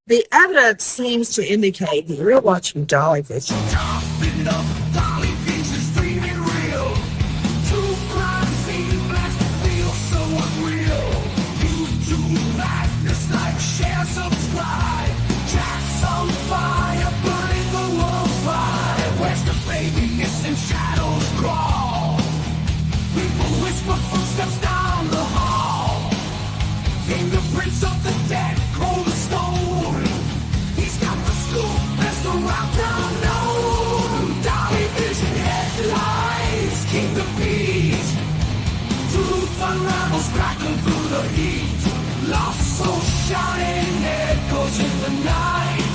The evidence seems to indicate that you're watching Dolly Vision. Topping up, Dolly Vision's dreaming real. True crime scene blast feel so unreal. YouTube madness like, share, subscribe. Jack's on fire, burning the world fire. Where's the baby missing? Shadows crawl. People whisper footsteps down the hall. Fingerprints of the dead, cold as stone. He's got the scoop, best around town known. Dolly Vision headlines, King the Beat. Truth unravels, crackling through the heat. Lost soul shining, echoes in the night.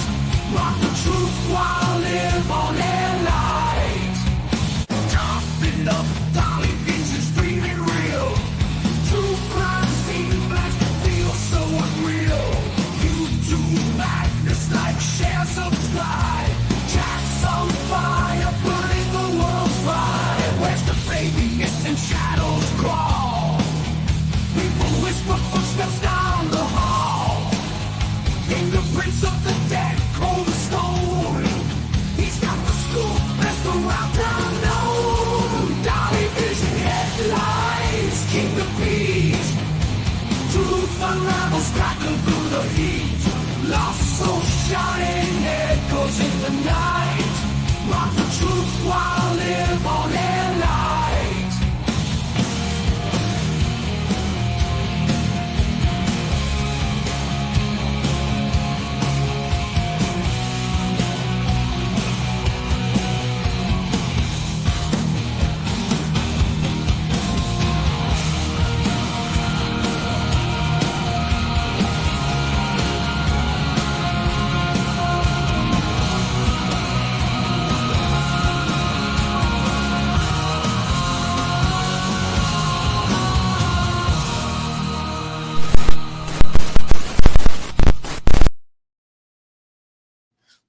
Rock the truth while live on air light. Topping up, Dolly Vision's dreaming real. True crime scene blast feel so unreal. YouTube madness like, share, subscribe. Jack's on fire, burning the world fire. Where's the baby missing? Shadows crawl. People whisper footsteps down the hall. Fingerprints of the dead, cold as stone. He's got the scoop, best around town known. Dolly Vision headlines, King the Beat. Truth unravels, crackling through the heat. Lost soul shining, echoes in the night. Rock the truth while live on air light.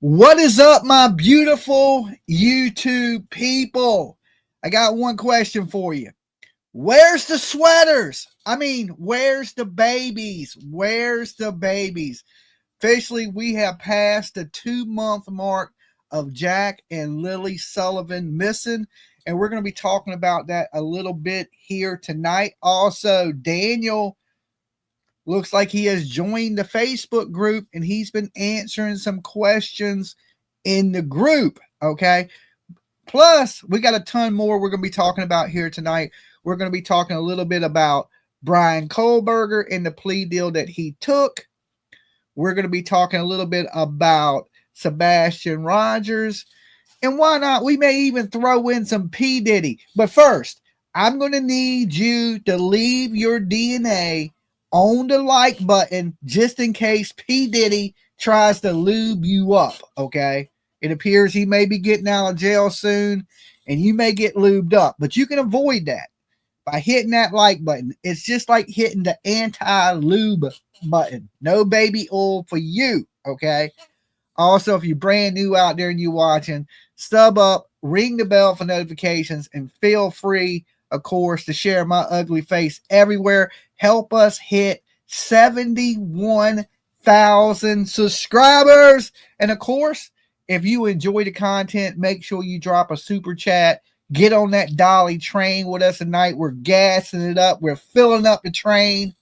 What is up, my beautiful YouTube people? I got one question for you. Where's the sweaters? I mean, where's the babies? Where's the babies? Officially, we have passed the 2-month mark of Jack and Lily Sullivan missing, and we're going to be talking about that a little bit here tonight. Also, Daniel looks like he has joined the Facebook group, and he's been answering some questions in the group, okay? Plus, we got a ton more we're going to be talking about here tonight. We're going to be talking a little bit about Brian Kohlberger and the plea deal that he took. We're going to be talking a little bit about Sebastian Rogers. And why not? We may even throw in some P. Diddy. But first, I'm going to need you to leave your DNA on the like button just in case P. Diddy tries to lube you up, okay? It appears he may be getting out of jail soon, and you may get lubed up. But you can avoid that by hitting that like button. It's just like hitting the anti-lube button. No baby oil for you, okay? Also, if you're brand new out there and you're watching, sub up, ring the bell for notifications, and feel free, of course, to share my ugly face everywhere. Help us hit 71,000 subscribers. And of course, if you enjoy the content, make sure you drop a super chat. Get on that Dolly train with us tonight. We're gassing it up. We're filling up the train,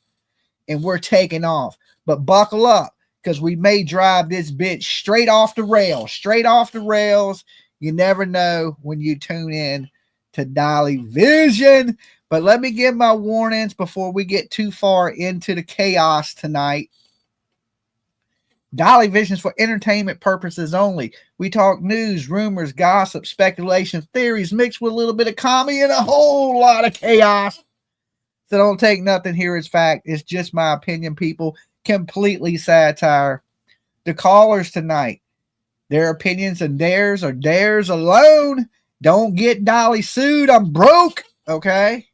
and we're taking off. But buckle up, because we may drive this bitch straight off the rails. Straight off the rails. You never know when you tune in to Dolly Vision. But let me give my warnings before we get too far into the chaos tonight. Dolly Vision is for entertainment purposes only. We talk news, rumors, gossip, speculation, theories, mixed with a little bit of comedy and a whole lot of chaos. So don't take nothing here as fact. It's just my opinion, people. Completely satire. The callers tonight, their opinions and theirs are theirs alone. Don't get Dolly sued. I'm broke. Okay?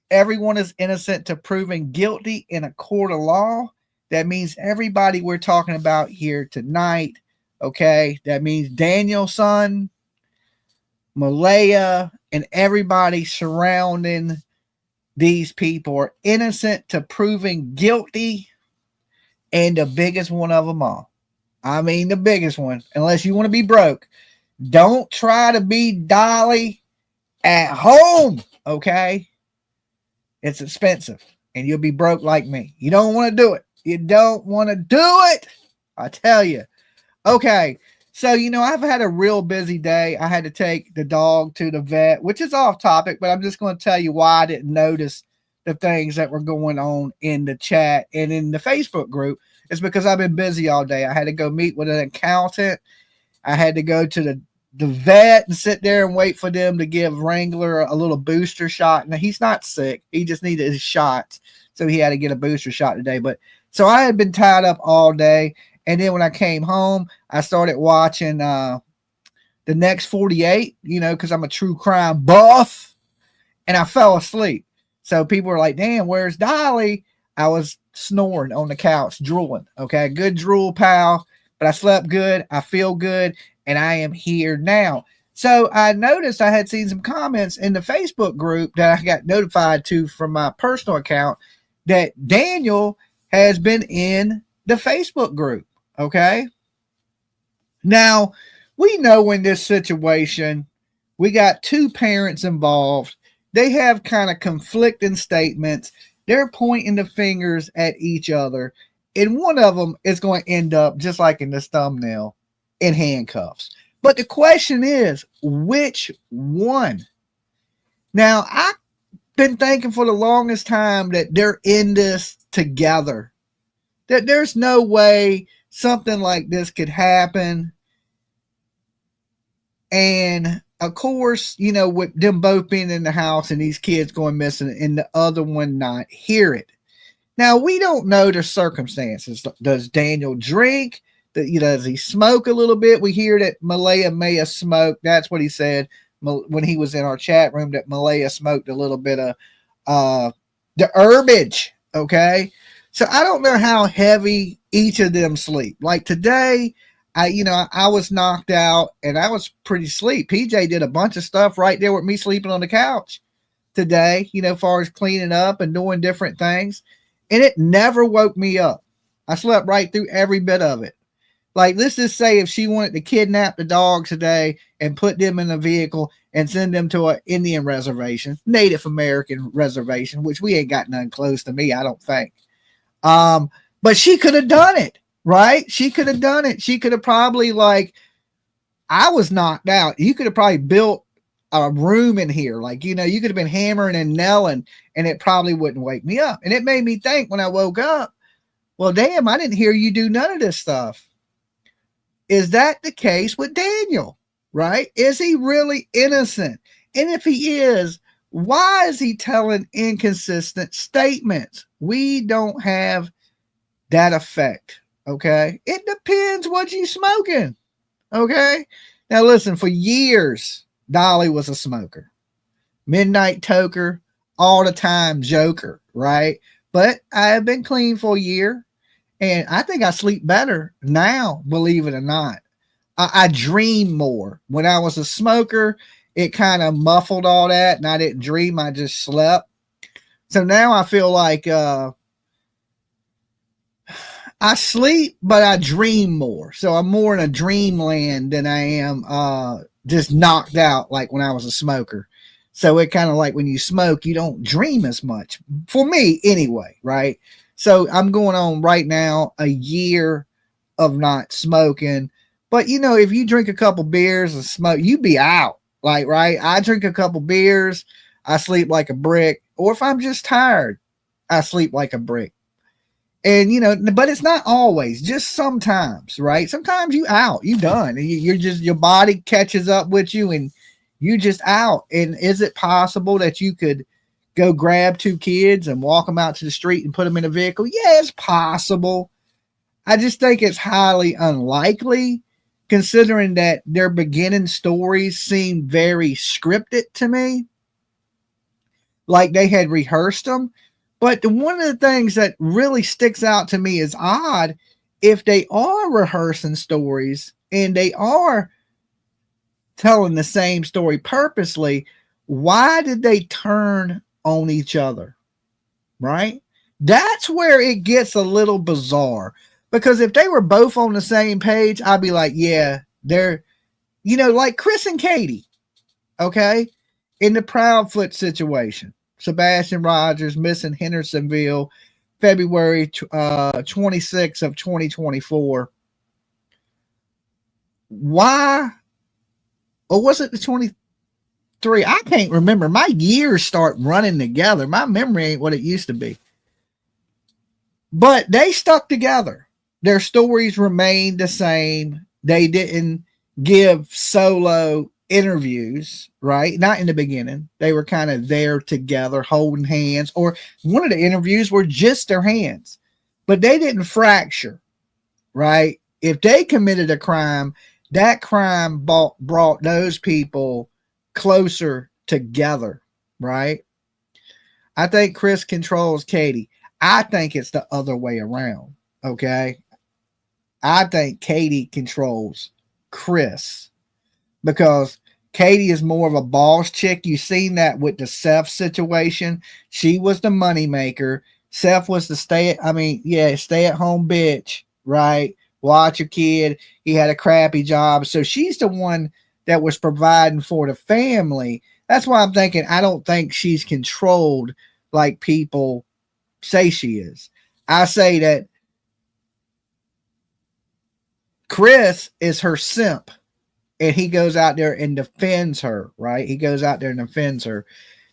Everyone is innocent to proven guilty in a court of law. That means everybody we're talking about here tonight. Okay? That means Daniel's son, Malaya, and everybody surrounding these people are innocent to proven guilty And the biggest one of them all. I mean, the biggest one, unless you want to be broke. Don't try to be Dolly at home, okay? It's expensive, and you'll be broke like me. You don't want to do it. You don't want to do it. I tell you. Okay, so, I've had a real busy day. I had to take the dog to the vet, which is off topic, but I'm just going to tell you why I didn't notice the things that were going on in the chat and in the Facebook group. It's because I've been busy all day. I had to go meet with an accountant. I had to go to the vet and sit there and wait for them to give Wrangler a little booster shot. Now, he's not sick. He just needed his shots. So he had to get a booster shot today. But so I had been tied up all day. And then when I came home, I started watching the Next 48, because I'm a true crime buff. And I fell asleep. So people were like, damn, where's Dolly? I was snoring on the couch, drooling. Okay, good drool, pal. But I slept good. I feel good. And I am here now. So I noticed I had seen some comments in the Facebook group that I got notified to from my personal account that Daniel has been in the Facebook group. Okay. Now, we know in this situation, we got two parents involved. They have kind of conflicting statements. They're pointing the fingers at each other. And one of them is going to end up, just like in this thumbnail, in handcuffs. But the question is, which one? Now, I've been thinking for the longest time that they're in this together. That there's no way something like this could happen. And of course, with them both being in the house and these kids going missing and the other one not hear it. Now, we don't know the circumstances. Does Daniel drink? Does he smoke a little bit? We hear that Malaya may have smoked. That's what he said when he was in our chat room, that Malaya smoked a little bit of the herbage. Okay. So I don't know how heavy each of them sleep. Like today, I was knocked out and I was pretty sleep. PJ did a bunch of stuff right there with me sleeping on the couch today, as far as cleaning up and doing different things. And it never woke me up. I slept right through every bit of it. Like, let's just say if she wanted to kidnap the dogs today and put them in a vehicle and send them to an Indian reservation, Native American reservation, which we ain't got none close to me, I don't think. But she could have done it, right? She could have done it. She could have probably, I was knocked out. You could have probably built a room in here. You could have been hammering and nailing and it probably wouldn't wake me up. And it made me think when I woke up, well, damn, I didn't hear you do none of this stuff. Is that the case with Daniel, right? Is he really innocent? And if he is, why is he telling inconsistent statements? We don't have that effect, okay? It depends what you smoking, okay? Now, listen, for years, Dolly was a smoker. Midnight toker, all the time joker, right? But I have been clean for a year. And I think I sleep better now, believe it or not. I dream more. When I was a smoker, it kind of muffled all that, and I didn't dream. I just slept. So now I feel like I sleep, but I dream more. So I'm more in a dreamland than I am just knocked out like when I was a smoker. So it kind of like when you smoke, you don't dream as much. For me, anyway, right? So I'm going on right now a year of not smoking. But, if you drink a couple beers and smoke, you be out. Right? I drink a couple beers, I sleep like a brick. Or if I'm just tired, I sleep like a brick. And, but it's not always, just sometimes, right? Sometimes you out, you done. You're just, your body catches up with you and you just out. And is it possible that you could go grab two kids and walk them out to the street and put them in a vehicle? Yeah, it's possible. I just think it's highly unlikely, considering that their beginning stories seem very scripted to me, like they had rehearsed them. But one of the things that really sticks out to me is odd, if they are rehearsing stories and they are telling the same story purposely, why did they turn on each other? Right? That's where it gets a little bizarre. Because if they were both on the same page, I'd be like, yeah, they're, like Chris and Katie, okay? In the Proudfoot situation, Sebastian Rogers missing Hendersonville, February 26th of 2024. Why? Or was it the 23? I can't remember. My years start running together. My memory ain't what it used to be. But they stuck together. Their stories remained the same. They didn't give solo interviews, right? Not in the beginning. They were kind of there together, holding hands, or one of the interviews were just their hands, but they didn't fracture, right? If they committed a crime, that crime brought those people closer together, right? I think Chris controls Katie. I think it's the other way around, okay? I think Katie controls Chris because Katie is more of a boss chick. You've seen that with the Seth situation. She was the moneymaker. Seth was the stay-at-home bitch, right? Watch your kid. He had a crappy job. So she's the one that was providing for the family. That's why I'm thinking I don't think she's controlled like people say she is. I say that Chris is her simp, and he goes out there and defends her, right? He goes out there and defends her.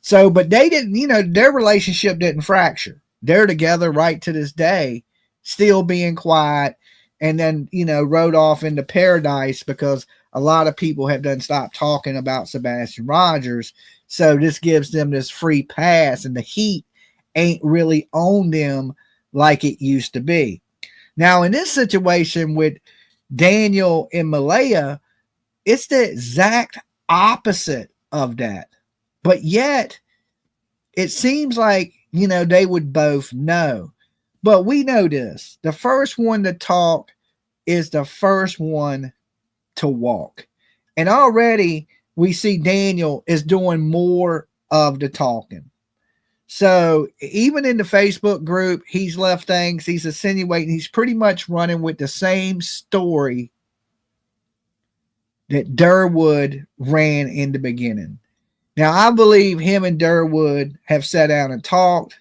So, but they didn't, their relationship didn't fracture. They're together right to this day, still being quiet, and then, rode off into paradise because a lot of people have done stopped talking about Sebastian Rogers. So this gives them this free pass, and the heat ain't really on them like it used to be. Now, in this situation with Daniel and Malaya, it's the exact opposite of that. But yet, it seems like, they would both know. But we know this. The first one to talk is the first one to walk. And already we see Daniel is doing more of the talking. So even in the Facebook group, he's left things, he's insinuating, he's pretty much running with the same story that Durwood ran in the beginning. Now, I believe him and Durwood have sat down and talked,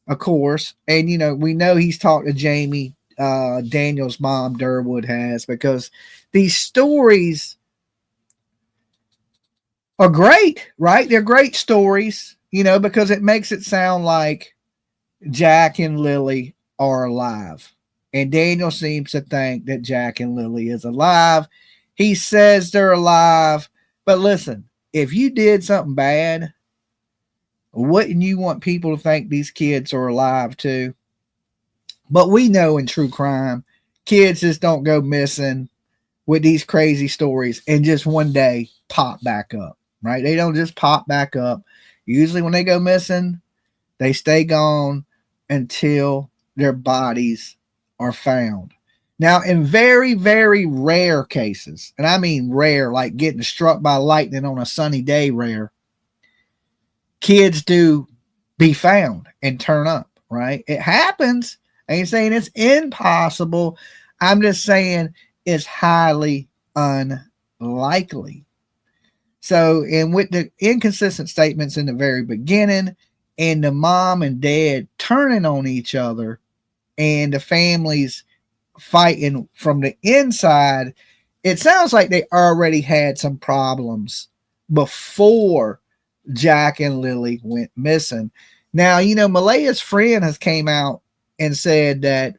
of course. And, we know he's talked to Jamie, Daniel's mom, Durwood has, because these stories are great, right? They're great stories, because it makes it sound like Jack and Lily are alive. And Daniel seems to think that Jack and Lily is alive. He says they're alive. But listen, if you did something bad, wouldn't you want people to think these kids are alive too? But we know in true crime, kids just don't go missing with these crazy stories and just one day pop back up, right? They don't just pop back up. Usually when they go missing, they stay gone until their bodies are found. Now, in very, very rare cases, and I mean rare, like getting struck by lightning on a sunny day rare, kids do be found and turn up, right? It happens. I ain't saying it's impossible. I'm just saying it's highly unlikely. So, and with the inconsistent statements in the very beginning, and the mom and dad turning on each other, and the families fighting from the inside, it sounds like they already had some problems before Jack and Lily went missing. Now, Malaya's friend has came out and said that,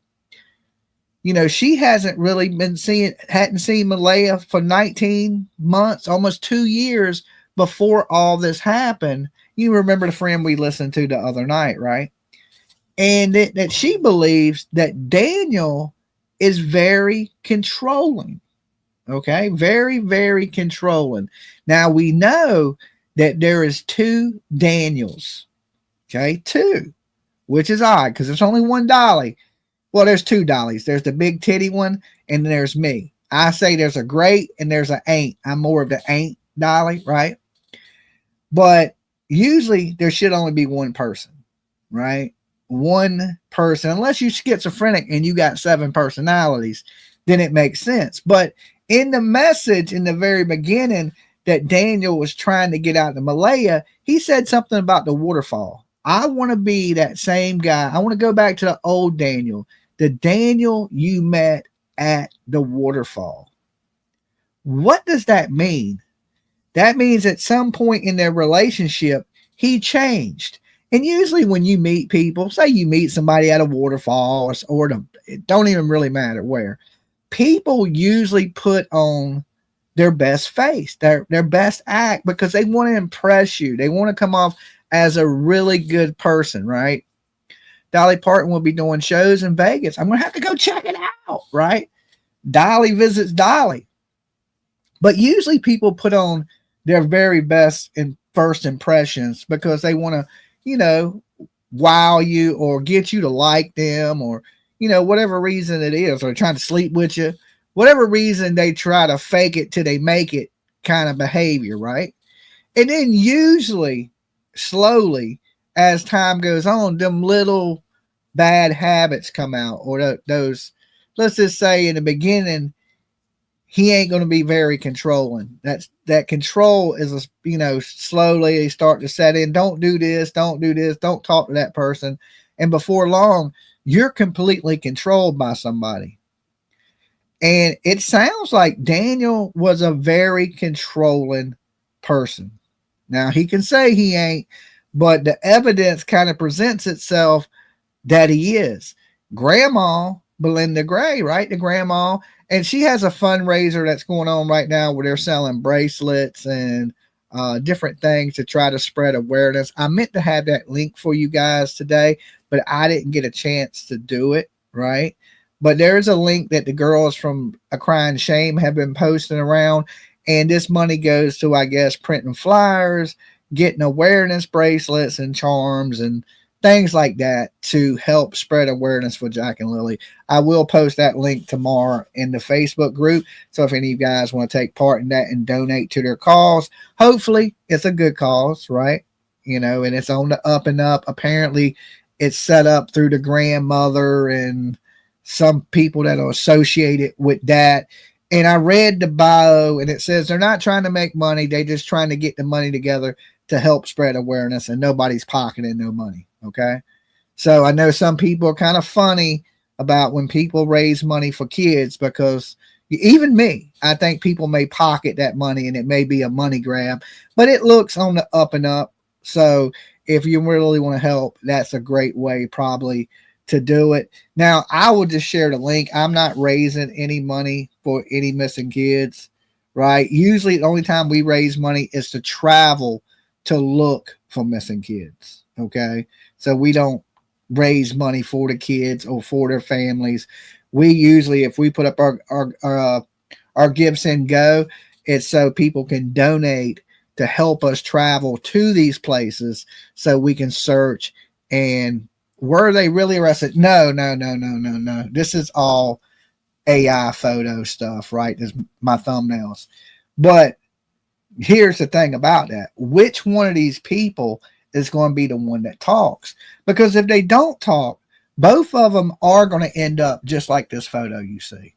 she hasn't really hadn't seen Malaya for 19 months, almost 2 years before all this happened. You remember the friend we listened to the other night, right? And that she believes that Daniel is very controlling. Okay. Very, very controlling. Now we know that there is 2 Daniels. Okay. 2, which is odd because there's only one Dolly. Well, there's 2 Dollys. There's the big titty one, and there's me. I say there's a great and there's an ain't. I'm more of the ain't Dolly, right? But usually there should only be one person, right? one person, unless you're schizophrenic and you got 7 personalities, then it makes sense. But in the message in the very beginning that Daniel was trying to get out of Malaya, he said something about the waterfall. I want to be that same guy. I want to go back to the old Daniel, the Daniel you met at the waterfall. What does that mean? That means at some point in their relationship, he changed. And usually when you meet people, say you meet somebody at a waterfall or it don't even really matter where, people usually put on their best face, their best act, because they want to impress you. They want to come off as a really good person, right? Dolly Parton will be doing shows in Vegas. I'm going to have to go check it out, right? Dolly visits Dolly. But usually people put on their very best and first impressions because they want to, you know, wow you or get you to like them, or, you know, whatever reason it is, or trying to sleep with you, whatever reason they try to fake it till they make it kind of behavior, right? And then usually slowly as time goes on, them little bad habits come out, or those, let's just say in the beginning, he ain't going to be very controlling. That control is, you know, slowly they start to set in. Don't do this. Don't do this. Don't talk to that person. And before long, you're completely controlled by somebody. And it sounds like Daniel was a very controlling person. Now, he can say he ain't, but the evidence kind of presents itself that he is. Grandma, Belinda Gray, right? The grandma. And she has a fundraiser that's going on right now where they're selling bracelets and different things to try to spread awareness. I meant to have that link for you guys today, but I didn't get a chance to do it, right? But there's a link that the girls from A Crying Shame have been posting around. And this money goes to, I guess, printing flyers, getting awareness bracelets and charms and things like that to help spread awareness for Jack and Lily. I will post that link tomorrow in the Facebook group. So if any of you guys want to take part in that and donate to their cause, hopefully it's a good cause, right? You know, and it's on the up and up. Apparently it's set up through the grandmother and some people that are associated with that. And I read the bio and it says they're not trying to make money. They're just trying to get the money together to help spread awareness, and nobody's pocketing no money. Okay. So I know some people are kind of funny about when people raise money for kids, because even me, I think people may pocket that money and it may be a money grab, but it looks on the up and up. So if you really want to help, that's a great way probably to do it. Now, I will just share the link. I'm not raising any money for any missing kids, right? Usually the only time we raise money is to travel to look for missing kids. Okay. So we don't raise money for the kids or for their families. We usually, if we put up our gifts in Go, it's so people can donate to help us travel to these places so we can search. And were they really arrested? No. This is all AI photo stuff, right? This is my thumbnails. But here's the thing about that. Which one of these people is going to be the one that talks? Because if they don't talk, both of them are going to end up just like this photo you see.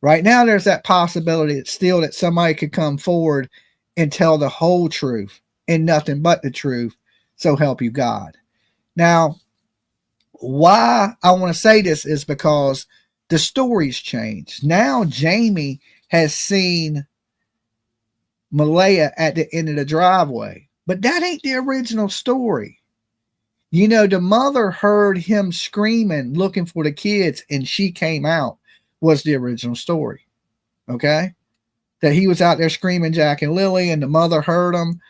Right now, there's that possibility that somebody could come forward and tell the whole truth and nothing but the truth. So help you God. Now, why I want to say this is because the story's changed. Now, Jamie has seen Malaya at the end of the driveway, but that ain't the original story. You know, the mother heard him screaming, looking for the kids, and she came out, was the original story. Okay. That he was out there screaming Jack and Lily, and the mother heard him,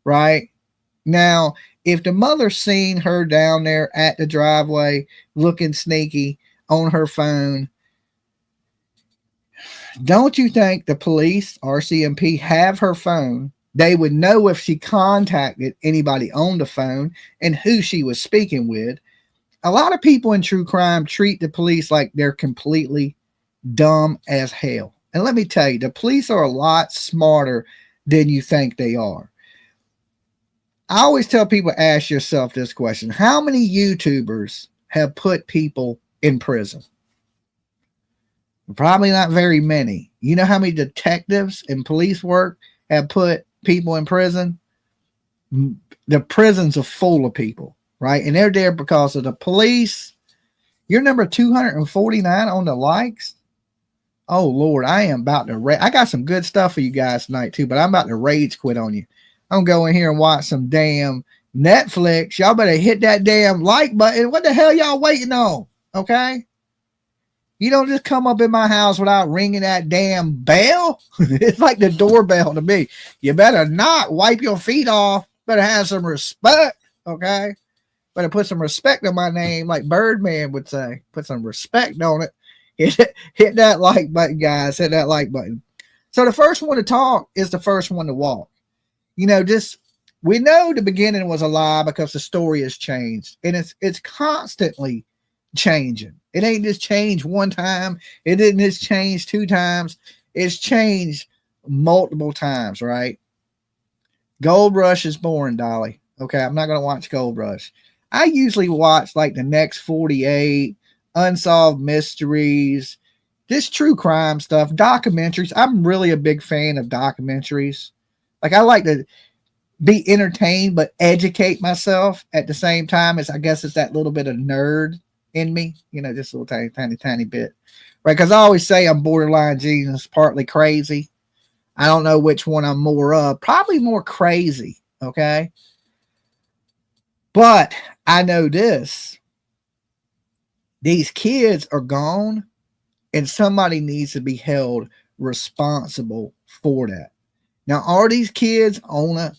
right? Now, if the mother seen her down there at the driveway looking sneaky on her phone, don't you think the police, RCMP, have her phone? They would know if she contacted anybody on the phone and who she was speaking with. A lot of people in true crime treat the police like they're completely dumb as hell. And let me tell you, the police are a lot smarter than you think they are. I always tell people, ask yourself this question. How many YouTubers have put people in prison? Probably not very many. You know how many detectives and police work have put people in prison? The prisons are full of people, right? And they're there because of the police. You're number 249 on the likes. Oh, Lord, I am about to I got some good stuff for you guys tonight, too, but I'm about to rage quit on you. I'm going here and watch some damn Netflix. Y'all better hit that damn like button. What the hell y'all waiting on? Okay? You don't just come up in my house without ringing that damn bell. It's like the doorbell to me. You better not wipe your feet off. Better have some respect. Okay? Better put some respect on my name, like Birdman would say. Put some respect on it. Hit that like button, guys. Hit that like button. So the first one to talk is the first one to walk. You know, just we know the beginning was a lie because the story has changed, and it's constantly changing. It ain't just changed one time. It didn't just change 2 times. It's changed multiple times, right? Gold Rush is boring, Dolly. Okay, I'm not gonna watch Gold Rush. I usually watch like the Next 48, Unsolved Mysteries, this true crime stuff, documentaries. I'm really a big fan of documentaries. Like I like to be entertained, but educate myself at the same time. As I guess it's that little bit of nerd in me, you know, just a little tiny bit, right? Because I always say I'm borderline genius, partly crazy. I don't know which one I'm more of. Probably more crazy, okay? But I know this. These kids are gone, and somebody needs to be held responsible for that. Now, are these kids on a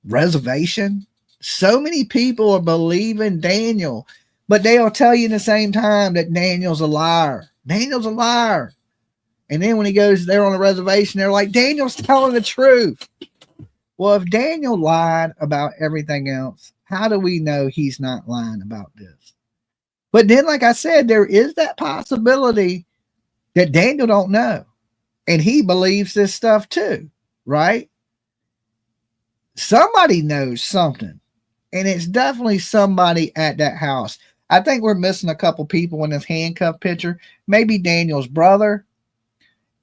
reservation? So many people are believing Daniel, but they'll tell you in the same time that Daniel's a liar. Daniel's a liar. And then when he goes there on the reservation, they're like, Daniel's telling the truth. Well, if Daniel lied about everything else, how do we know he's not lying about this? But then, like I said, there is that possibility that Daniel don't know. And he believes this stuff too, right? Somebody knows something. And it's definitely somebody at that house. I think we're missing a couple people in this handcuff picture. Maybe Daniel's brother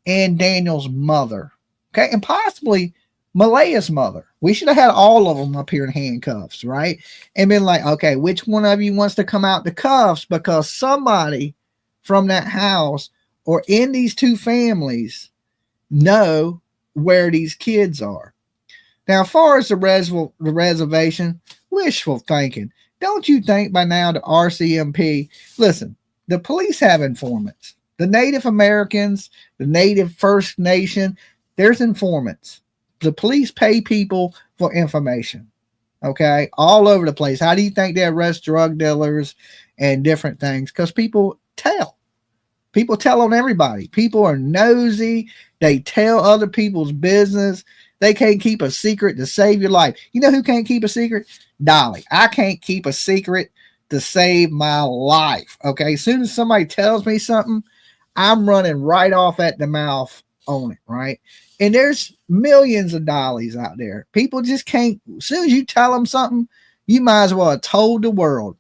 and Daniel's mother. Okay. And possibly Malaya's mother. We should have had all of them up here in handcuffs, right? And been like, okay, which one of you wants to come out the cuffs? Because somebody from that house or in these 2 families know where these kids are. Now, as far as the reservation, wishful thinking. Don't you think by now the RCMP, listen, the police have informants. The Native Americans, the Native First Nation, there's informants. The police pay people for information, okay, all over the place. How do you think they arrest drug dealers and different things? Because people tell. People tell on everybody. People are nosy. They tell other people's business. They can't keep a secret to save your life. You know who can't keep a secret? Dolly. I can't keep a secret to save my life, okay? As soon as somebody tells me something, I'm running right off at the mouth on it, right? And there's millions of Dollys out there. People just can't. As soon as you tell them something, you might as well have told the world.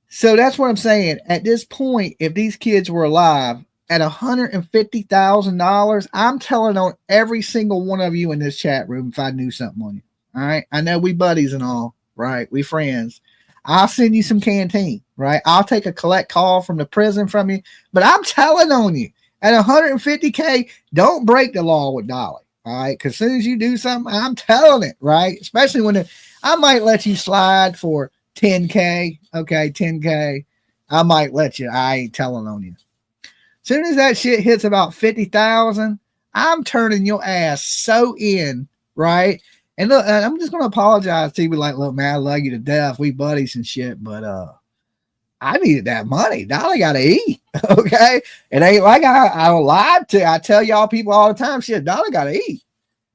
So that's what I'm saying. At this point, if these kids were alive at $150,000, I'm telling on every single one of you in this chat room if I knew something on you. All right. I know we buddies and all, right? We friends. I'll send you some canteen, right? I'll take a collect call from the prison from you, but I'm telling on you at $150K, don't break the law with Dolly. All right. Cause as soon as you do something, I'm telling it, right? Especially when I might let you slide for 10K. Okay. 10K. I might let you. I ain't telling on you. As soon as that shit hits about 50,000, I'm turning your ass so in, right? And look, I'm just gonna apologize to you, like, look, man, I love you to death. We buddies and shit, but I needed that money. Dolly gotta eat. Okay. It ain't like I lied to. I tell y'all people all the time, shit, Dolly gotta eat.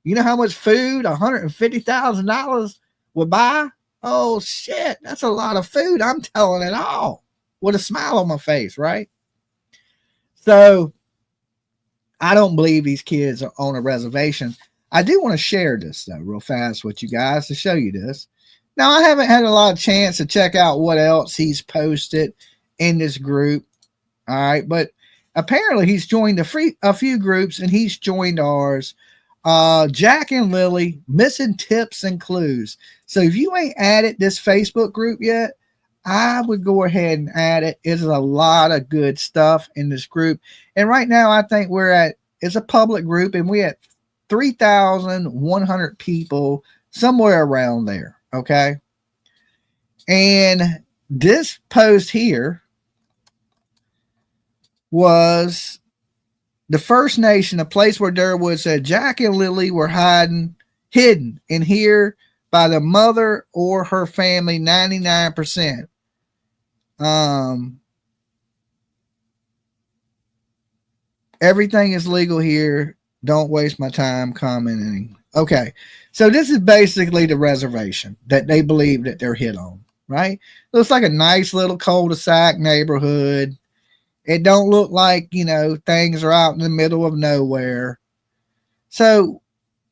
You know how much food $150,000 would buy? Oh shit, that's a lot of food. I'm telling it all with a smile on my face, right? So I don't believe these kids are on a reservation. I do want to share this though real fast with you guys to show you this. Now, I haven't had a lot of chance to check out what else he's posted in this group. All right, but apparently he's joined a few groups, and he's joined ours. Jack and Lily, missing tips and clues. So if you ain't added this Facebook group yet, I would go ahead and add it. There's a lot of good stuff in this group. And right now I think it's a public group, and we at 3,100 people, somewhere around there. Okay. And this post here was the First Nation, a place where Durwood said Jack and Lily were hidden in here by the mother or her family 99%. Everything is legal here. Don't waste my time commenting. Okay. So this is basically the reservation that they believe that they're hit on, right? Looks like a nice little cul-de-sac neighborhood. It don't look like, things are out in the middle of nowhere. So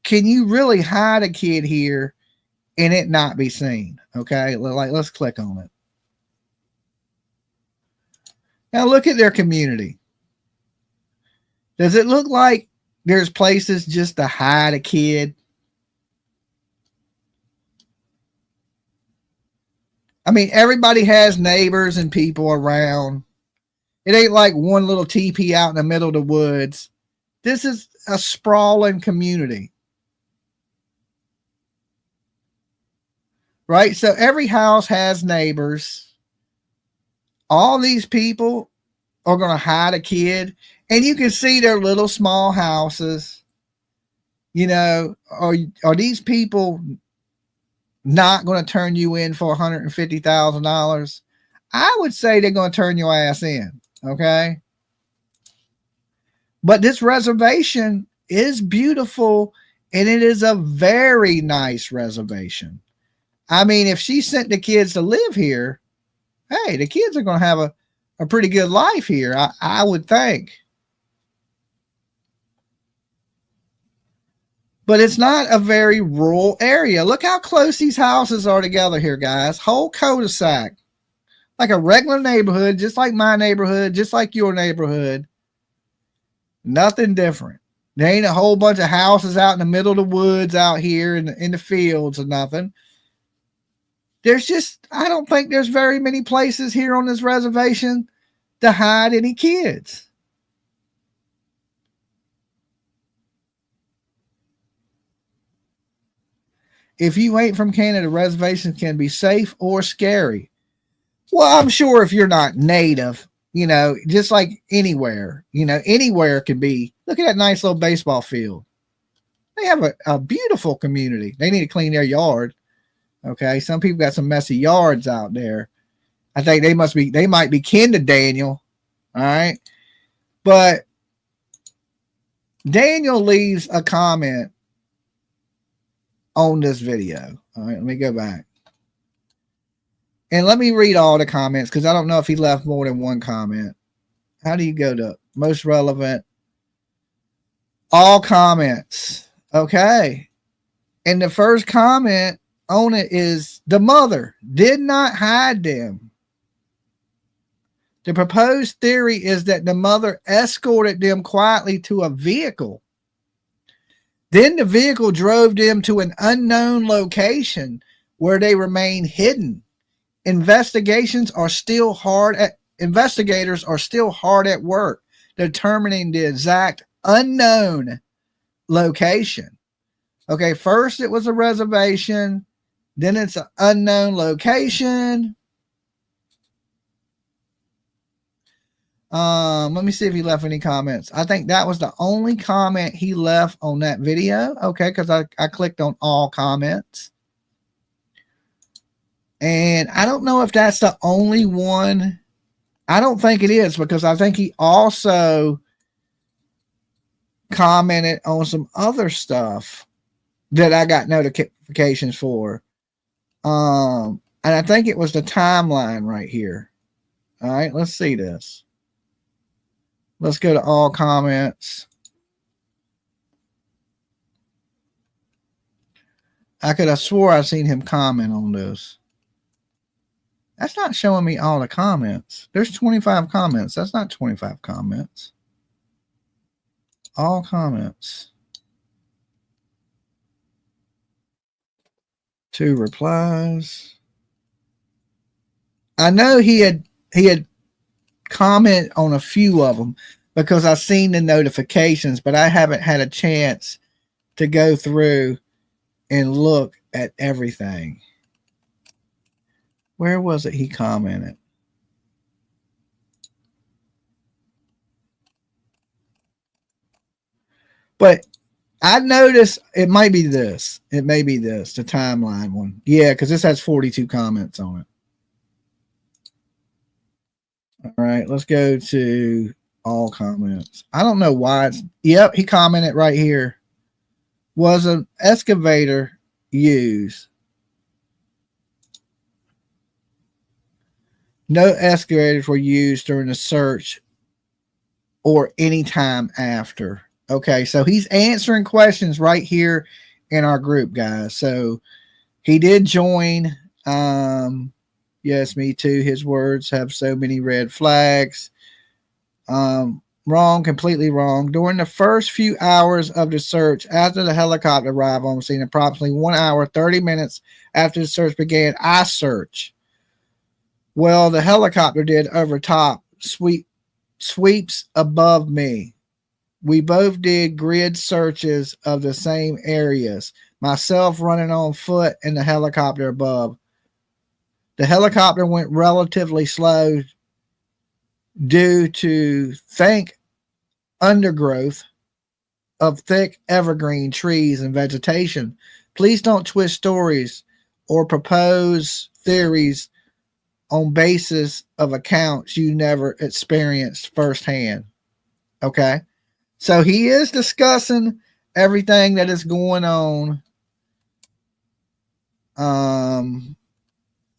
can you really hide a kid here and it not be seen? Okay. Let's click on it. Now look at their community. Does it look like there's places just to hide a kid? I mean, everybody has neighbors and people around. It ain't like one little teepee out in the middle of the woods. This is a sprawling community. Right? So every house has neighbors. All these people are going to hide a kid. And you can see their little small houses. Are these people not going to turn you in for $150,000? I would say they're going to turn your ass in. Okay. But this reservation is beautiful, and it is a very nice reservation. I mean, if she sent the kids to live here, hey, the kids are going to have a pretty good life here, I would think. But it's not a very rural area. Look how close these houses are together here, guys. Whole cul-de-sac. Like a regular neighborhood, just like my neighborhood, just like your neighborhood. Nothing different. There ain't a whole bunch of houses out in the middle of the woods out here in the fields or nothing. I don't think there's very many places here on this reservation to hide any kids. If you ain't from Canada, reservations can be safe or scary. Well, I'm sure if you're not native, just like anywhere, anywhere can be. Look at that nice little baseball field. They have a beautiful community. They need to clean their yard. Okay. Some people got some messy yards out there. I think they might be kin to Daniel. All right. But Daniel leaves a comment on this video. All right. Let me go back. And let me read all the comments because I don't know if he left more than one comment. How do you go to most relevant? All comments. Okay. And the first comment on it is the mother did not hide them. The proposed theory is that the mother escorted them quietly to a vehicle. Then the vehicle drove them to an unknown location where they remained hidden. Investigators are still hard at work determining the exact unknown location. Okay, first it was a reservation, then it's an unknown location. Let me see if he left any comments. I think that was the only comment he left on that video. Okay, because I clicked on all comments. And I don't know if that's the only one. I don't think it is, because I think he also commented on some other stuff that I got notifications for. And I think it was the timeline right here. All right, let's see this. Let's go to all comments. I could have swore I seen him comment on this. That's not showing me all the comments. There's 25 comments. That's not 25 comments. All comments. 2 replies. I know he had comment on a few of them because I've seen the notifications, but I haven't had a chance to go through and look at everything. Where was it he commented? But I noticed it might be this. It may be this, the timeline one. Yeah, because this has 42 comments on it. All right, let's go to all comments. I don't know why it's. Yep, he commented right here. Was an excavator used? No excavators were used during the search or any time after. Okay, so he's answering questions right here in our group, guys. So he did join. Yes, me too. His words have so many red flags. Wrong, completely wrong. During the first few hours of the search, after the helicopter arrived on scene, approximately 1 hour, 30 minutes after the search began, I searched. Well, the helicopter did over top sweeps above me. We both did grid searches of the same areas, myself running on foot and the helicopter above. The helicopter went relatively slow due to thick undergrowth of thick evergreen trees and vegetation. Please don't twist stories or propose theories on basis of accounts you never experienced firsthand. Okay? So he is discussing everything that is going on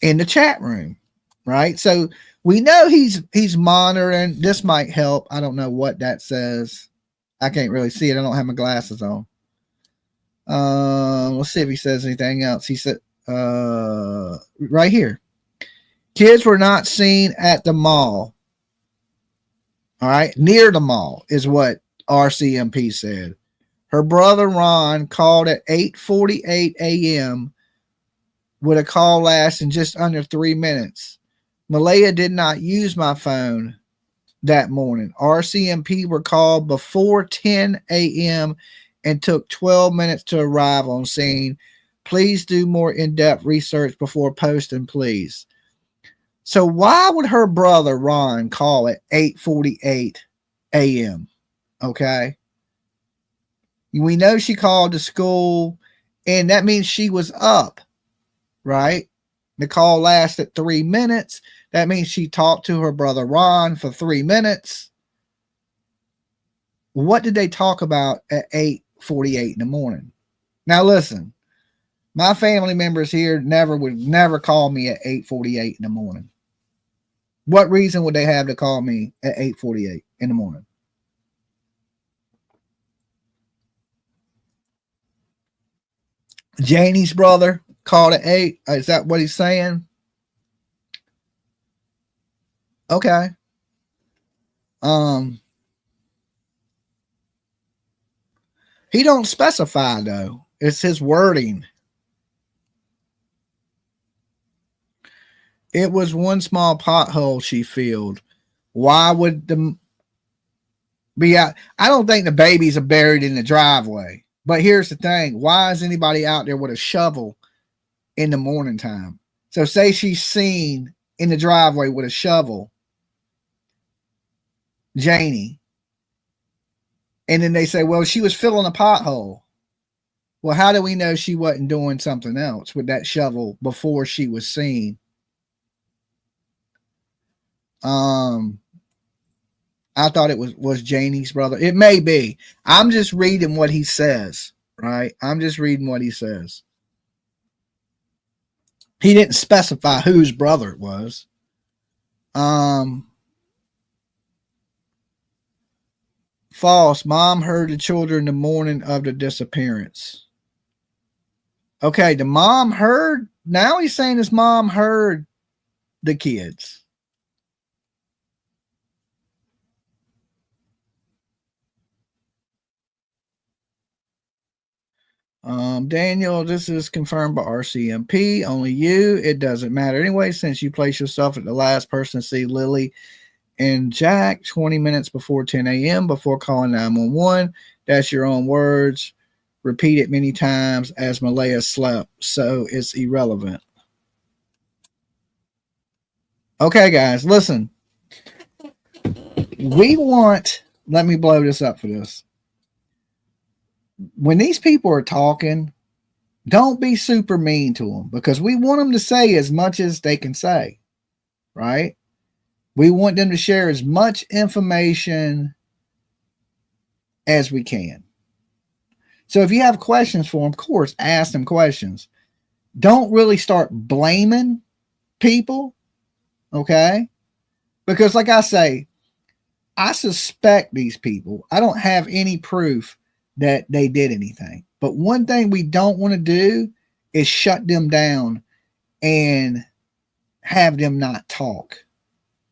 in the chat room, right? So we know he's monitoring. This might help. I don't know what that says. I can't really see it. I don't have my glasses on. Let's see if he says anything else. He said right here. Kids were not seen at the mall. All right, near the mall is what RCMP said. Her brother Ron called at 8:48 a.m. with a call lasting just under 3 minutes. Malaya did not use my phone that morning. RCMP were called before 10 a.m. and took 12 minutes to arrive on scene. Please do more in-depth research before posting, please. So why would her brother Ron call at 8:48 a.m.? Okay. We know she called the school, and that means she was up, right? The call lasted 3 minutes. That means she talked to her brother Ron for 3 minutes. What did they talk about at 8:48 in the morning? Now listen, my family members here would never call me at 8:48 in the morning. What reason would they have to call me at 8:48 in the morning? Janie's brother called at 8. Is that what he's saying? Okay. He don't specify though. It's his wording. It was one small pothole she filled. Why would the be out? I don't think the babies are buried in the driveway. But here's the thing. Why is anybody out there with a shovel in the morning time? So say she's seen in the driveway with a shovel, Janie. And then they say, well, she was filling a pothole. Well, how do we know she wasn't doing something else with that shovel before she was seen? I thought it was Janie's brother. It may be. I'm just reading what he says, right? I'm just reading what he says. He didn't specify whose brother it was. False. Mom heard the children the morning of the disappearance. Okay, the mom heard. Now he's saying his mom heard the kids. Daniel, this is confirmed by RCMP. Only you. It doesn't matter anyway, since you place yourself at the last person to see Lily and Jack 20 minutes before 10 a.m. before calling 911. That's your own words. Repeat it many times as Malaya slept, so it's irrelevant. Okay, guys, listen. Let me blow this up for this. When these people are talking, don't be super mean to them, because we want them to say as much as they can say, right? We want them to share as much information as we can. So if you have questions for them, of course, ask them questions. Don't really start blaming people, okay? Because like I say, I suspect these people. I don't have any proof that they did anything. But one thing we don't want to do is shut them down and have them not talk.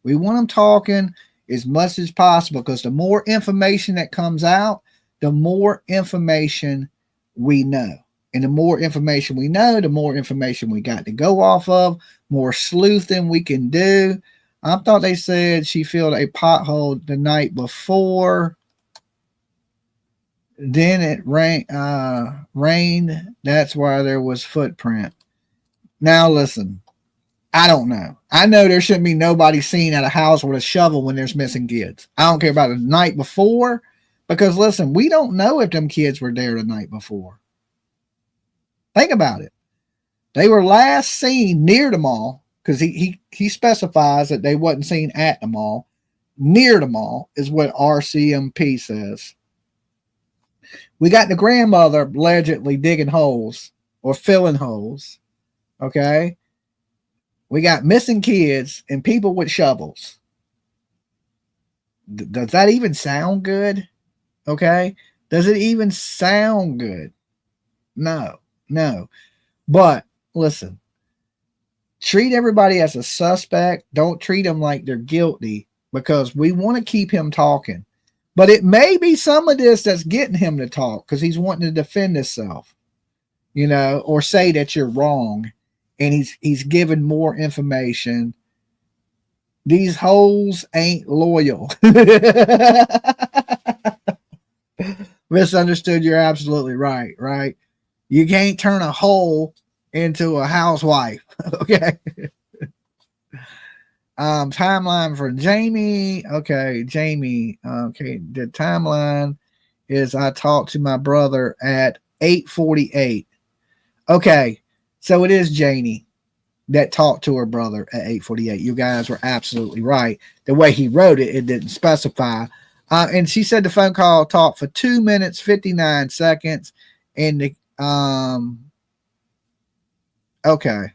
We want them talking as much as possible, because the more information that comes out, the more information we know. And the more information we know, the more information we got to go off of, more sleuthing we can do. I thought they said she filled a pothole the night before. Then it rained. That's why there was footprint. Now listen, I don't know. I know there shouldn't be nobody seen at a house with a shovel when there's missing kids. I don't care about the night before, because listen, we don't know if them kids were there the night before. Think about it. They were last seen near the mall, because he specifies that they wasn't seen at the mall. Near the mall is what RCMP says. We got the grandmother allegedly digging holes or filling holes. Okay. We got missing kids and people with shovels. Does that even sound good? Okay. Does it even sound good? No. But listen, treat everybody as a suspect. Don't treat them like they're guilty, because we want to keep him talking. But it may be some of this that's getting him to talk, because he's wanting to defend himself, or say that you're wrong, and he's giving more information. These hoes ain't loyal. Misunderstood. You're absolutely right. Right. You can't turn a hole into a housewife. Okay. Timeline for Jamie. Okay, Jamie. Okay, the timeline is I talked to my brother at 8:48. Okay, so it is Janie that talked to her brother at 8:48. You guys were absolutely right. The way he wrote it, it didn't specify. And she said the phone call talked for 2 minutes 59 seconds. And the okay.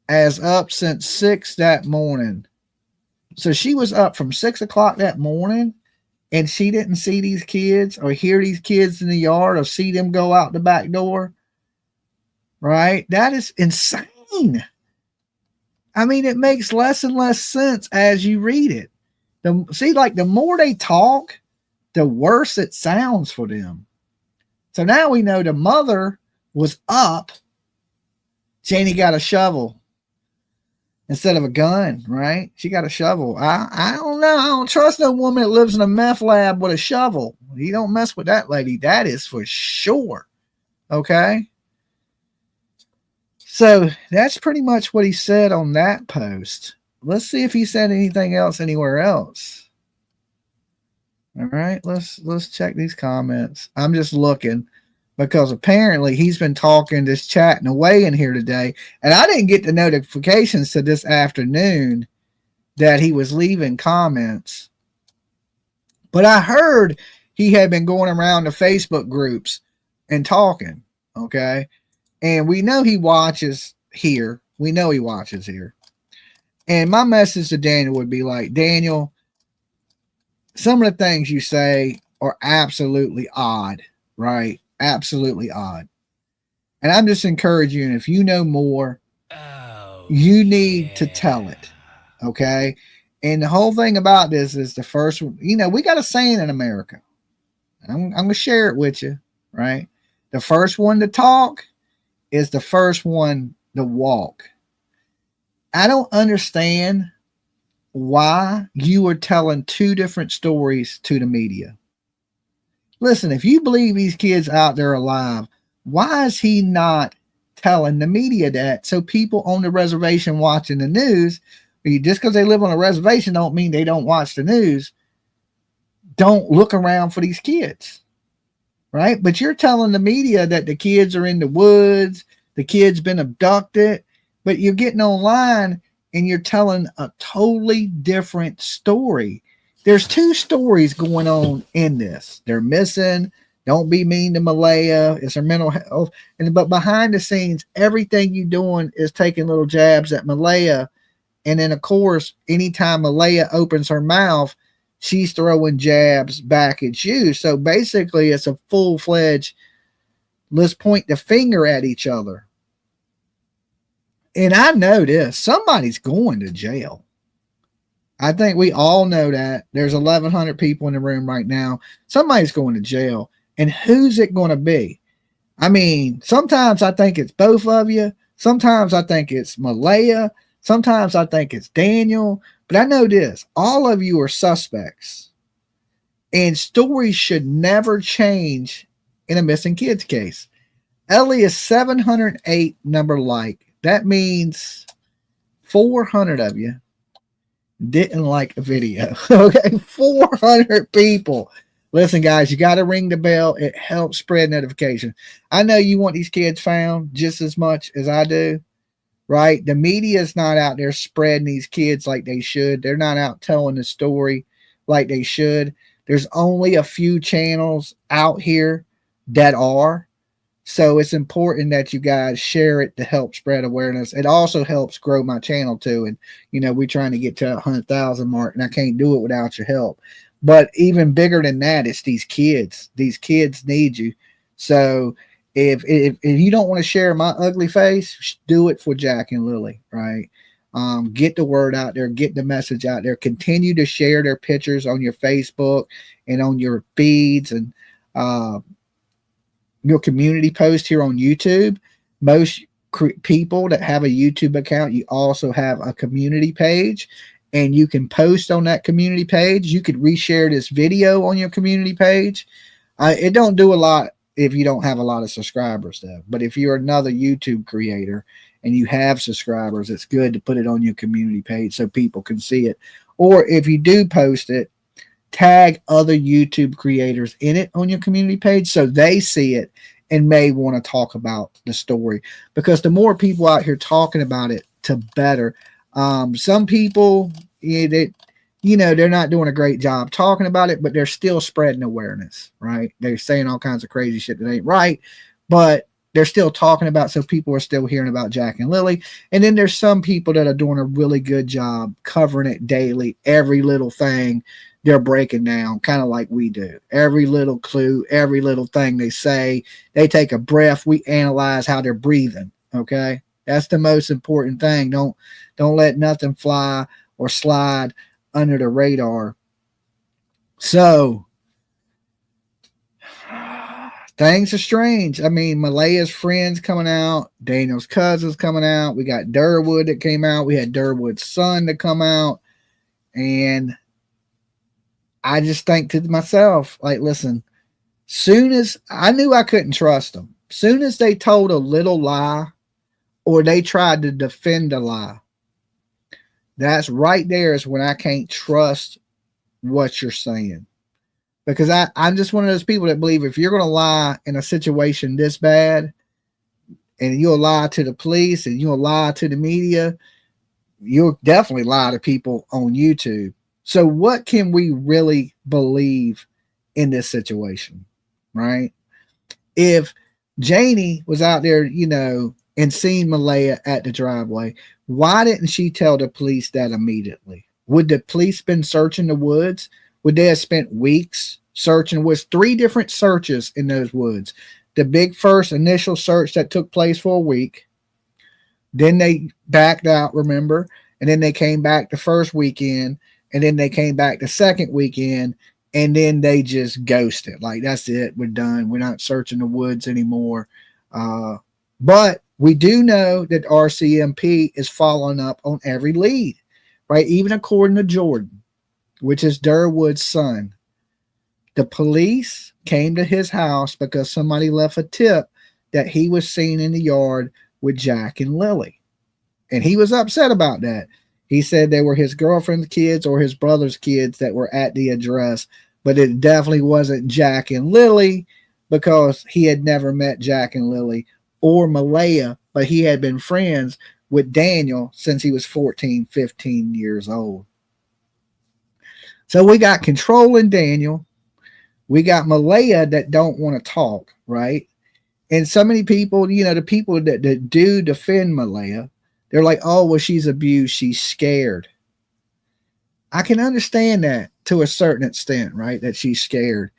As up since 6 that morning. So she was up from 6 o'clock that morning, and she didn't see these kids or hear these kids in the yard or see them go out the back door. Right? That is insane. I mean, it makes less and less sense as you read it. The more they talk, the worse it sounds for them. So now we know the mother was up. Janie got a shovel instead of a gun, right? She got a shovel. I don't know. I don't trust no woman that lives in a meth lab with a shovel. You don't mess with that lady. That is for sure. Okay? So that's pretty much what he said on that post. Let's see if he said anything else anywhere else. All right, let's check these comments. I'm just looking, because apparently he's been talking, just chatting away in here today. And I didn't get the notifications to this afternoon that he was leaving comments. But I heard he had been going around the Facebook groups and talking, okay? And we know he watches here. We know he watches here. And my message to Daniel would be like, Daniel, some of the things you say are absolutely odd, right? Absolutely odd. And I'm just encouraging you, if you know more, Oh, you need to tell it. Okay. And the whole thing about this is the first, we got a saying in America. I'm going to share it with you, right? The first one to talk is the first one to walk. I don't understand why you are telling two different stories to the media. Listen, if you believe these kids out there alive, why is he not telling the media that so people on the reservation watching the news, just because they live on a reservation don't mean they don't watch the news, don't look around for these kids, right? But you're telling the media that the kids are in the woods, the kid's been abducted, but you're getting online and you're telling a totally different story. There's two stories going on in this. They're missing. Don't be mean to Malaya. It's her mental health. But behind the scenes, everything you're doing is taking little jabs at Malaya. And then, of course, anytime Malaya opens her mouth, she's throwing jabs back at you. So basically, it's a full-fledged, let's point the finger at each other. And I know this. Somebody's going to jail. I think we all know that. There's 1,100 people in the room right now. Somebody's going to jail. And who's it going to be? I mean, sometimes I think it's both of you. Sometimes I think it's Malaya. Sometimes I think it's Daniel. But I know this. All of you are suspects. And stories should never change in a missing kids case. Ellie is 708 number like. That means 400 of you didn't like a video. Okay, 400 people. Listen, guys, you got to ring the bell. It helps spread notification. I know you want these kids found just as much as I do, right? The media is not out there spreading these kids like they should. They're not out telling the story like they should. There's only a few channels out here that are. So it's important that you guys share it to help spread awareness. It also helps grow my channel too. And, we're trying to get to 100,000 mark and I can't do it without your help. But even bigger than that, it's these kids. These kids need you. So if you don't want to share my ugly face, do it for Jack and Lily, right? Get the word out there, get the message out there. Continue to share their pictures on your Facebook and on your feeds and your community post here on YouTube. Most people that have a YouTube account, you also have a community page, and you can post on that community page. You could reshare this video on your community page. It don't do a lot if you don't have a lot of subscribers though. But if you're another YouTube creator and you have subscribers, it's good to put it on your community page so people can see it. Or if you do post it, tag other YouTube creators in it on your community page so they see it and may want to talk about the story, because the more people out here talking about it, the better. Some people, they're not doing a great job talking about it, but they're still spreading awareness, right? They're saying all kinds of crazy shit that ain't right, but they're still talking about, so people are still hearing about Jack and Lily. And then there's some people that are doing a really good job covering it daily, every little thing they're breaking down, kind of like we do. Every little clue, every little thing they say, they take a breath. We analyze how they're breathing. Okay. That's the most important thing. Don't let nothing fly or slide under the radar. So things are strange. I mean, Malaya's friends coming out, Daniel's cousins coming out. We got Durwood that came out. We had Durwood's son to come out. And I just think to myself, like, listen, soon as I knew I couldn't trust them, soon as they told a little lie or they tried to defend a lie, that's right there is when I can't trust what you're saying. Because I'm just one of those people that believe if you're going to lie in a situation this bad and you'll lie to the police and you'll lie to the media, you'll definitely lie to people on YouTube. So what can we really believe in this situation, right? If Janie was out there, and seen Malaya at the driveway, why didn't she tell the police that immediately? Would the police been searching the woods? Would they have spent weeks searching? Was 3 different searches in those woods. the big first initial search that took place for a week. Then they backed out, remember? And then they came back the first weekend. And then they came back the second weekend. And then they just ghosted. Like, that's it. We're done. We're not searching the woods anymore. But we do know that RCMP is following up on every lead, right? Even according to Jordan, which is Durwood's son. The police came to his house because somebody left a tip that he was seen in the yard with Jack and Lily. And he was upset about that. He said they were his girlfriend's kids or his brother's kids that were at the address, but it definitely wasn't Jack and Lily because he had never met Jack and Lily or Malaya, but he had been friends with Daniel since he was 14, 15 years old. So we got controlling Daniel. We got Malaya that don't want to talk, right? And so many people, you know, the people that do defend Malaya, they're like, oh, well, she's abused. She's scared. I can understand that to a certain extent, right? That she's scared.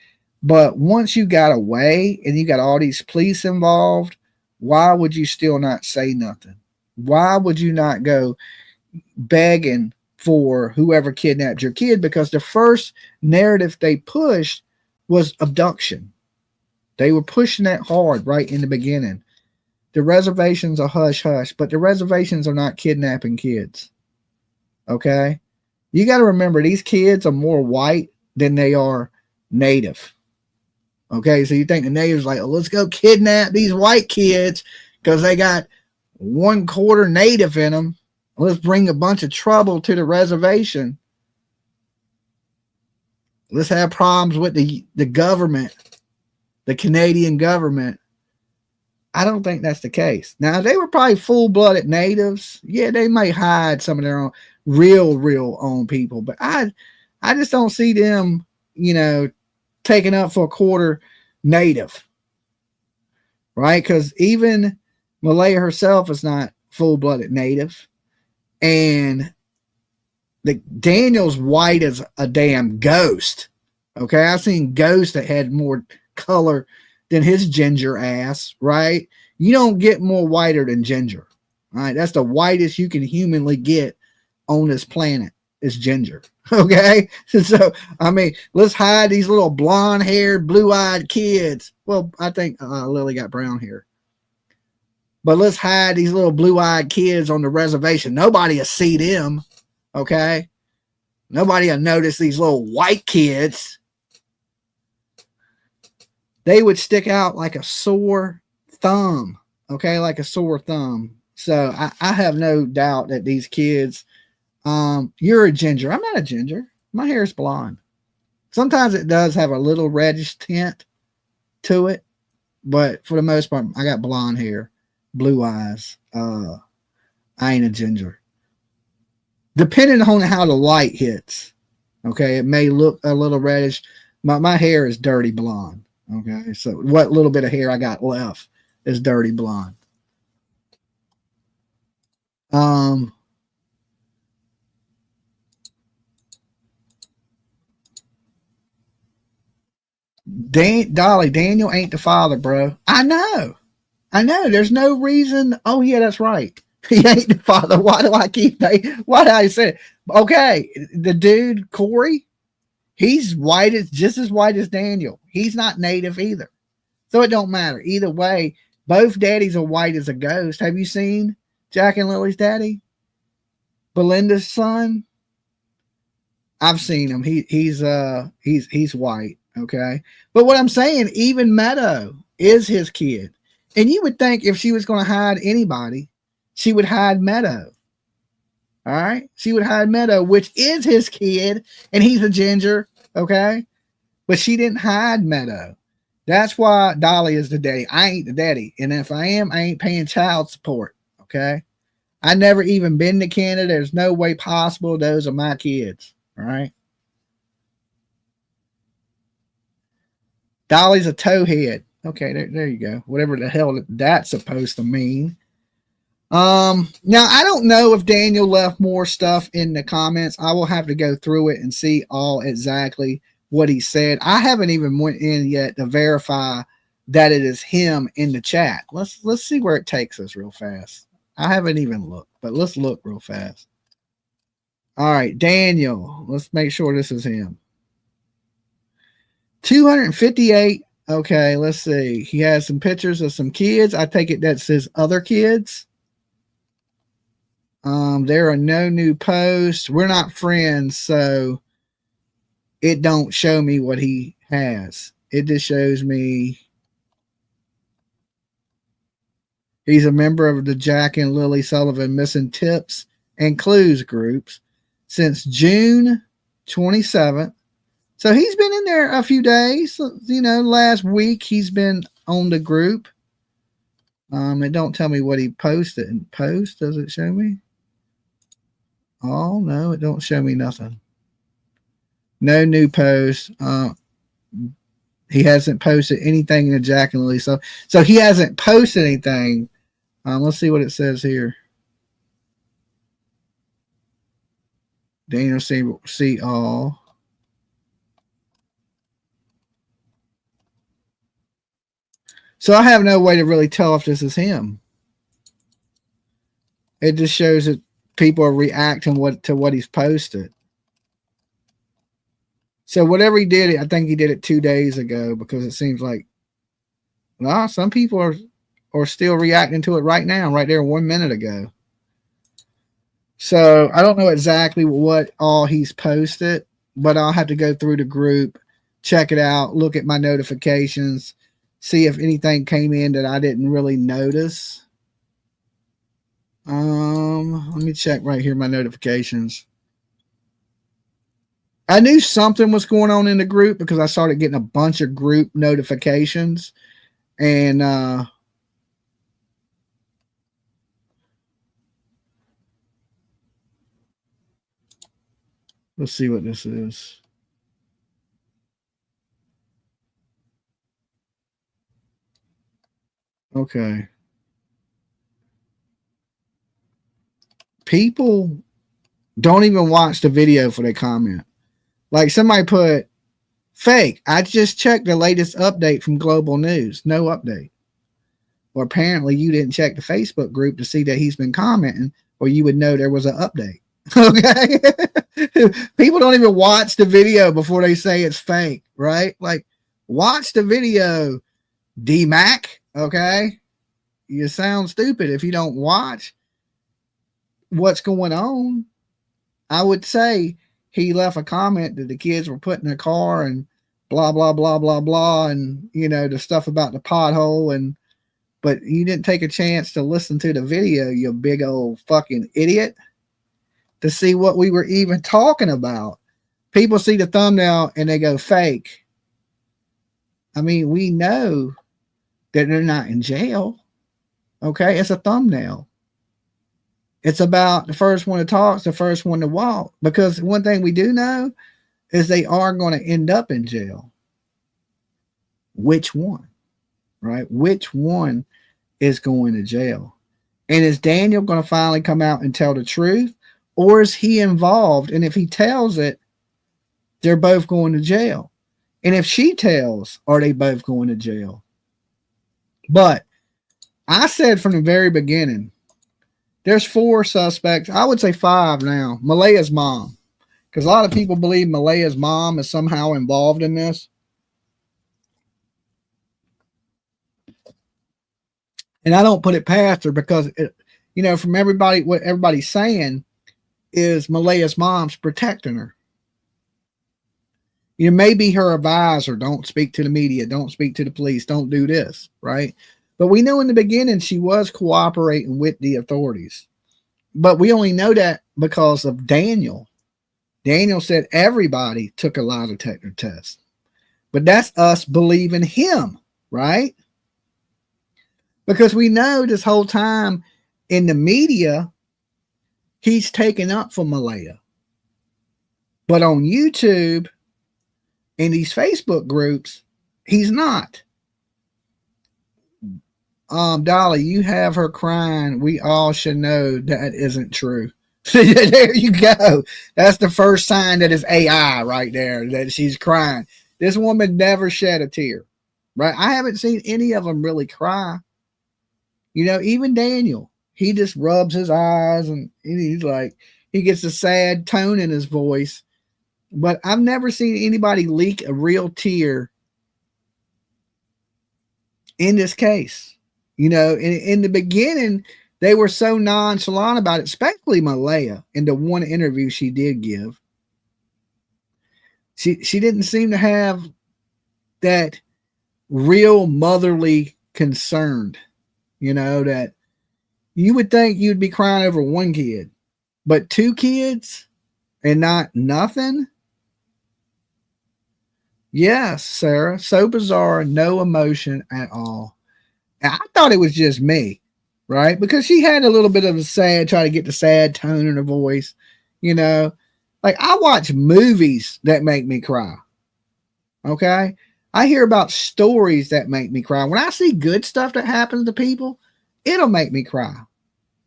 But once you got away and you got all these police involved, why would you still not say nothing? Why would you not go begging for whoever kidnapped your kid? Because the first narrative they pushed was abduction. They were pushing that hard right in the beginning. The reservations are hush hush, but the reservations are not kidnapping kids. Okay? You got to remember, these kids are more white than they are native. Okay? So you think the natives like, oh, let's go kidnap these white kids because they got 1/4 native in them. Let's bring a bunch of trouble to the reservation. Let's have problems with the government, the Canadian government. I don't think that's the case. Now, they were probably full-blooded natives. Yeah, they may hide some of their own real own people, but I just don't see them, you know, taking up for a quarter native, right? Because even Malaya herself is not full-blooded native, and Daniel's white as a damn ghost. Okay, I've seen ghosts that had more color than his ginger ass, right? You don't get more whiter than ginger. All right, that's the whitest you can humanly get on this planet is ginger. Okay, so I mean, let's hide these little blonde-haired, blue-eyed kids. Well, I think Lily got brown hair. But let's hide these little blue-eyed kids on the reservation. Nobody will see them. Okay, nobody will notice these little white kids. They would stick out like a sore thumb. Okay, like a sore thumb. So I have no doubt that these kids, you're a ginger. I'm not a ginger. My hair is blonde. Sometimes it does have a little reddish tint to it, but for the most part, I got blonde hair, blue eyes. I ain't a ginger. Depending on how the light hits, okay, it may look a little reddish. My hair is dirty blonde. Okay, so what little bit of hair I got left is dirty blonde. Dolly, Daniel ain't the father, bro. I know. There's no reason. Oh yeah, that's right. He ain't the father. Why do I why did I say it? Okay, the dude, Corey, he's just as white as Daniel. He's not native either. So it don't matter. Either way, both daddies are white as a ghost. Have you seen Jack and Lily's daddy? Belinda's son? I've seen him. He's white. Okay. But what I'm saying, even Meadow is his kid. And you would think if she was going to hide anybody, she would hide Meadow. All right. She would hide Meadow, which is his kid, and he's a ginger. Okay. But she didn't hide Meadow. That's why Dolly is the daddy. I ain't the daddy. And if I am, I ain't paying child support. Okay. I never even been to Canada. There's no way possible. Those are my kids. All right. Dolly's a towhead. Okay, there you go. Whatever the hell that's supposed to mean. Now, I don't know if Daniel left more stuff in the comments. I will have to go through it and see all exactly what he said. I haven't even went in yet to verify that it is him in the chat. Let's see where it takes us real fast. I haven't even looked, but let's look real fast. All right, Daniel. Let's make sure this is him. 258. Okay, let's see. He has some pictures of some kids. I take it that's his other kids. There are no new posts. We're not friends, so it don't show me what he has. It just shows me he's a member of the Jack and Lily Sullivan Missing Tips and Clues groups since June 27th. So he's been in there a few days. You know, last week he's been on the group. It don't tell me what he posted. And post, does it show me? Oh, no, it don't show me nothing. No new posts. He hasn't posted anything in the Jack and Lily. So he hasn't posted anything. Let's see what it says here. Daniel, see all. So I have no way to really tell if this is him. It just shows that people are reacting to what he's posted. So whatever he did, I think he did it 2 days ago, because it seems like some people are still reacting to it right now, right there 1 minute ago. So I don't know exactly what all he's posted, but I'll have to go through the group, check it out, look at my notifications, see if anything came in that I didn't really notice. Let me check right here, my notifications. I knew something was going on in the group because I started getting a bunch of group notifications. And let's see what this is. Okay. People don't even watch the video for their comment. Like somebody put, fake, I just checked the latest update from Global News. No update. Or apparently you didn't check the Facebook group to see that he's been commenting, or you would know there was an update. Okay. People don't even watch the video before they say it's fake, right? Like, watch the video, D-Mac. Okay. You sound stupid if you don't watch what's going on. I would say he left a comment that the kids were put in a car and blah, blah, blah, blah, blah. And, you know, the stuff about the pothole. But you didn't take a chance to listen to the video, you big old fucking idiot, to see what we were even talking about. People see the thumbnail and they go fake. I mean, we know that they're not in jail. Okay. It's a thumbnail. It's about the first one to talk, the first one to walk. Because one thing we do know is they are going to end up in jail. Which one? Right? Which one is going to jail? And is Daniel going to finally come out and tell the truth? Or is he involved? And if he tells it, they're both going to jail. And if she tells, are they both going to jail? But I said from the very beginning, there's 4 suspects. I would say 5 now. Malaya's mom. Because a lot of people believe Malaya's mom is somehow involved in this. And I don't put it past her because, you know, from everybody, what everybody's saying is Malaya's mom's protecting her. You know, maybe her advisor, don't speak to the media, don't speak to the police, don't do this, right? But we know in the beginning she was cooperating with the authorities. But we only know that because of Daniel. Daniel said everybody took a lie detector test. But that's us believing him, right? Because we know this whole time in the media, he's taken up for Malaya. But on YouTube, in these Facebook groups, he's not. Dolly, you have her crying. We all should know that isn't true. There you go. That's the first sign that is AI right there, that she's crying. This woman never shed a tear. right? I haven't seen any of them really cry. You know, even Daniel, he just rubs his eyes and he's like, he gets a sad tone in his voice. But I've never seen anybody leak a real tear in this case. You know, in the beginning, they were so nonchalant about it, especially Malaya in the one interview she did give. She didn't seem to have that real motherly concern, you know, that you would think you'd be crying over one kid, but two kids and not nothing. Yes, Sarah, so bizarre, no emotion at all. I thought it was just me, right? Because she had a little bit of a sad, try to get the sad tone in her voice, you know. Like I watch movies that make me cry. Okay. I hear about stories that make me cry. When I see good stuff that happens to people, it'll make me cry.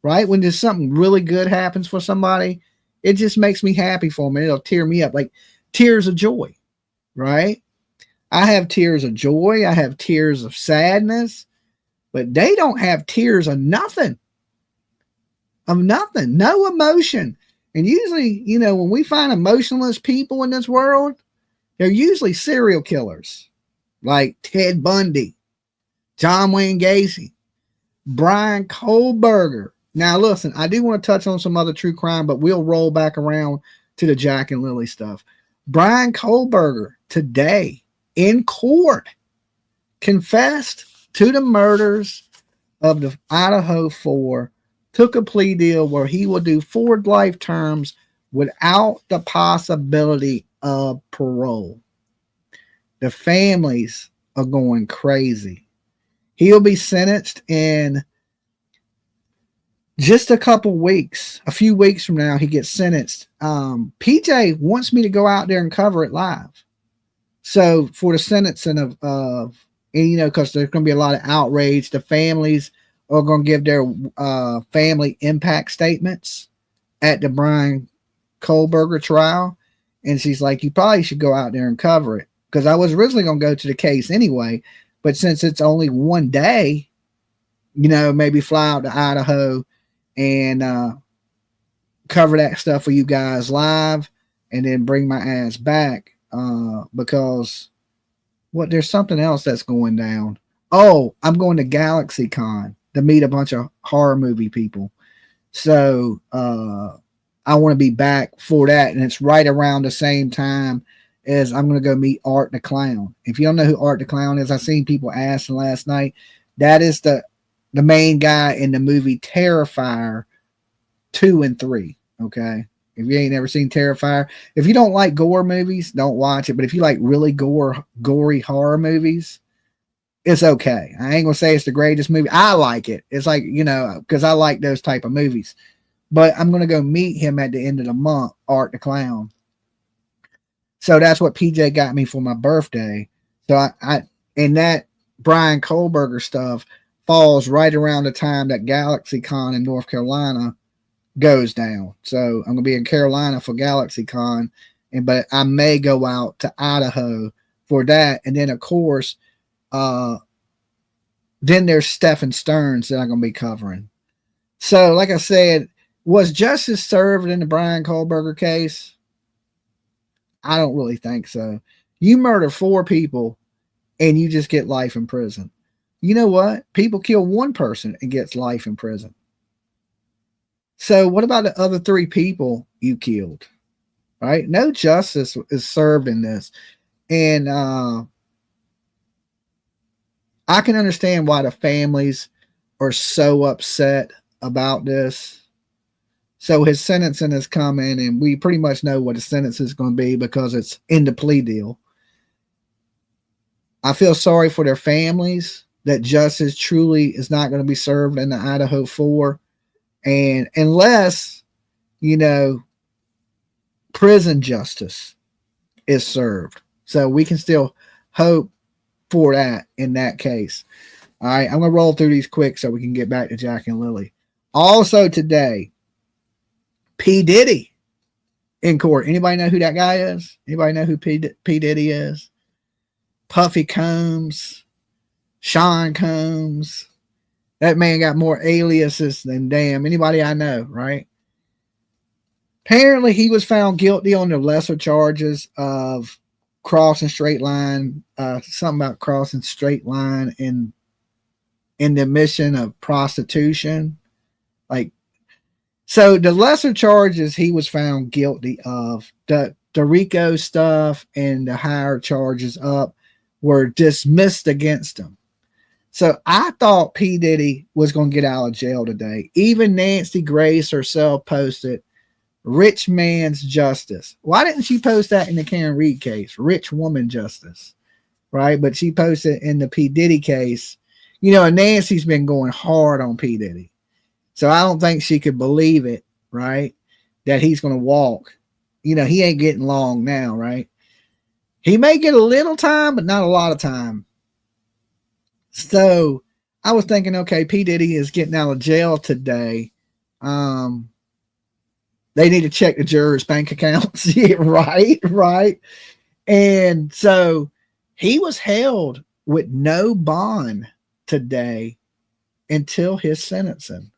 Right? When there's something really good happens for somebody, it just makes me happy for them. And it'll tear me up like tears of joy. Right? I have tears of joy. I have tears of sadness. But they don't have tears of nothing. Of nothing. No emotion. And usually, you know, when we find emotionless people in this world, they're usually serial killers like Ted Bundy, John Wayne Gacy, Brian Kohlberger. Now, listen, I do want to touch on some other true crime, but we'll roll back around to the Jack and Lily stuff. Brian Kohlberger today in court confessed to the murders of the Idaho Four, took a plea deal where he will do 4 life terms without the possibility of parole. The families are going crazy. He'll be sentenced in just a couple weeks. A few weeks from now, he gets sentenced. PJ wants me to go out there and cover it live. So for the sentencing of and, you know, because there's going to be a lot of outrage. The families are going to give their family impact statements at the Brian Kohlberger trial. And she's like, you probably should go out there and cover it. Because I was originally going to go to the case anyway. But since it's only one day, you know, maybe fly out to Idaho and cover that stuff for you guys live and then bring my ass back because there's something else that's going down. Oh, I'm going to GalaxyCon to meet a bunch of horror movie people. So I want to be back for that. And it's right around the same time as I'm going to go meet Art the Clown. If you don't know who Art the Clown is, I seen people asking last night. That is the main guy in the movie Terrifier 2 and 3. Okay. If you ain't never seen Terrifier, if you don't like gore movies, don't watch it. But if you like really gory horror movies, it's okay. I ain't gonna say it's the greatest movie. I like it. It's like, you know, because I like those type of movies. But I'm gonna go meet him at the end of the month, Art the Clown. So that's what PJ got me for my birthday. So I and that Brian Kohlberger stuff falls right around the time that GalaxyCon in North Carolina goes down. So I'm gonna be in Carolina for GalaxyCon, but I may go out to Idaho for that. And then of course, then there's Stephen Stearns that I'm gonna be covering. So, like I said, was justice served in the Brian Kohlberger case? I don't really think so. You murder 4 people and you just get life in prison. You know what? People kill one person and gets life in prison. So what about the other 3 people you killed? Right? No justice is served in this. And I can understand why the families are so upset about this. So his sentencing is coming, and we pretty much know what his sentence is going to be because it's in the plea deal. I feel sorry for their families that justice truly is not going to be served in the Idaho 4. And unless, you know, prison justice is served. So we can still hope for that in that case. All right, I'm going to roll through these quick so we can get back to Jack and Lily. Also today, P. Diddy in court. Anybody know who that guy is? Anybody know who P. Diddy is? Puffy Combs, Sean Combs. That man got more aliases than damn anybody I know, right? Apparently, he was found guilty on the lesser charges of crossing straight line, something about crossing straight line in the mission of prostitution. Like, so the lesser charges he was found guilty of, the RICO stuff and the higher charges up were dismissed against him. So I thought P. Diddy was going to get out of jail today. Even Nancy Grace herself posted, "Rich man's justice." Why didn't she post that in the Karen Reed case? Rich woman justice, right? But she posted in the P. Diddy case. You know, Nancy's been going hard on P. Diddy. So I don't think she could believe it, right? That he's going to walk. You know, he ain't getting long now, right? He may get a little time, but not a lot of time. So I was thinking, okay, P. Diddy is getting out of jail today. They need to check the jurors' bank accounts. Yeah, right. And so he was held with no bond today until his sentencing.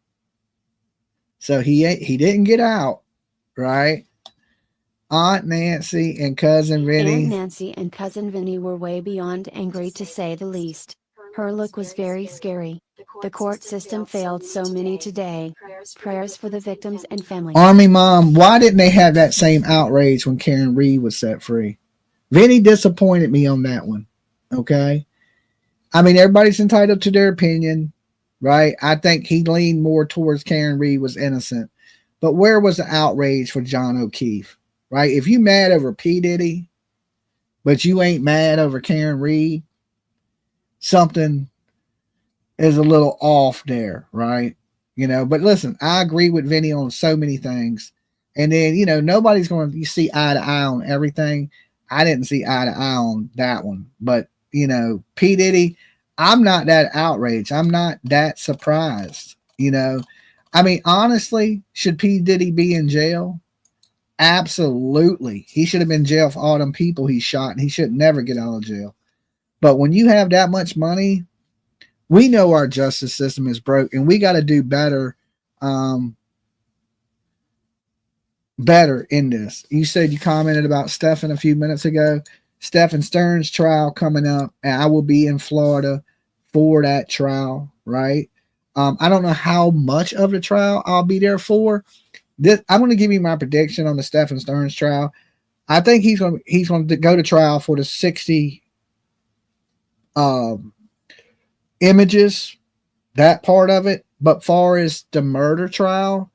So he didn't get out, right? Aunt Nancy and cousin Vinny. Aunt Nancy and cousin Vinny were way beyond angry, to say the least. Her look was very scary. The court system failed so many today. Prayers for the victims and families. Army Mom, why didn't they have that same outrage when Karen Reed was set free? Vinny disappointed me on that one. Okay. I mean, everybody's entitled to their opinion, right? I think he leaned more towards Karen Reed was innocent. But where was the outrage for John O'Keefe, right? If you mad over P. Diddy, but you ain't mad over Karen Reed, something is a little off there, right? You know, but listen, I agree with Vinny on so many things. And then, you know, nobody's going to see eye to eye on everything. I didn't see eye to eye on that one. But, you know, P. Diddy, I'm not that outraged. I'm not that surprised. You know, I mean, honestly, should P. Diddy be in jail? Absolutely. He should have been in jail for all them people he shot, and he should never get out of jail. But when you have that much money, we know our justice system is broke, and we got to do better, better in this. You said you commented about Stephen a few minutes ago. Stephen Stern's trial coming up, and I will be in Florida for that trial, right? I don't know how much of the trial I'll be there for. I'm going to give you my prediction on the Stephen Stern's trial. I think he's going to go to trial for the 60 images, that part of it. But far as the murder trial,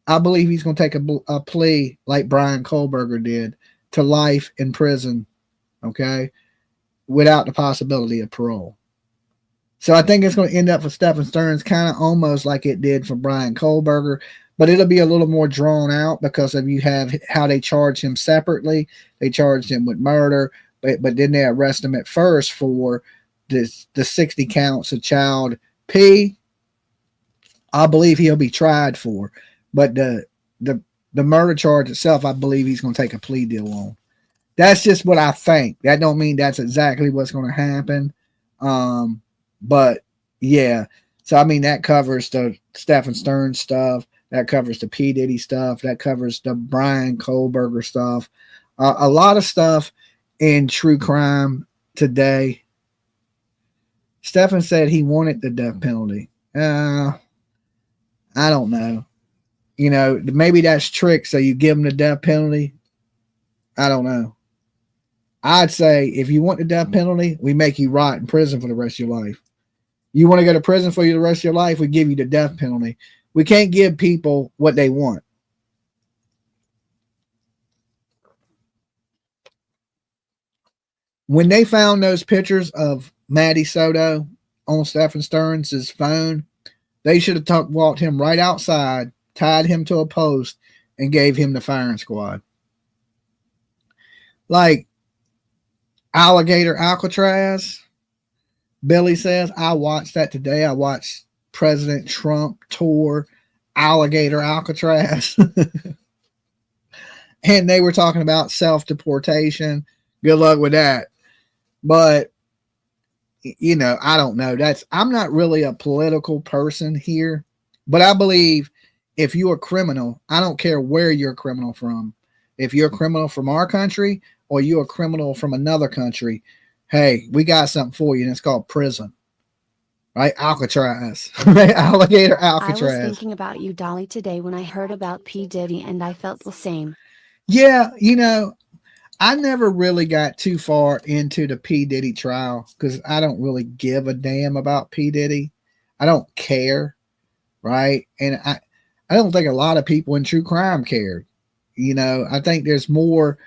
I believe he's going to take a plea like Brian Kohlberger did to life in prison, okay, without the possibility of parole. So I think it's going to end up for Stephen Stern's kind of almost like it did for Brian Kohlberger, but it'll be a little more drawn out because of you have how they charge him separately. They charged him with murder, but then they arrest him at first for the 60 counts of child P. I believe he'll be tried for, but the murder charge itself, I believe he's going to take a plea deal on. That's just what I think. That don't mean that's exactly what's going to happen. But yeah, so I mean that covers the Stephen Stern stuff, that covers the P. Diddy stuff, that covers the Brian Kohlberger stuff, a lot of stuff in true crime today. Stephen said he wanted the death penalty. I don't know. You know, maybe that's trick. So you give him the death penalty. I don't know. I'd say if you want the death penalty, we make you rot in prison for the rest of your life. You want to go to prison for the rest of your life, we give you the death penalty. We can't give people what they want. When they found those pictures of Matty Soto on Stephen Stern's phone, they should have walked him right outside, tied him to a post, and gave him the firing squad. Like Alligator Alcatraz, Billy says, I watched that today. I watched President Trump tour Alligator Alcatraz. And they were talking about self-deportation. Good luck with that. But you know, I don't know. I'm not really a political person here, but I believe if you're a criminal, I don't care where you're a criminal from. If you're a criminal from our country or you're a criminal from another country, hey, we got something for you, and it's called prison. Right? Alcatraz. Right? Alligator Alcatraz. I was thinking about you, Dolly, today when I heard about P. Diddy, and I felt the same. Yeah, you know, I never really got too far into the P. Diddy trial because I don't really give a damn about P. Diddy. I don't care, right? And I don't think a lot of people in true crime cared. You know, I think there's more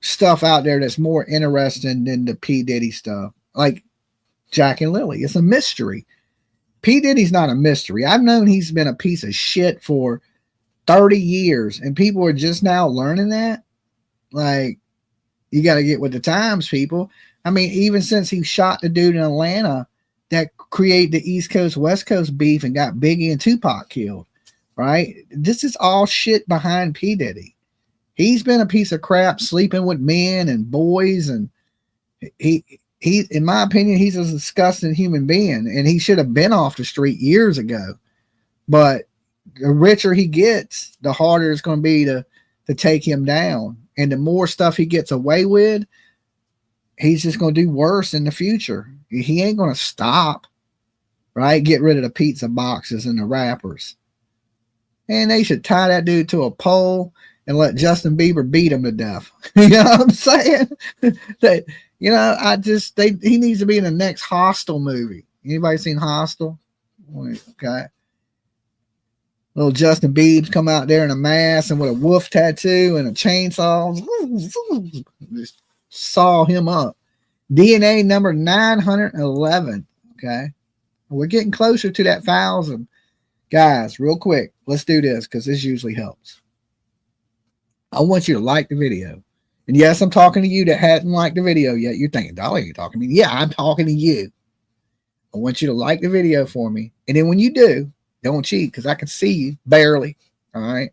stuff out there that's more interesting than the P. Diddy stuff. Like Jack and Lily. It's a mystery. P. Diddy's not a mystery. I've known he's been a piece of shit for 30 years, and people are just now learning that. Like, you got to get with the times, people. I mean, even since he shot the dude in Atlanta that created the East Coast, West Coast beef and got Biggie and Tupac killed, right? This is all shit behind P. Diddy. He's been a piece of crap sleeping with men and boys, and he, in my opinion, he's a disgusting human being, and he should have been off the street years ago. But the richer he gets, the harder it's going to be to take him down. And the more stuff he gets away with, he's just going to do worse in the future. He ain't going to stop, right? Get rid of the pizza boxes and the wrappers. And they should tie that dude to a pole and let Justin Bieber beat him to death. You know what I'm saying? You know, he needs to be in the next Hostel movie. Anybody seen Hostel? Okay. Little Justin Biebs come out there in a mask and with a wolf tattoo and a chainsaw. Just saw him up. DNA number 911. Okay. We're getting closer to that 1,000. Guys, real quick, let's do this because this usually helps. I want you to like the video. And yes, I'm talking to you that hadn't liked the video yet. You're thinking, Dolly, you're talking to me. Yeah, I'm talking to you. I want you to like the video for me. And then when you do, don't cheat because I can see you barely. All right.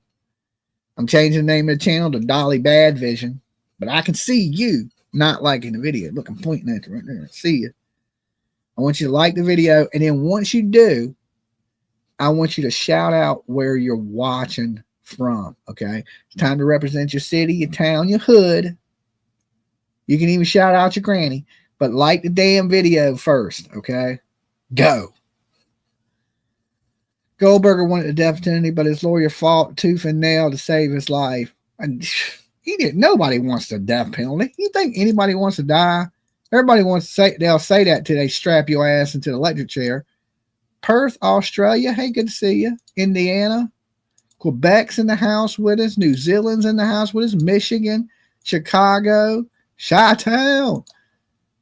I'm changing the name of the channel to Dolly Bad Vision, but I can see you not liking the video. Look, I'm pointing at you right there. I see you. I want you to like the video. And then once you do, I want you to shout out where you're watching from. Okay. It's time to represent your city, your town, your hood. You can even shout out your granny, but like the damn video first. Okay. Go. Goldberger wanted the death penalty, but his lawyer fought tooth and nail to save his life. And he didn't. Nobody wants the death penalty. You think anybody wants to die? Everybody wants to say, they'll say that till they strap your ass into the electric chair. Perth, Australia. Hey, good to see you. Indiana. Quebec's in the house with us. New Zealand's in the house with us. Michigan. Chicago. Chi-Town.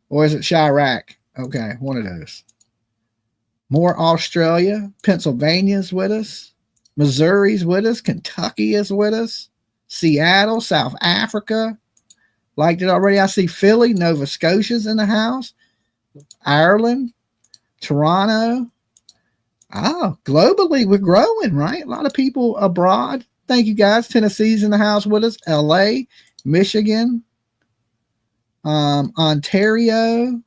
Or is it Chirac? Okay, one of those. More Australia. Pennsylvania's with us. Missouri's with us. Kentucky is with us. Seattle, South Africa. Liked it already. I see Philly, Nova Scotia's in the house. Ireland, Toronto. Oh, globally, we're growing, right? A lot of people abroad. Thank you, guys. Tennessee's in the house with us. LA, Michigan, Ontario,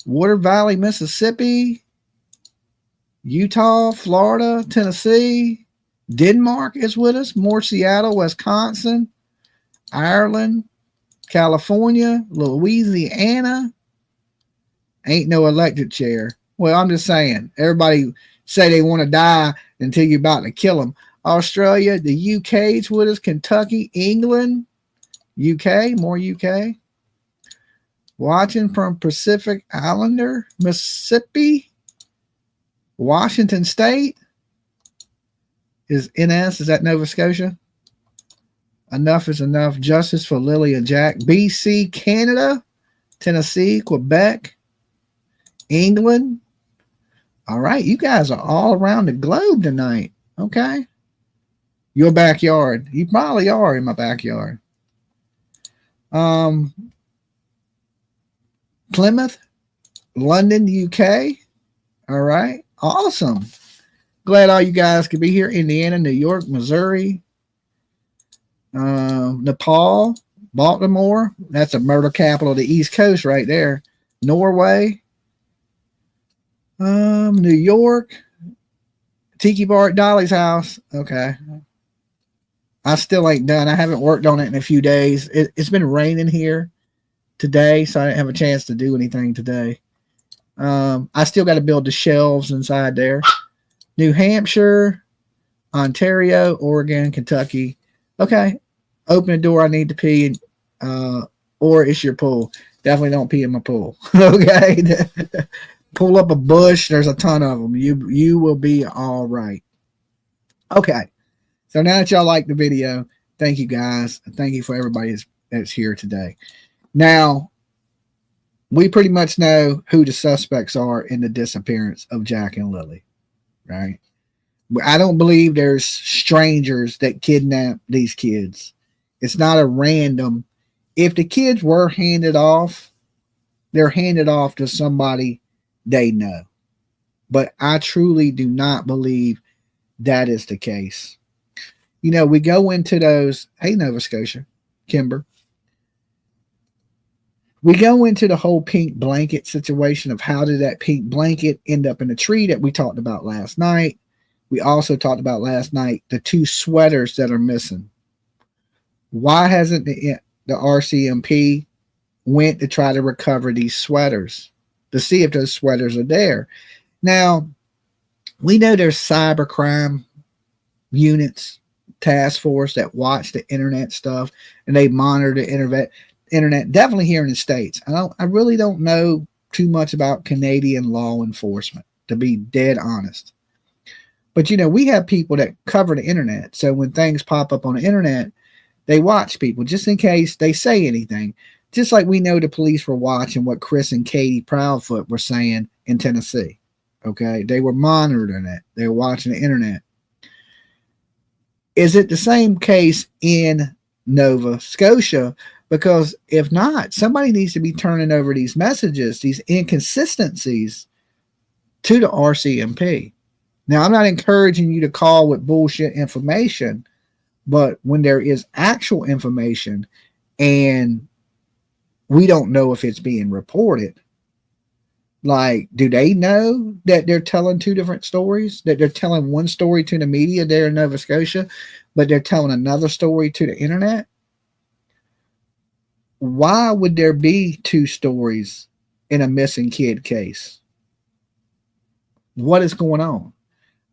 Water Valley, Mississippi, Utah, Florida, Tennessee, Denmark is with us. More Seattle, Wisconsin, Ireland, California, Louisiana. Ain't no electric chair. Well, I'm just saying, everybody say they want to die until you're about to kill them. Australia, the UK's with us, Kentucky, England, UK, more UK. Watching from Pacific Islander, Mississippi, Washington State. Is that Nova Scotia? Enough is enough. Justice for Lily and Jack. BC, Canada, Tennessee, Quebec, England. All right, you guys are all around the globe tonight. Okay. Your backyard. You probably are in my backyard. Plymouth, London, UK. All right. Awesome. Glad all you guys could be here. Indiana, New York, Missouri, Nepal, Baltimore. That's a murder capital of the East Coast right there. Norway, New York, Tiki Bar at Dolly's house. Okay. I still ain't done. I haven't worked on it in a few days. It's been raining here today, so I didn't have a chance to do anything today. I still got to build the shelves inside there. New Hampshire, Ontario, Oregon, Kentucky. Okay. Open the door. I need to pee. Or it's your pool. Definitely don't pee in my pool. Okay. Pull up a bush. There's a ton of them. You will be all right. Okay. So now that y'all like the video, thank you guys. Thank you for everybody that's here today. Now, we pretty much know who the suspects are in the disappearance of Jack and Lily, right? I don't believe there's strangers that kidnap these kids. It's not a random. If the kids were handed off, they're handed off to somebody they know. But I truly do not believe that is the case. You know, we go into those. Hey, Nova Scotia, Kimber. We go into the whole pink blanket situation of how did that pink blanket end up in the tree that we talked about last night. We also talked about last night the 2 sweaters that are missing. Why hasn't the RCMP went to try to recover these sweaters to see if those sweaters are there? Now, we know there's cybercrime units, task force that watch the internet stuff and they monitor the internet, definitely here in the States. I really don't know too much about Canadian law enforcement, to be dead honest. But, you know, we have people that cover the internet. So when things pop up on the internet, they watch people just in case they say anything. Just like we know the police were watching what Chris and Katie Proudfoot were saying in Tennessee. Okay. They were monitoring it. They were watching the internet. Is it the same case in Nova Scotia? Because if not, somebody needs to be turning over these messages, these inconsistencies to the RCMP. Now, I'm not encouraging you to call with bullshit information, but when there is actual information and we don't know if it's being reported, like, do they know that they're telling 2 different stories? That they're telling one story to the media there in Nova Scotia, but they're telling another story to the internet? Why would there be 2 stories in a missing kid case? What is going on?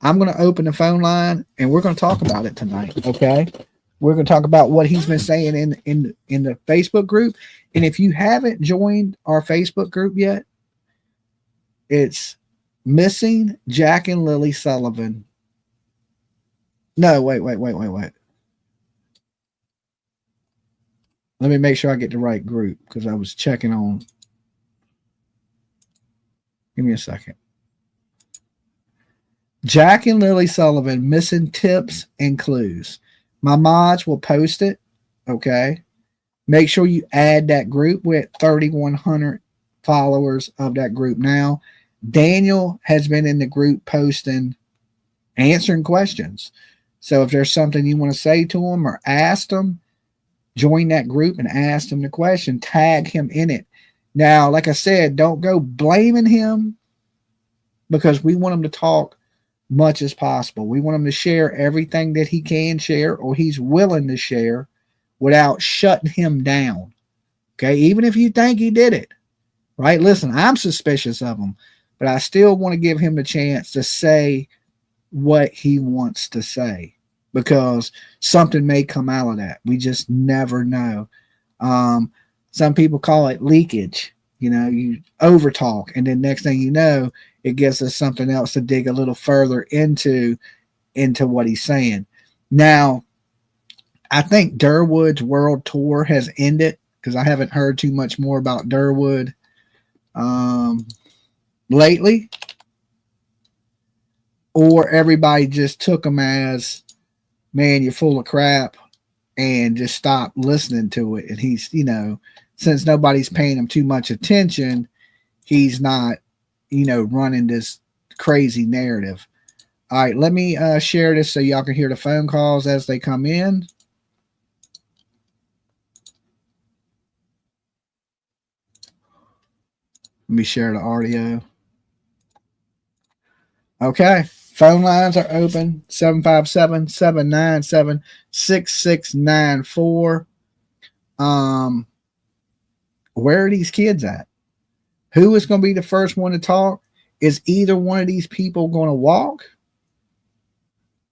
I'm going to open the phone line and we're going to talk about it tonight. Okay. We're going to talk about what he's been saying in the Facebook group. And if you haven't joined our Facebook group yet, it's Missing Jack and Lily Sullivan. No, wait. Let me make sure I get the right group because I was checking on. Give me a second. Jack and Lily Sullivan, missing tips and clues. My mods will post it. Okay. Make sure you add that group. We're at 3,100 followers of that group now. Daniel has been in the group posting, answering questions. So if there's something you want to say to him or ask them, join that group and ask him the question. Tag him in it. Now, like I said, don't go blaming him because we want him to talk much as possible. We want him to share everything that he can share or he's willing to share without shutting him down. Okay, even if you think he did it, right? Listen, I'm suspicious of him, but I still want to give him the chance to say what he wants to say because something may come out of that. We just never know. Some people call it leakage. You know, you overtalk, and then next thing you know, it gives us something else to dig a little further into what he's saying. Now, I think Durwood's world tour has ended because I haven't heard too much more about Durwood lately. Or everybody just took him as, man, you're full of crap, and just stopped listening to it. And he's, you know, since nobody's paying him too much attention, he's not, you know, running this crazy narrative. All right, let me share this so y'all can hear the phone calls as they come in. Let me share the audio. Okay. Phone lines are open 757-797-6694. Where are these kids at? Who is going to be the first one to talk? Is either one of these people going to walk?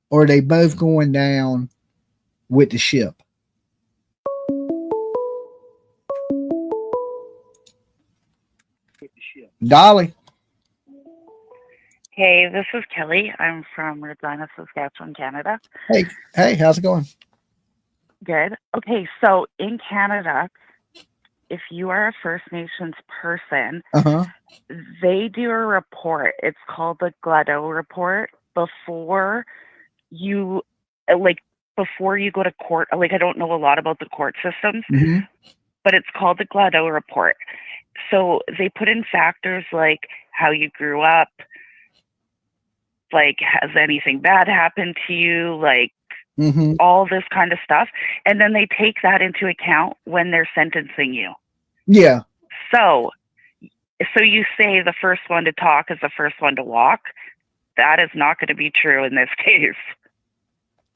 Or are they both going down with the ship? Dolly. Hey, this is Kelly. I'm from Regina, Saskatchewan, Canada. Hey, how's it going? Good. Okay, so in Canada, if you are a First Nations person, they do a report. It's called the Gladot report before you go to court. Like, I don't know a lot about the court systems, but it's called the Gladot report. So they put in factors like how you grew up, like, has anything bad happened to you, like, all this kind of stuff. And then they take that into account when they're sentencing you. Yeah. So you say the first one to talk is the first one to walk. That is not going to be true in this case.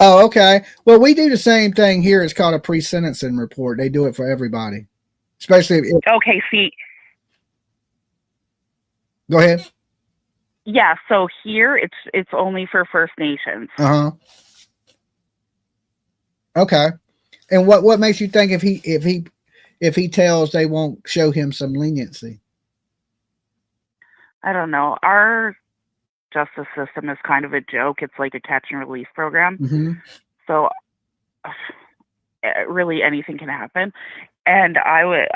Oh, okay. Well, we do the same thing here. It's called a pre-sentencing report. They do it for everybody, especially if. Okay, see. Go ahead. Yeah, so here it's only for First Nations. Okay. And what makes you think if he tells they won't show him some leniency? I don't know. Our justice system is kind of a joke. It's like a catch and release program. So really anything can happen. And I would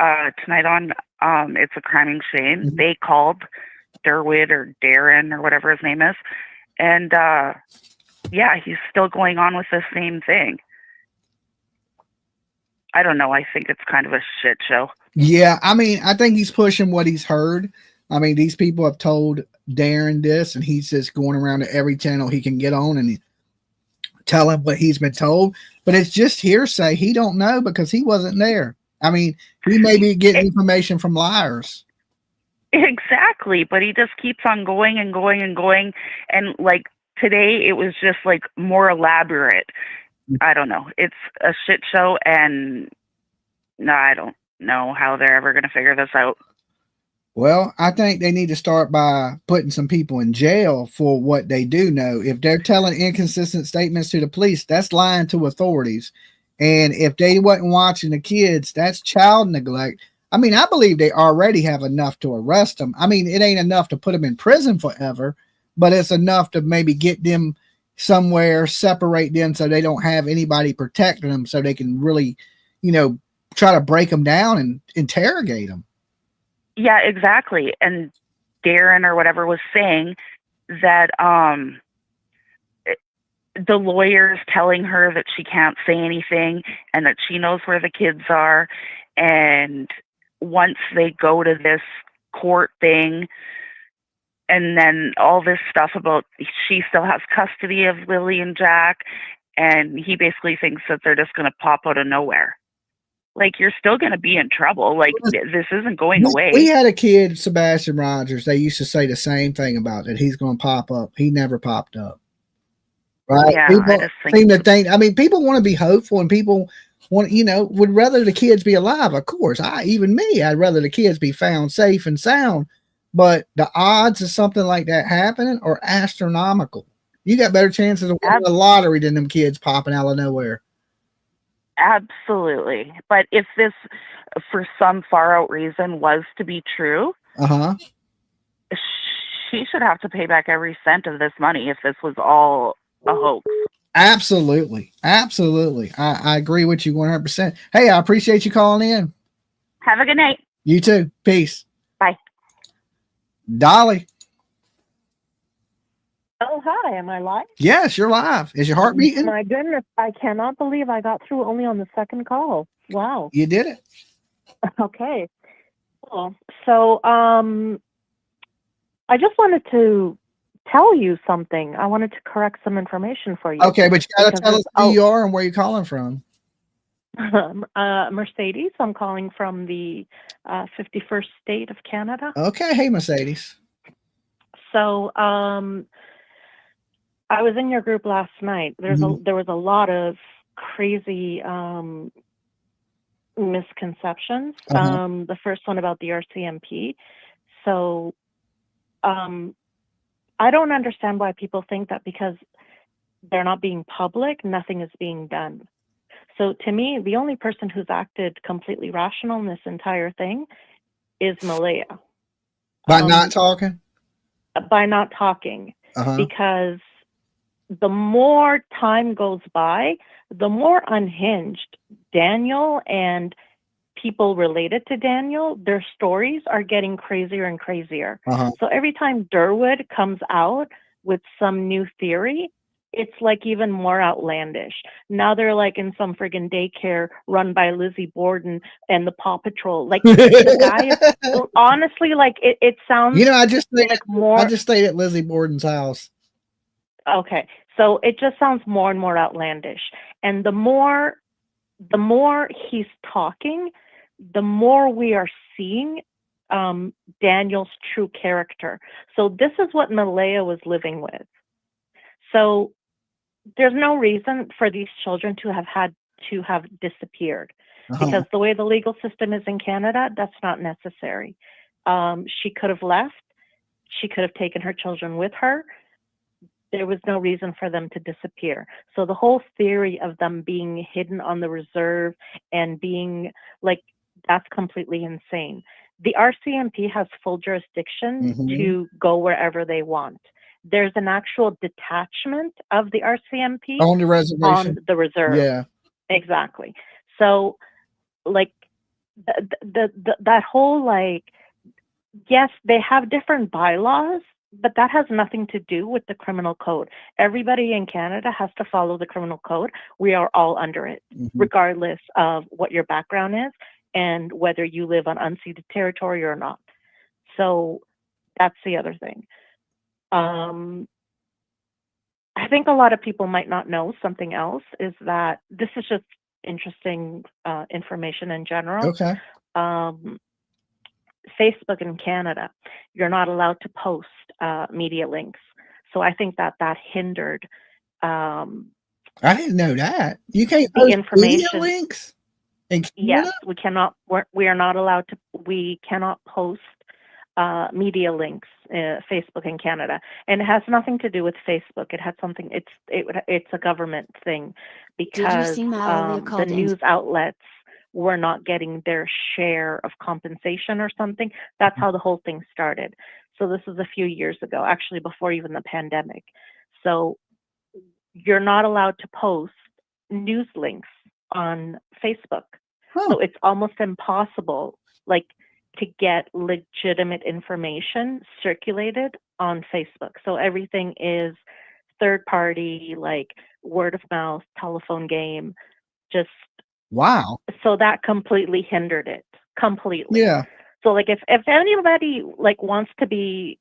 tonight on It's a Crime and Shame, they called Derwid or Darren or whatever his name is, and yeah, he's still going on with the same thing. I don't know. I think it's kind of a shit show. Yeah, I mean, I think he's pushing what he's heard. I mean, these people have told Darren this, and he's just going around to every channel he can get on and tell him what he's been told. But it's just hearsay. He don't know because he wasn't there. I mean, he may be getting information from liars. Exactly, but he just keeps on going and going and going. And like today, it was just like more elaborate. I don't know. It's a shit show, and no, I don't know how they're ever going to figure this out. Well, I think they need to start by putting some people in jail for what they do know. If they're telling inconsistent statements to the police, that's lying to authorities. And if they wasn't watching the kids, that's child neglect. I mean, I believe they already have enough to arrest them. I mean, it ain't enough to put them in prison forever, but it's enough to maybe get them somewhere, separate them so they don't have anybody protecting them, so they can really, try to break them down and interrogate them. Yeah, exactly. And Darren or whatever was saying that the lawyer's telling her that she can't say anything and that she knows where the kids are. And once they go to this court thing, and then all this stuff about she still has custody of Lily and Jack, and he basically thinks that they're just going to pop out of nowhere. Like, you're still going to be in trouble. Like, this isn't going away. We had a kid, Sebastian Rogers. They used to say the same thing about it. He's going to pop up. He never popped up. Right? Yeah, people seem to think. I mean, people want to be hopeful, and people want, would rather the kids be alive. Of course, even me, I'd rather the kids be found safe and sound. But the odds of something like that happening are astronomical. You got better chances of winning the lottery than them kids popping out of nowhere. Absolutely. But if this, for some far out reason, was to be true, she should have to pay back every cent of this money if this was all a hoax. Absolutely. Absolutely. I agree with you 100%. Hey, I appreciate you calling in. Have a good night. You too. Peace. Bye. Dolly. Oh, hi. Am I live? Yes, you're live. Is your heart beating? My goodness. I cannot believe I got through only on the second call. Wow. You did it. Okay. Cool. So, I just wanted to tell you something. I wanted to correct some information for you. Okay, but you got to tell us who you are and where you're calling from. Mercedes. I'm calling from the 51st state of Canada. Okay. Hey, Mercedes. So, I was in your group last night. There was a lot of crazy misconceptions. The first one about the RCMP. So, I don't understand why people think that because they're not being public, nothing is being done. So to me, the only person who's acted completely rational in this entire thing is Malaya. By not talking? By not talking. Uh-huh. Because the more time goes by, the more unhinged Daniel and people related to Daniel, their stories are getting crazier and crazier. So every time Durwood comes out with some new theory, it's like even more outlandish. Now they're like in some friggin' daycare run by Lizzie Borden and the Paw Patrol. Like the guy is honestly like it sounds. You know, I just stayed at Lizzie Borden's house. Okay, so it just sounds more and more outlandish, and the more he's talking, the more we are seeing Daniel's true character. So this is what Malaya was living with. So there's no reason for these children to have disappeared, because the way the legal system is in Canada, that's not necessary. She could have left. She could have taken her children with her. There was no reason for them to disappear. So the whole theory of them being hidden on the reserve and being like, that's completely insane. The RCMP has full jurisdiction to go wherever they want. There's an actual detachment of the RCMP on the reservation, on the reserve. Yeah, exactly. So, like, that whole like, yes, they have different bylaws, but that has nothing to do with the criminal code. Everybody in Canada has to follow the criminal code. We are all under it, regardless of what your background is and whether you live on unceded territory or not. So that's the other thing. I think a lot of people might not know something else is that this is just interesting information in general. Okay. Facebook in Canada, you're not allowed to post media links. So I think that hindered. I didn't know that. You can't the post information media links in Canada? Yes, we cannot. We are not allowed to. We cannot post media links, Facebook in Canada, and it has nothing to do with Facebook. It has something. It's a government thing because the news outlets were not getting their share of compensation or something. That's how the whole thing started. So this was a few years ago, actually before even the pandemic. So you're not allowed to post news links on Facebook. So it's almost impossible, like, to get legitimate information circulated on Facebook. So everything is third party, like word of mouth, telephone game, just wow. So that completely hindered it. Completely. Yeah. So like if anybody like wants to be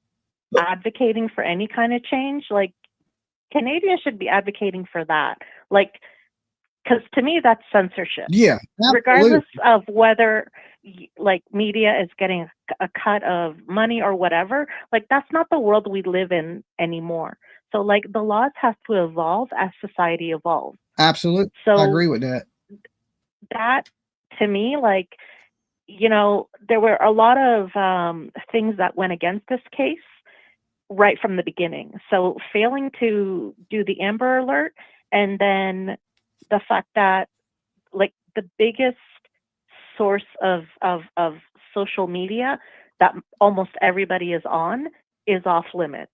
advocating for any kind of change, like Canadians should be advocating for that. Like, because to me that's censorship. Yeah. Absolutely. Regardless of whether like media is getting a cut of money or whatever, like that's not the world we live in anymore. So like the laws have to evolve as society evolves. Absolutely. So I agree with that. That to me, like, you know, there were a lot of things that went against this case right from the beginning. So failing to do the Amber Alert, and then the fact that like the biggest source of social media that almost everybody is on is off limits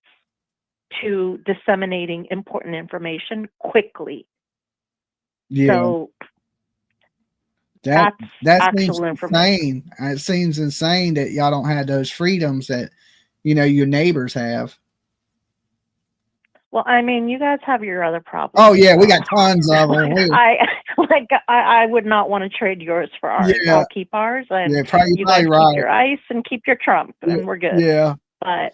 to disseminating important information quickly. Yeah. So that actual seems insane. It seems insane that y'all don't have those freedoms that, you know, your neighbors have. Well, I mean, you guys have your other problems. Oh yeah, we got tons of them. I would not want to trade yours for ours. Yeah. I'll keep ours, and yeah, probably, you guys right. keep your ice and keep your Trump, and we're good. Yeah. But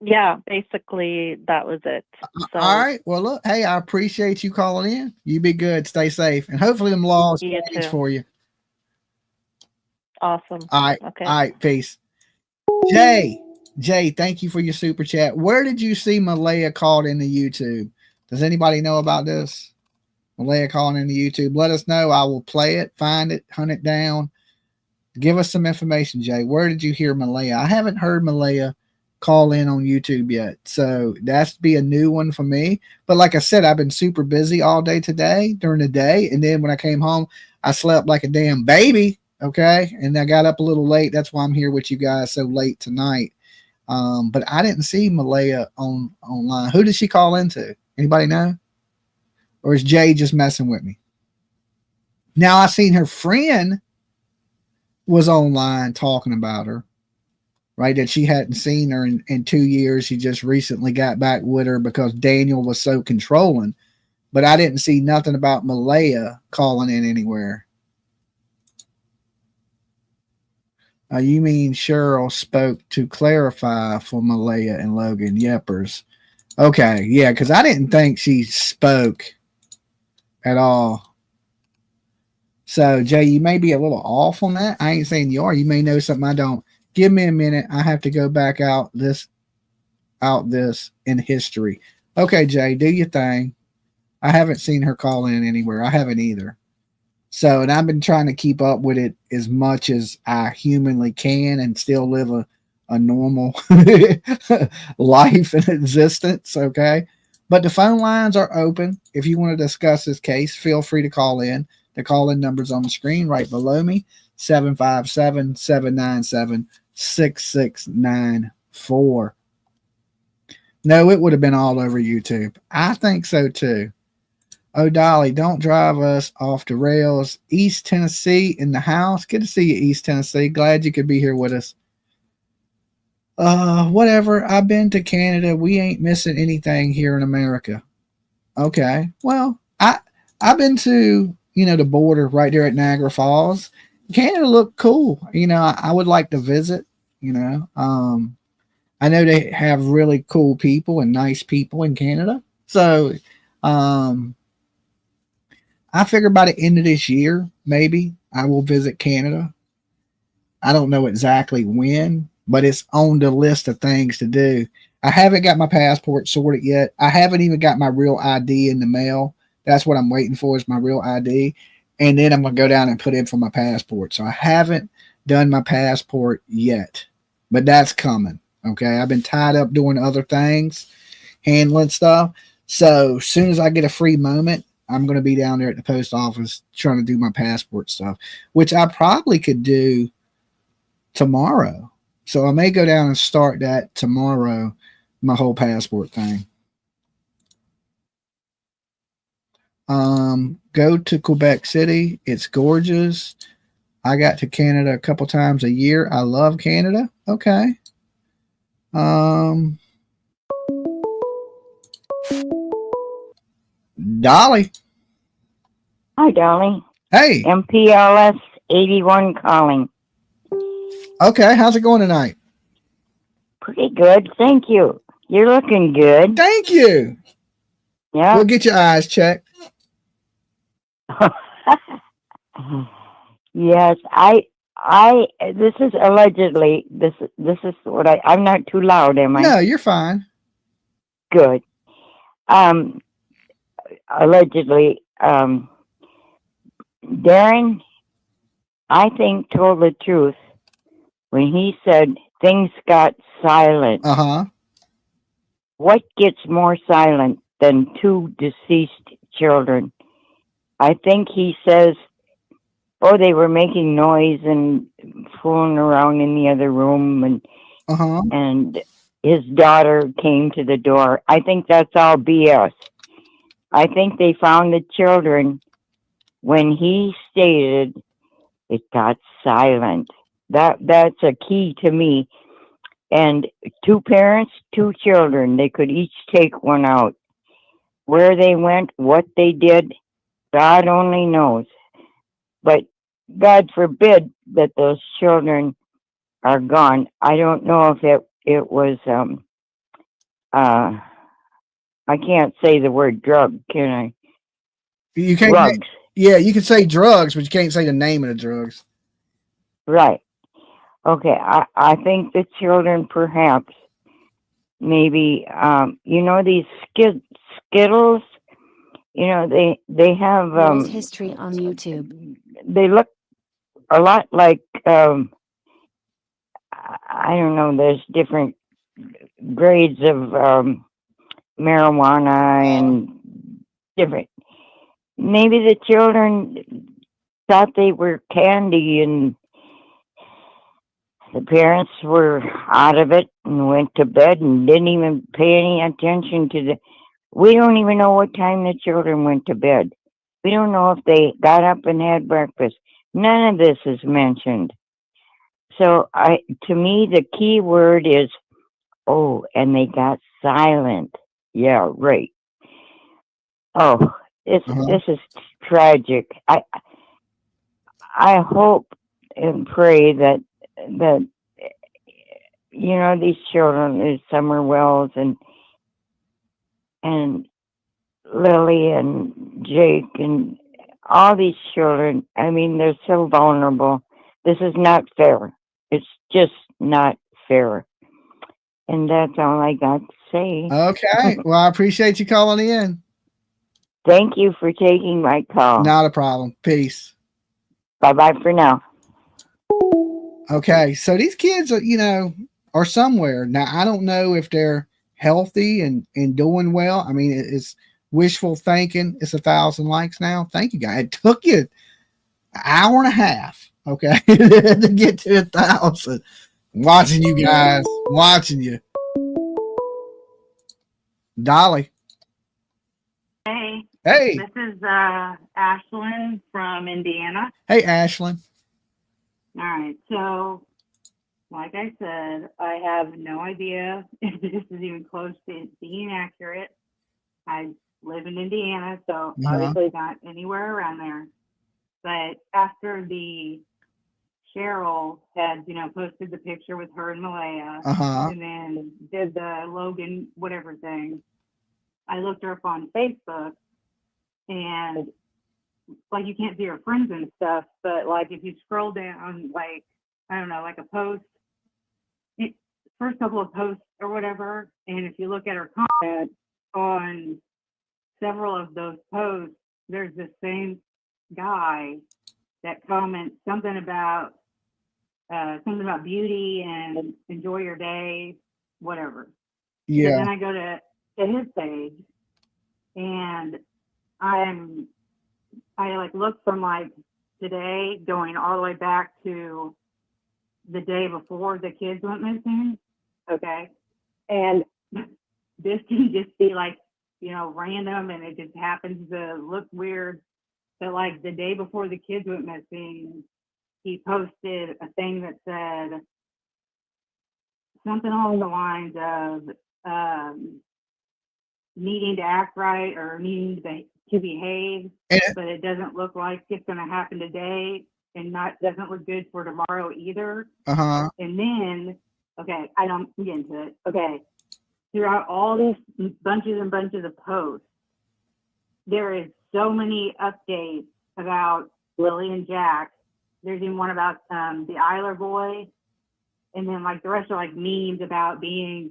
Yeah, basically that was it. So All right. Well, look, hey, I appreciate you calling in. You be good. Stay safe. And hopefully them laws you change too. for you. Awesome. All right. Okay. All right. Peace. Jay, thank you for your super chat. Where did you see Malaya called into YouTube? Does anybody know about this? Malaya calling into YouTube. Let us know. I will play it, find it, hunt it down. Give us some information, Jay. Where did you hear Malaya? I haven't heard Malaya call in on YouTube yet. So that's be a new one for me. But like I said, I've been super busy all day today during the day. And then when I came home, I slept like a damn baby. Okay. And I got up a little late. That's why I'm here with you guys so late tonight. But I didn't see Malaya online. Who did she call into? Anybody know? Or is Jay just messing with me? Now I seen her friend was online talking about her, right? That she hadn't seen her in 2 years. She just recently got back with her because Daniel was so controlling. But I didn't see nothing about Malaya calling in anywhere. You mean Cheryl spoke to clarify for Malaya and Logan Yepers? Okay, yeah, because I didn't think she spoke at all. So, Jay, you may be a little off on that. I ain't saying you are. You may know something I don't. Give me a minute. I have to go back out this in history. Okay, Jay, do your thing. I haven't seen her call in anywhere. I haven't either. So, and I've been trying to keep up with it as much as I humanly can and still live a normal life and existence. Okay. But the phone lines are open. If you want to discuss this case, feel free to call in. The call-in number's on the screen right below me, 757-797-6694. No, it would have been all over YouTube. I think so too. Oh, Dolly, don't drive us off the rails. East Tennessee in the house. Good to see you, East Tennessee. Glad you could be here with us. Whatever. I've been to Canada. We ain't missing anything here in America. Okay. Well, I've been to, the border right there at Niagara Falls. Canada looked cool. I would like to visit, I know they have really cool people and nice people in Canada. So, I figure by the end of this year, maybe I will visit Canada. I don't know exactly when, but it's on the list of things to do. I haven't got my passport sorted yet. I haven't even got my real ID in the mail. That's what I'm waiting for is my real ID. And then I'm going to go down and put in for my passport. So I haven't done my passport yet, but that's coming. Okay. I've been tied up doing other things, handling stuff. So as soon as I get a free moment, I'm going to be down there at the post office trying to do my passport stuff, which I probably could do tomorrow. So I may go down and start that tomorrow, my whole passport thing. Go to Quebec City. It's gorgeous. I got to Canada a couple times a year. I love Canada. Okay. Dolly. Hi, Dolly. Hey. MPLS 81 calling. Okay. How's it going tonight? Pretty good. Thank you. You're looking good. Thank you. Yeah. We'll get your eyes checked. Yes, this is allegedly, this is what I'm not too loud, am I? No, you're fine. Good. Allegedly, Darren, I think, told the truth when he said things got silent. Uh-huh. What gets more silent than two deceased children? I think he says, they were making noise and fooling around in the other room, and his daughter came to the door. I think that's all BS. I think they found the children when he stated it got silent. That's a key to me. And 2 parents, 2 children, they could each take one out. Where they went, what they did, God only knows. But God forbid that those children are gone. I don't know if it was I can't say the word drug, can I? You can't. Drugs. Yeah, you can say drugs, but you can't say the name of the drugs. Right. Okay. I think the children perhaps maybe these Skittles, they have World history on YouTube. they look a lot like I don't know, there's different grades of marijuana and different. Maybe the children thought they were candy and the parents were out of it and went to bed and didn't even pay any attention to we don't even know what time the children went to bed. We don't know if they got up and had breakfast. None of this is mentioned. So to me, the key word is, oh, and they got silent. Yeah, right. Oh, this is tragic. I hope and pray that these children, there's Summer Wells and Lily and Jake and all these children. I mean, they're so vulnerable. This is not fair. It's just not fair. And that's all I got to say. Okay. Well, I appreciate you calling in. Thank you for taking my call. Not a problem. Peace. Bye-bye for now. Okay. So these kids are somewhere. Now, I don't know if they're healthy and doing well. I mean, it's wishful thinking. It's 1,000 likes now. Thank you, guys. It took you an hour and a half, okay, to get to 1,000. Watching you guys. Watching you. Dolly. Hey. Hey. This is Ashlyn from Indiana. Hey, Ashlyn. All right. So, like I said, I have no idea if this is even close to being accurate. I live in Indiana, so obviously not anywhere around there. But after the Cheryl had, posted the picture with her and Malaya, and then did the Logan whatever thing, I looked her up on Facebook, and like you can't see her friends and stuff, but like if you scroll down, like I don't know, like a post, first couple of posts or whatever, and if you look at her comment on several of those posts, there's the same guy that comments something about beauty and enjoy your day, whatever. Yeah. So then I go to his page, and I like look from like today going all the way back to the day before the kids went missing. Okay. And this can just be like, random, and it just happens to look weird. But like the day before the kids went missing, he posted a thing that said something along the lines of needing to act right or needing to behave, but it doesn't look like it's going to happen today, and doesn't look good for tomorrow either. And then, okay, I don't get into it. Okay, throughout all these bunches and bunches of posts, there is so many updates about Lily and Jack. There's even one about the Eiler boy. And then like the rest are like memes about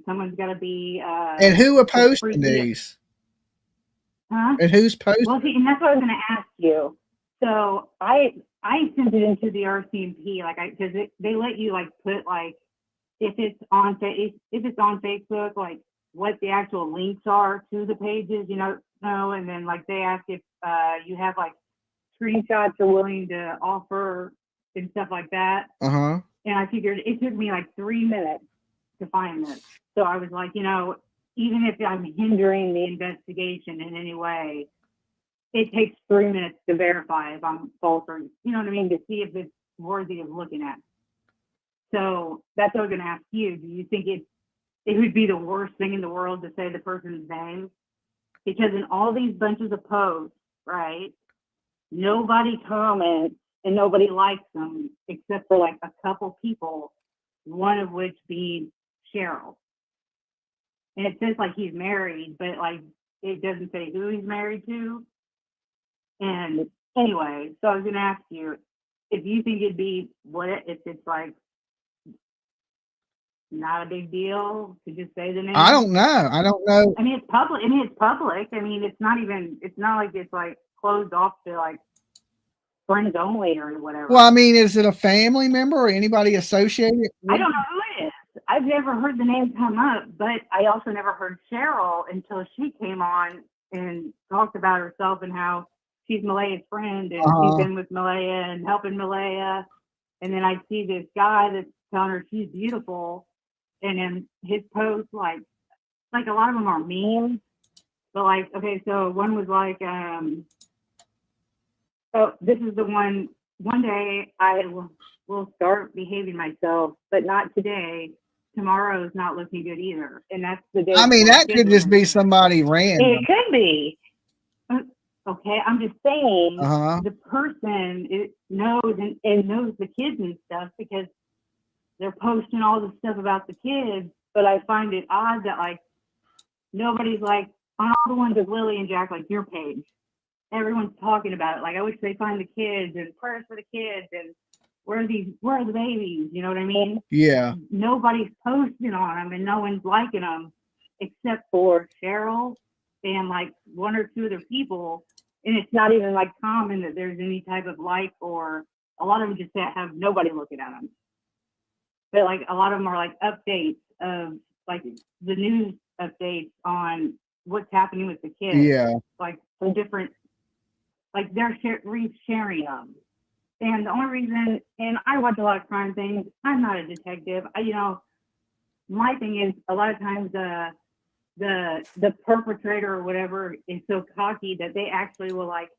someone's got to be. And who are posting these? Huh? And who's posting? Well, see, and that's what I was going to ask you. So I sent it into the RCMP, because they let you like put like if it's on Facebook, like what the actual links are to the pages, and then like they ask if you have like screenshots you're willing to offer and stuff like that. And I figured it took me like 3 minutes to find this. So I was like, even if I'm hindering the investigation in any way, it takes 3 minutes to verify if I'm false or, you know what I mean, to see if it's worthy of looking at. So that's what I was going to ask you. Do you think it would be the worst thing in the world to say the person's name? Because in all these bunches of posts, right, nobody comments and nobody likes them except for like a couple people, one of which being Cheryl. and it says like he's married, but like it doesn't say who he's married to. And anyway, so I was gonna ask you if you think it'd be if it's like not a big deal to just say the name. I don't know. I don't know. I mean, it's public. I mean, it's public. I mean, it's not like it's like closed off to like friends only or whatever. Well, I mean, is it a family member or anybody associated? I don't know who it is. I've never heard the name come up, but I also never heard Cheryl until she came on and talked about herself and how she's Malaya's friend and she's been with Malaya and helping Malaya. And then I see this guy that's telling her she's beautiful. And then his posts, like a lot of them are memes. But like, okay, so one was like, oh, this is the one day I will start behaving myself, but not today. Tomorrow is not looking good either. And that's the day. I mean, that could just be somebody random. It could be. Okay, I'm just saying the person knows and knows the kids and stuff because they're posting all this stuff about the kids. But I find it odd that like nobody's like on all the ones with Lily and Jack, like your page. Everyone's talking about it. Like I wish they find the kids and prayers for the kids and where are the babies? You know what I mean? Yeah. Nobody's posting on them and no one's liking them except for Cheryl and like one or two other people. And it's not even like common that there's any type of like, or a lot of them just have nobody looking at them. But like a lot of them are like updates of like the news updates on what's happening with the kids. Yeah. Like some different, like they're sharing them. And the only reason, and I watch a lot of crime things, I'm not a detective. My thing is a lot of times the perpetrator or whatever is so cocky that they actually will like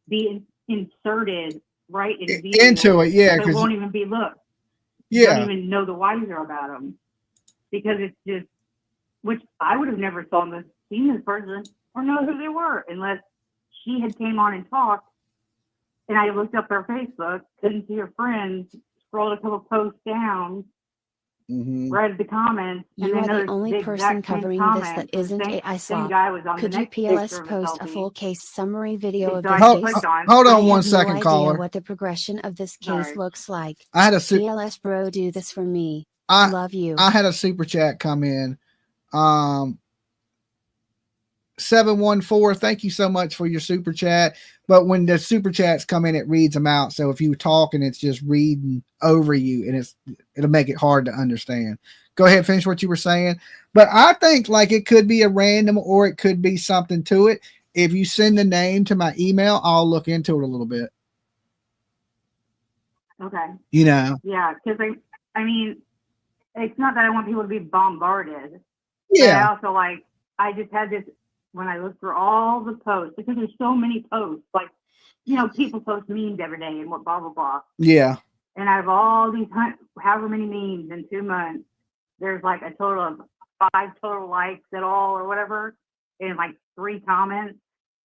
be inserted right into it. Yeah. So it won't even be looked. Yeah. You don't even know the wiser about them because it's just, which I would have never seen this person or know who they were unless she had came on and talked. And I looked up her Facebook, couldn't see her friends, scrolled a couple posts down, read the comments. You are the only person covering this that isn't AI slop. Could you PLS post a full case summary video of this case? Hold on I one have second, no caller. idea what the progression of this case looks like. I had a PLS bro, do this for me. Love you. I had a super chat come in. 714, thank you so much for your super chat. But when the super chats come in, it reads them out. So if you talk and it's just reading over you, and it'll make it hard to understand. Go ahead, finish what you were saying. But I think like it could be a random or it could be something to it. If you send the name to my email, I'll look into it a little bit. Okay. You know. Yeah, because I mean, it's not that I want people to be bombarded. Yeah. But I also I just had this when I looked through all the posts because there's so many posts. Like, people post memes every day and what blah blah blah. Yeah. And out of all these however many memes in 2 months, there's like a total of 5 total likes at all or whatever, and like 3 comments.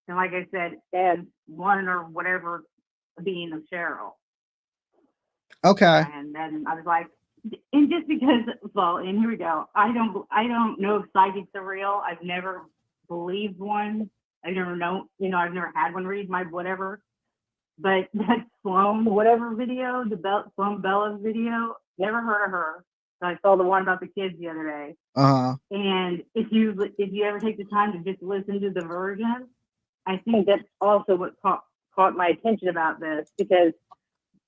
And like I said, and 1 or whatever being of Cheryl. Okay. And then I was like, and just because, and here we go. I don't know if psychics are real. I've never believed one. I've never known, I've never had one read my whatever. But that Sloan whatever video, Sloan Bella's video, never heard of her. So I saw the one about the kids the other day. And if you ever take the time to just listen to the version, I think that's also what caught my attention about this, because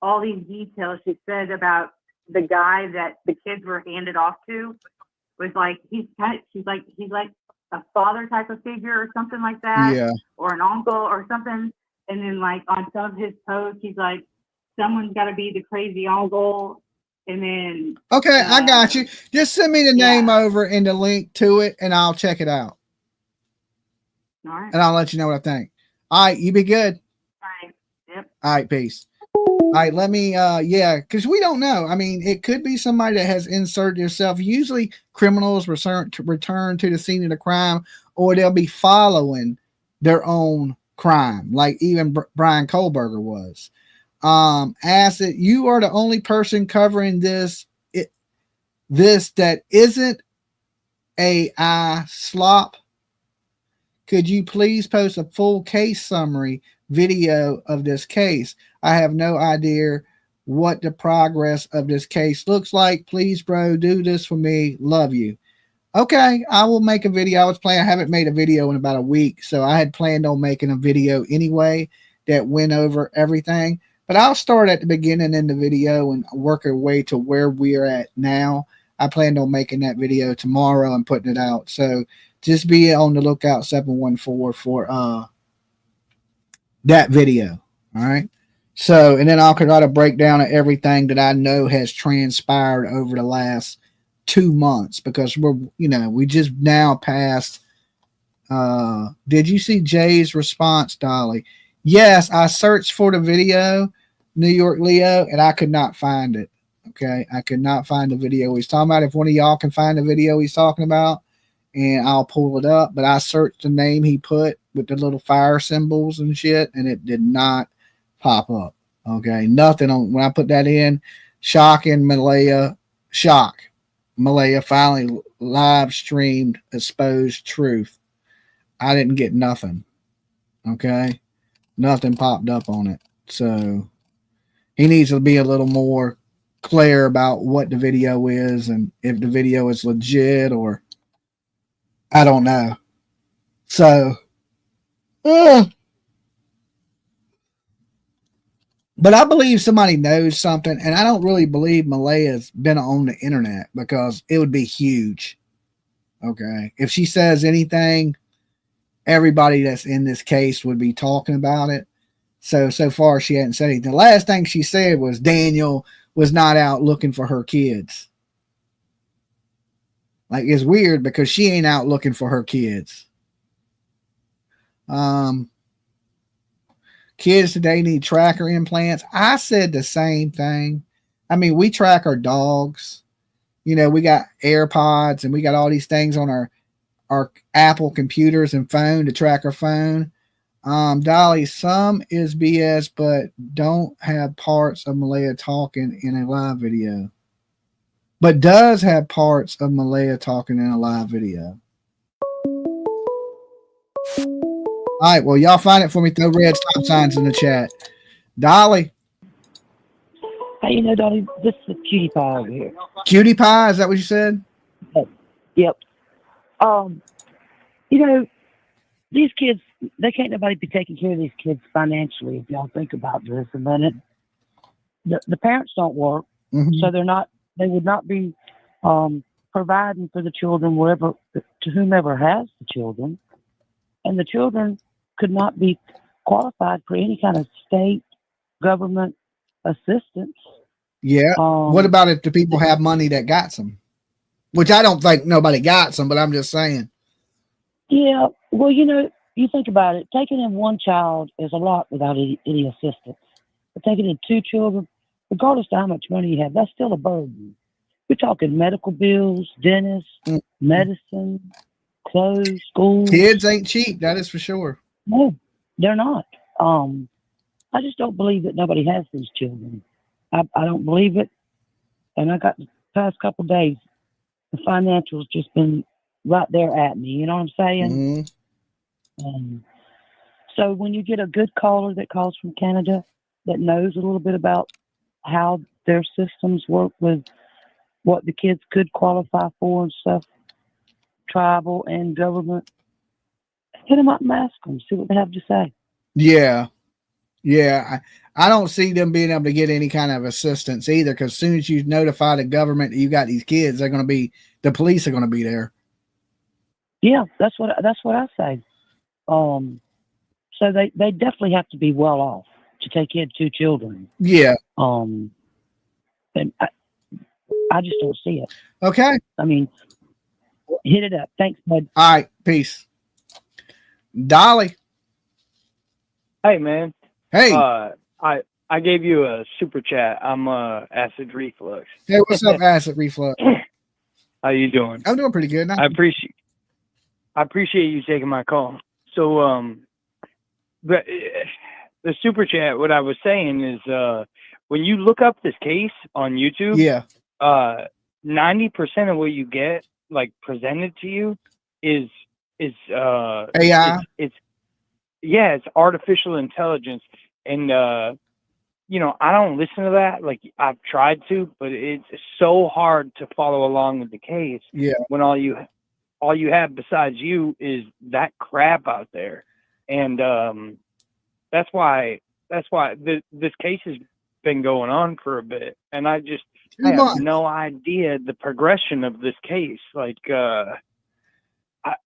all these details she said about the guy that the kids were handed off to was like he's like a father type of figure or something like that. Yeah. Or an uncle or something. And then like on some of his posts, he's like, someone's got to be the crazy uncle. And then okay, I got you. Just send me the name over and the link to it, and I'll check it out. All right. And I'll let you know what I think. All right, you be good. All right. Yep. All right, peace. All right, let me because we don't know. I mean, it could be somebody that has inserted yourself. Usually criminals return to the scene of the crime, or they'll be following their own crime, like even Brian Kohlberger was. Asked that you are the only person covering this that isn't AI slop. Could you please post a full case summary video of this case? I have no idea what the progress of this case looks like. Please, bro, do this for me. Love you. Okay, I will make a video. I haven't made a video in about a week, so I had planned on making a video anyway that went over everything. But I'll start at the beginning in the video and work our way to where we're at now. I planned on making that video tomorrow and putting it out. So just be on the lookout 714 for that video. All right. So, and then I'll try to break down everything that I know has transpired over the last 2 months, because we just now passed. Did you see Jay's response, Dolly? Yes, I searched for the video, New York Leo, and I could not find it. Okay, I could not find the video he's talking about. If one of y'all can find the video he's talking about, and I'll pull it up. But I searched the name he put with the little fire symbols and shit, and it did not pop up. Okay, nothing on when I put that in. Shocking Malaya, shock. Malaya finally live streamed exposed truth. I didn't get nothing. Okay, nothing popped up on it. So he needs to be a little more clear about what the video is and if the video is legit or I don't know. So, but I believe somebody knows something, and I don't really believe Malaya's been on the internet, because it would be huge. Okay, if she says anything, everybody that's in this case would be talking about it. So far she hadn't said anything. The last thing she said was Daniel was not out looking for her kids. Like, it's weird because she ain't out looking for her kids. Kids today need tracker implants. I said the same thing. I mean, we track our dogs. We got AirPods and we got all these things on our Apple computers and phone to track our phone. Dolly, some is BS, but don't have parts of Malaya talking in a live video. But does have parts of Malaya talking in a live video. All right, well, y'all find it for me. Throw red stop signs in the chat. Dolly. Hey, Dolly, this is Cutie Pie over here. Cutie Pie, is that what you said? Yep. These kids, they can't nobody be taking care of these kids financially, if y'all think about this a minute. The parents don't work, so they would not be providing for the children to whomever has the children. And the children could not be qualified for any kind of state government assistance. Yeah. What about if the people have money that got some? Which I don't think nobody got some, but I'm just saying. Yeah. Well, you think about it. Taking in one child is a lot without any assistance. But taking in 2 children, regardless of how much money you have, that's still a burden. We're talking medical bills, dentists, medicine, clothes, schools. Kids ain't cheap, that is for sure. No, they're not. I just don't believe that nobody has these children. I don't believe it. And I got the past couple of days, the financials just been right there at me. You know what I'm saying? So when you get a good caller that calls from Canada that knows a little bit about how their systems work with what the kids could qualify for and stuff, tribal and government, hit them up and ask them, see what they have to say. Yeah. I don't see them being able to get any kind of assistance either, because as soon as you notify the government that you got these kids, the police are going to be there. Yeah, that's what I say. So they definitely have to be well off to take in 2 children. Yeah. And I just don't see it. Okay. I mean, hit it up. Thanks, bud. All right. Peace. Dolly. Hey, man. Hey. I gave you a super chat. I'm acid reflux. Hey, what's up, acid reflux? How you doing? I'm doing pretty good now. I appreciate you taking my call. So, but the super chat, what I was saying is, when you look up this case on YouTube, 90% of what you get like presented to you is AI. it's artificial intelligence. And you know, I don't listen to that. Like, I've tried to, but it's so hard to follow along with the case when all you have besides you is that crap out there. And that's why this case has been going on for a bit, and I have no idea the progression of this case. Like, I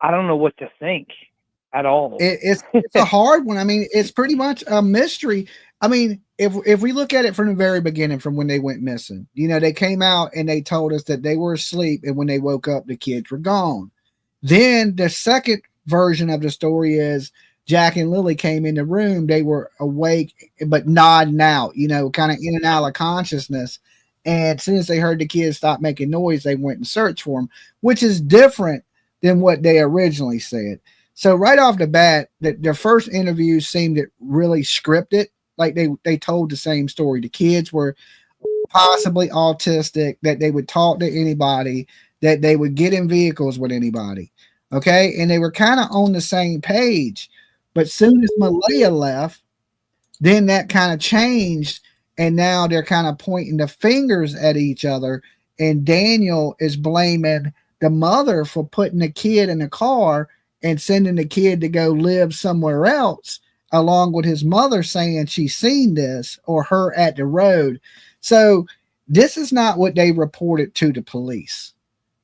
don't know what to think at all. It's a hard one. I mean, it's pretty much a mystery. I mean, if we look at it from the very beginning, from when they went missing, you know, they came out and they told us that they were asleep, and when they woke up, the kids were gone. Then the second version of the story is Jack and Lily came in the room. They were awake, but nodding out, you know, kind of in and out of consciousness. And as soon as they heard the kids stop making noise, they went and searched for them, which is different than what they originally said. So right off the bat, their first interviews seemed really scripted. Like they told the same story. The kids were possibly autistic, that they would talk to anybody, that they would get in vehicles with anybody. Okay. And they were kind of on the same page. But soon as Malaya left, then that kind of changed. And now they're kind of pointing the fingers at each other. And Daniel is blaming the mother for putting the kid in a car and sending the kid to go live somewhere else, along with his mother saying she's seen this or her at the road. So this is not what they reported to the police,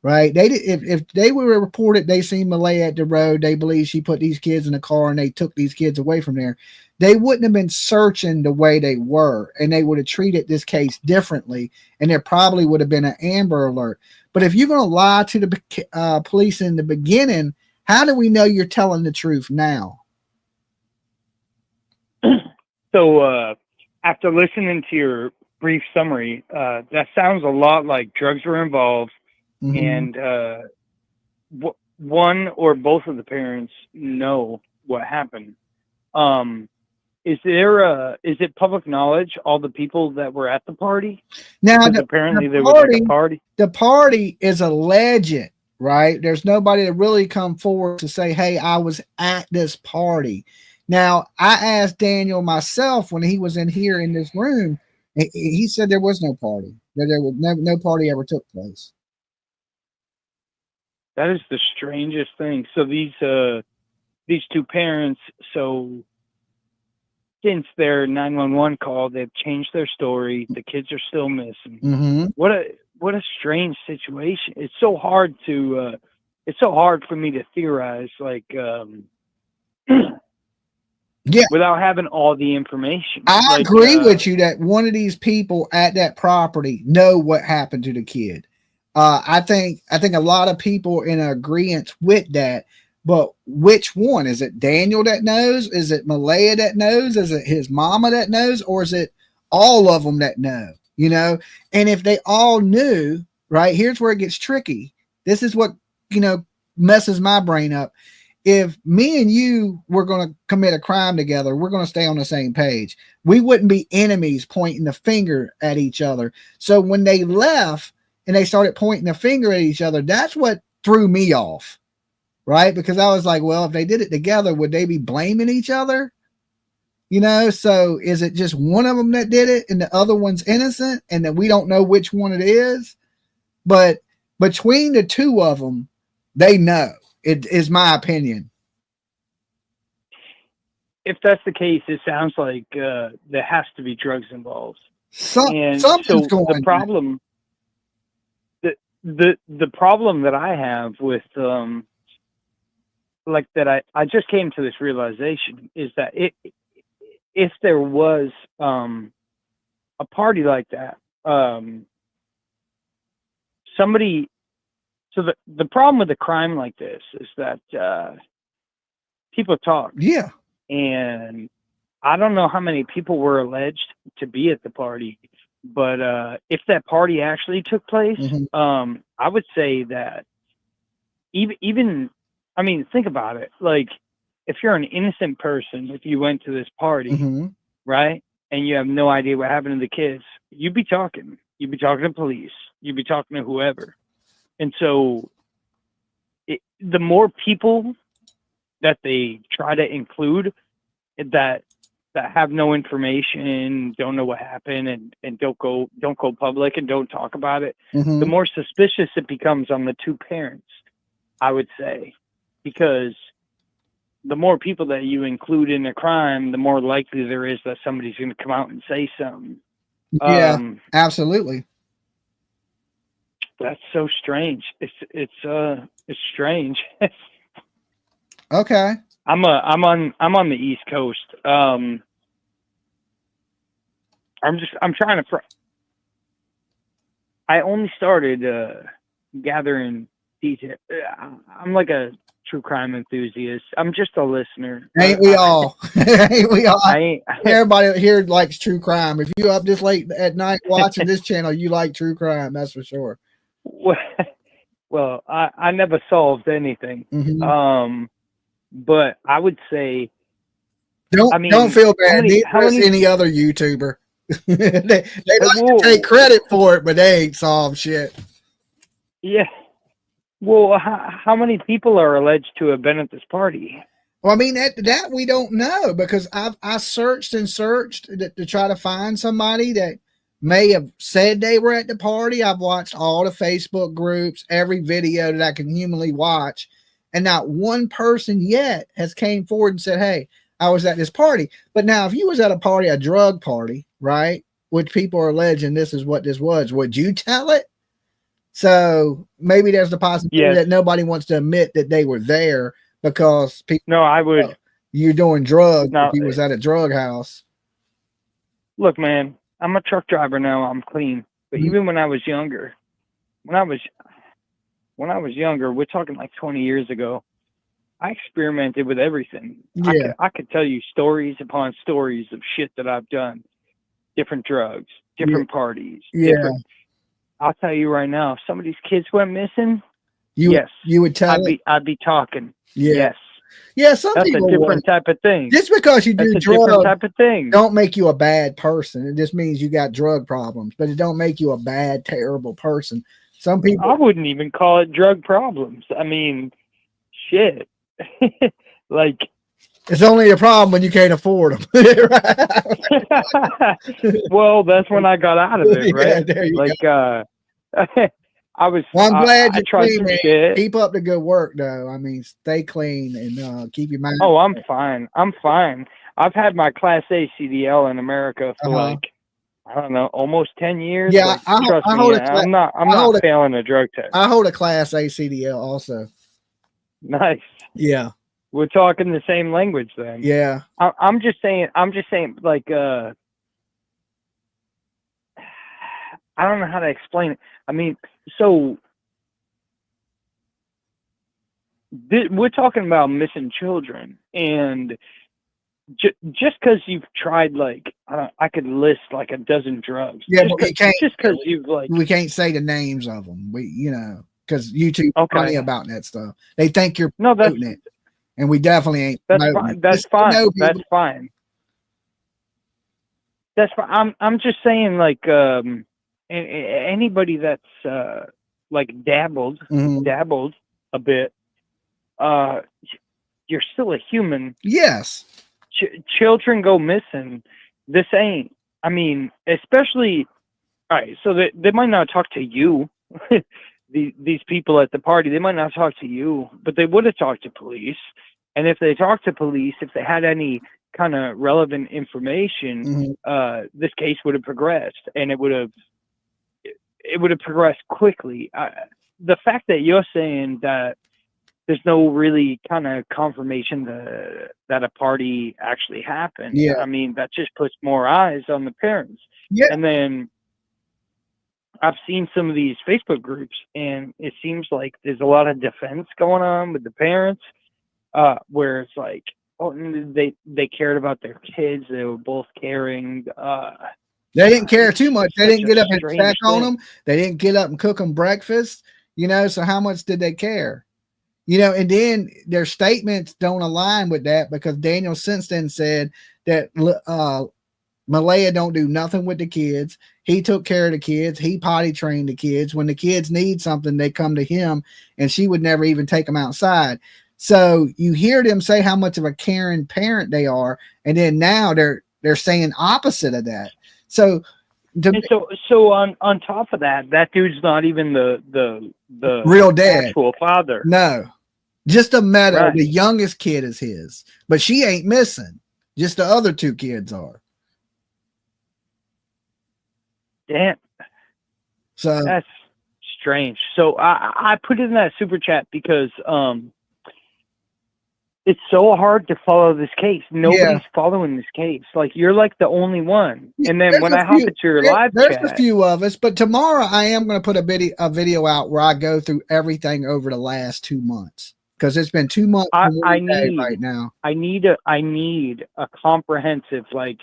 right? If they were reported they seen Malaya at the road, they believe she put these kids in a car and they took these kids away from there, they wouldn't have been searching the way they were, and they would have treated this case differently, and there probably would have been an Amber Alert. But if you're going to lie to the police in the beginning, how do we know you're telling the truth now? So after listening to your brief summary, that sounds a lot like drugs were involved, and one or both of the parents know what happened. Is it public knowledge, all the people that were at the party? Now, apparently there was like a party. The party is alleged, right? There's nobody that really come forward to say, hey, I was at this party. Now, I asked Daniel myself when he was in here in this room, he said there was no party, that there was no party ever took place. That is the strangest thing. So these two parents, so since their 911 call, they've changed their story. The kids are still missing. What a strange situation. It's so hard for me to theorize, like, without having all the information. I agree with you that one of these people at that property know what happened to the kid. I think a lot of people in agreement with that. But which one? Is it Daniel that knows? Is it Malaya that knows? Is it his mama that knows? Or is it all of them that know? You know? And if they all knew, right, here's where it gets tricky. This is what, you know, messes my brain up. If me and you were going to commit a crime together, we're going to stay on the same page. We wouldn't be enemies pointing the finger at each other. So when they left and they started pointing the finger at each other, that's what threw me off. Right? Because I was like, well, if they did it together, would they be blaming each other? You know, so is it just one of them that did it and the other one's innocent and that we don't know which one it is? But between the two of them, they know. It is my opinion. If that's the case, it sounds like there has to be drugs involved. Something's going the problem, the problem that I have with like that, I just came to this realization is that if there was a party like that, somebody. So the problem with a crime like this is that people talk. Yeah. And I don't know how many people were alleged to be at the party, but if that party actually took place, I would say that even, I mean, think about it. Like, if you're an innocent person, if you went to this party, right, and you have no idea what happened to the kids, you'd be talking. You'd be talking to police. You'd be talking to whoever. And so the more people that they try to include that have no information, don't know what happened, and don't go public and don't talk about it, the more suspicious it becomes on the two parents, I would say, because the more people that you include in a crime, the more likely there is that somebody's going to come out and say something. Yeah, absolutely. That's so strange. It's strange. Okay. I'm on the East Coast. I'm trying to. I only started gathering detail. I'm like a true crime enthusiast. I'm just a listener. Ain't we all? Ain't we all? I Everybody here likes true crime. If you up this late at night watching this channel, you like true crime. That's for sure. Well, I never solved anything. But I would say, don't feel bad. Neither is any other YouTuber. they like to take credit for it, but they ain't solved shit. Yeah. Well, how many people are alleged to have been at this party? Well, I mean that we don't know, because I searched and searched to try to find somebody that may have said they were at the party. I've watched all the Facebook groups, every video that I can humanly watch, and not one person yet has came forward and said, "Hey, I was at this party." But now, if you was at a party, a drug party, right, which people are alleging this is what this was, would you tell it? So maybe there's the possibility that nobody wants to admit that they were there because people. No, I would. You're doing drugs. If you was at a drug house. Look, man, I'm a truck driver now. I'm clean. But even when I was younger, when I was younger, we're talking like 20 years ago, I experimented with everything. Yeah. I could tell you stories upon stories of shit that I've done. Different drugs, different parties. Yeah. I'll tell you right now, if some of these kids went missing, you would tell I'd be talking. Yeah. Yes. Yeah, some That's people a different type of thing. Just because you do drugs, different type of thing. Don't make you a bad person. It just means you got drug problems, but it don't make you a bad, terrible person. Some people. I wouldn't even call it drug problems. I mean, shit. Like, it's only a problem when you can't afford them. Well, that's when I got out of it, right? Yeah, there you go. I was. Well, I'm glad you tried some shit. Keep up the good work, though. I mean, stay clean and keep your mind. Oh, I'm fine. I'm fine. I've had my Class A CDL in America for like, I don't know, almost 10 years. Yeah, like, trust me, I'm not failing a drug test. I hold a Class A CDL also. Nice. Yeah. We're talking the same language then. Yeah. I'm just saying, like, I don't know how to explain it. I mean, so we're talking about missing children, and just because you've tried, like, I could list like a dozen drugs. Yeah, but we can't. Just because you've like, we can't say the names of them. Because YouTube funny about that stuff. They think you're promoting it, and we definitely ain't. That's fine. That's fine. That's fine. That's fine. I'm just saying, like, anybody that's like dabbled a bit, you're still a human. Yes. Children go missing. This ain't. I mean, especially. All right, so they might not talk to you. These people at the party, they might not talk to you, but they would have talked to police. And if they talked to police, if they had any kind of relevant information, this case would have progressed, and it would have progressed quickly. The fact that you're saying that there's no really kind of confirmation that a party actually happened, I mean, that just puts more eyes on the parents. Yeah. And then I've seen some of these Facebook groups, and it seems like there's a lot of defense going on with the parents, where it's like, oh, they cared about their kids. They were both caring. They didn't care too much. They didn't get up and check on them. They didn't get up and cook them breakfast, so how much did they care? And then their statements don't align with that, because Daniel Simpson said that Malaya don't do nothing with the kids. He took care of the kids. He potty trained the kids. When the kids need something, they come to him, and she would never even take them outside. So you hear them say how much of a caring parent they are, and then now they're saying opposite of that. So on top of that, that dude's not even the real dad, actual father. No, just a Meadow. Right. The youngest kid is his, but she ain't missing. Just the other two kids are. Damn. So that's strange. So I put it in that super chat because it's so hard to follow this case. Nobody's following this case. Like, you're like the only one. And then when I hop into your live there's chat, a few of us, but tomorrow I am going to put a video out where I go through everything over the last 2 months, because it's been 2 months right now. I need a comprehensive like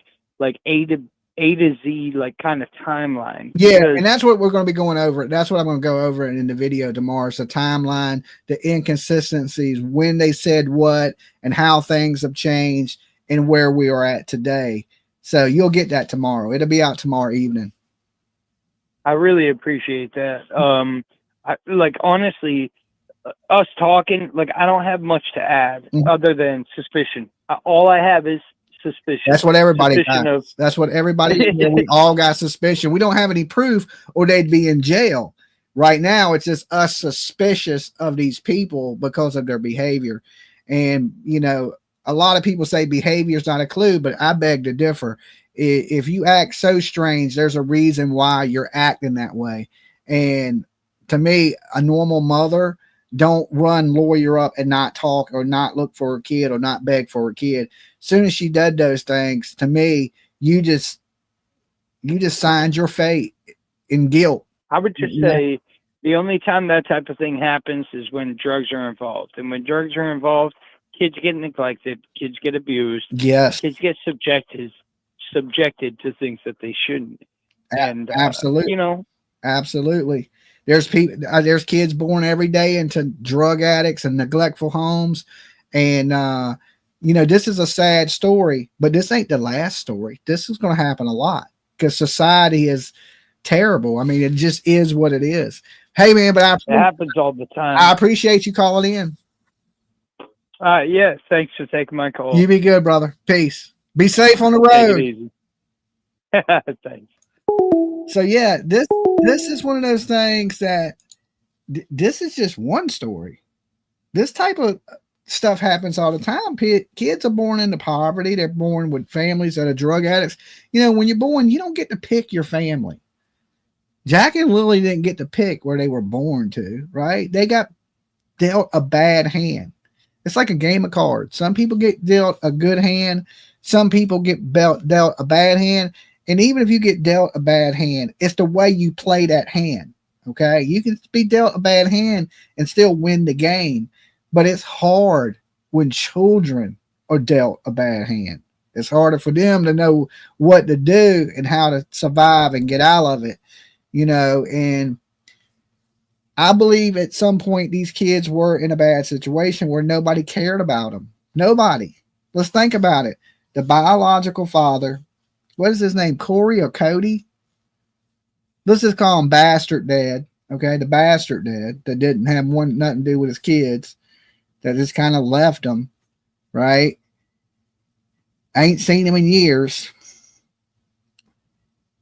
A to Z like kind of timeline. Yeah, and that's what we're going to be going over. That's what I'm going to go over in the video tomorrow. It's the timeline, the inconsistencies, when they said what, and how things have changed, and where we are at today. So you'll get that tomorrow. It'll be out tomorrow evening. I really appreciate that. Honestly, us talking, like, I don't have much to add other than suspicion. All I have is suspicion. That's what everybody got. That's what everybody. We all got suspicion. We don't have any proof, or they'd be in jail. Right now, it's just us suspicious of these people because of their behavior. And a lot of people say behavior is not a clue, but I beg to differ. If you act so strange, there's a reason why you're acting that way. And to me, a normal mother don't run lawyer up and not talk or not look for a kid or not beg for a kid. As soon as she did those things, to me, you just signed your fate in guilt. I would just say the only time that type of thing happens is when drugs are involved. And when drugs are involved, kids get neglected, kids get abused, yes, kids get subjected to things that they shouldn't. And absolutely, absolutely. There's people, there's kids born every day into drug addicts and neglectful homes. And, this is a sad story, but this ain't the last story. This is going to happen a lot because society is terrible. I mean, it just is what it is. Hey, man, but it happens all the time. I appreciate you calling in. Yeah, thanks for taking my call. You be good, brother. Peace. Be safe on the road. Take it easy. Thanks. So yeah, this is one of those things that this is just one story. This type of stuff happens all the time. Kids are born into poverty. They're born with families that are drug addicts. When you're born, you don't get to pick your family. Jack and Lily didn't get to pick where they were born to, right? They got dealt a bad hand. It's like a game of cards. Some people get dealt a good hand. Some people get dealt a bad hand. And even if you get dealt a bad hand, it's the way you play that hand. Okay. You can be dealt a bad hand and still win the game, but it's hard when children are dealt a bad hand. It's harder for them to know what to do and how to survive and get out of it, and I believe at some point these kids were in a bad situation where nobody cared about them. Nobody. Let's think about it. The biological father, what is his name? Corey or Cody? Let's just call him bastard dad. Okay. The bastard dad that didn't have nothing to do with his kids, that just kind of left them. Right. I ain't seen him in years.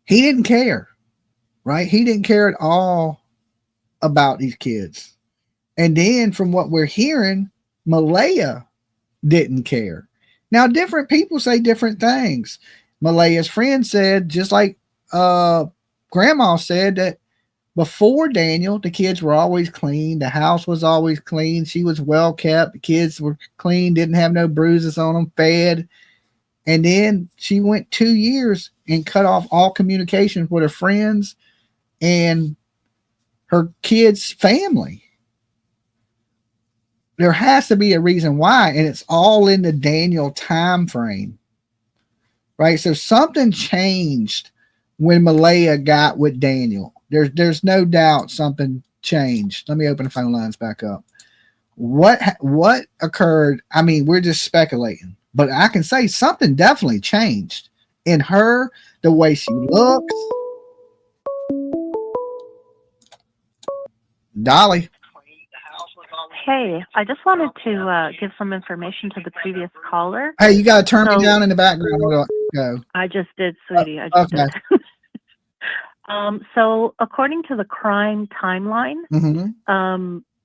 He didn't care. Right. He didn't care at all about these kids. And then from what we're hearing, Malaya didn't care. Now, different people say different things. Malaya's friend said, just like grandma said, that before Daniel, the kids were always clean. The house was always clean. She was well kept. The kids were clean, didn't have no bruises on them, fed. And then she went 2 years and cut off all communication with her friends and her kids' family. There has to be a reason why, and it's all in the Daniel time frame. Right? So something changed when Malaya got with Daniel. There's no doubt something changed. Let me open the phone lines back up. What occurred? I mean, we're just speculating, but I can say something definitely changed. in her, the way she looks. Dolly. Hey, I just wanted to give some information to the previous caller. Hey, you got to turn me down in the background. Go. I just did, sweetie. I just okay. did. So according to the crime timeline,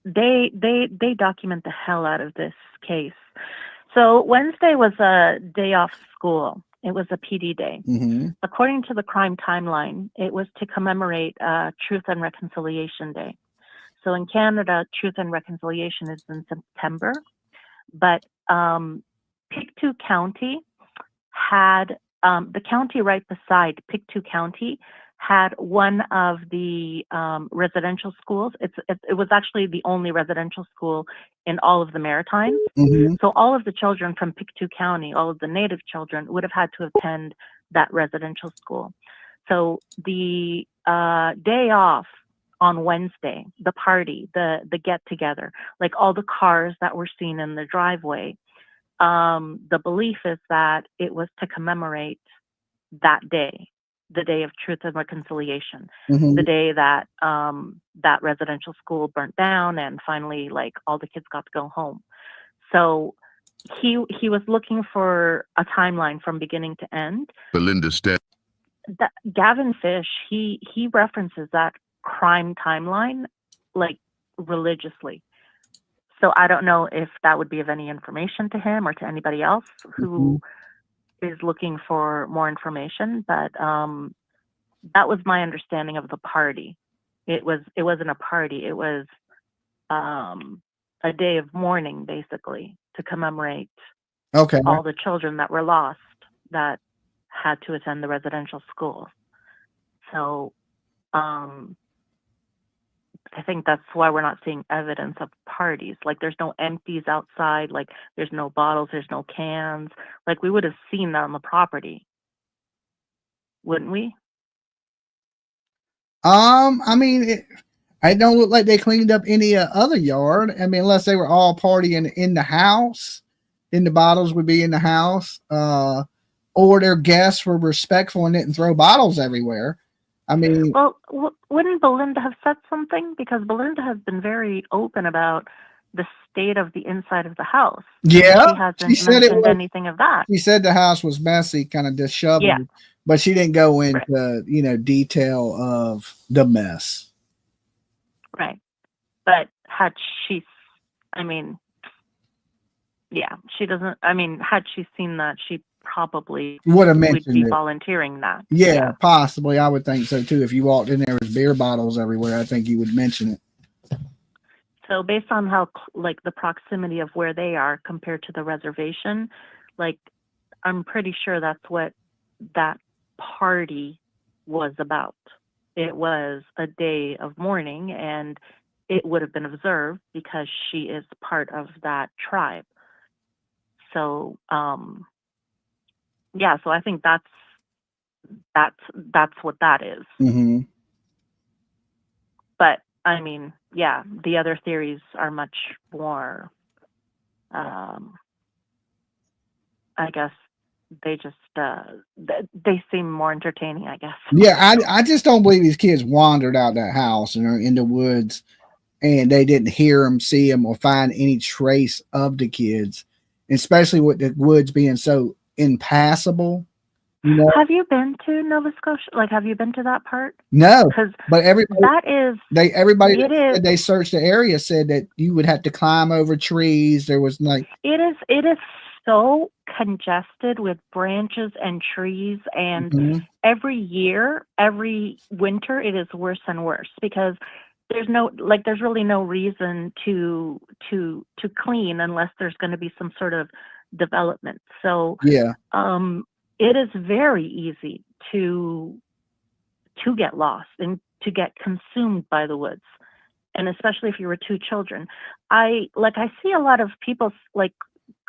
they document the hell out of this case. So Wednesday was a day off school. It was a PD day. According to the crime timeline, it was to commemorate Truth and Reconciliation Day. So in Canada, Truth and Reconciliation is in September, but Pictou County had, the county right beside Pictou County had one of the residential schools. It was actually the only residential school in all of the Maritimes. So all of the children from Pictou County, all of the Native children, would have had to attend that residential school. So the day off on Wednesday, the party, the get together, like all the cars that were seen in the driveway, the belief is that it was to commemorate that day, the day of Truth and Reconciliation, the day that that residential school burnt down and finally like all the kids got to go home. So he was looking for a timeline from beginning to end. Belinda Gavin Fish, he references that crime timeline like religiously. So I don't know if that would be of any information to him or to anybody else who is looking for more information, but that was my understanding of the party. It wasn't a party, it was a day of mourning basically to commemorate all the children that were lost that had to attend the residential school. So I think that's why we're not seeing evidence of parties. Like there's no empties outside, like there's no bottles, there's no cans. Like we would have seen that on the property, wouldn't we? I mean, it don't look like they cleaned up any other yard. I mean, unless they were all partying in the house, then the bottles would be in the house, or their guests were respectful and didn't throw bottles everywhere. I mean, well, wouldn't Belinda have said something? Because Belinda has been very open about the state of the inside of the house. Yeah, she hasn't mentioned anything of that. She said the house was messy, kind of disheveled, but she didn't go into detail of the mess. Right, but had she, I mean, she doesn't. I mean, had she seen that, she probably would have mentioned be it. Volunteering that. Yeah, possibly. I would think so too. If you walked in there with beer bottles everywhere, I think you would mention it. So based on how like the proximity of where they are compared to the reservation, like I'm pretty sure that's what that party was about. It was a day of mourning and it would have been observed because she is part of that tribe. So so I think that's what that is. But I mean, the other theories are much more, I guess they just, they seem more entertaining, I guess. Yeah, I just don't believe these kids wandered out that house and are in the woods and they didn't hear them, see them, or find any trace of the kids, especially with the woods being so impassable. Have you been to Nova Scotia? Like, have you been to that part? No, but everybody said they searched the area said that you would have to climb over trees. There was like it is so congested with branches and trees, and every year, every winter, it is worse and worse because there's really no reason to clean unless there's going to be some sort of development. So it is very easy to get lost and to get consumed by the woods, and especially if you were two children. I see a lot of people like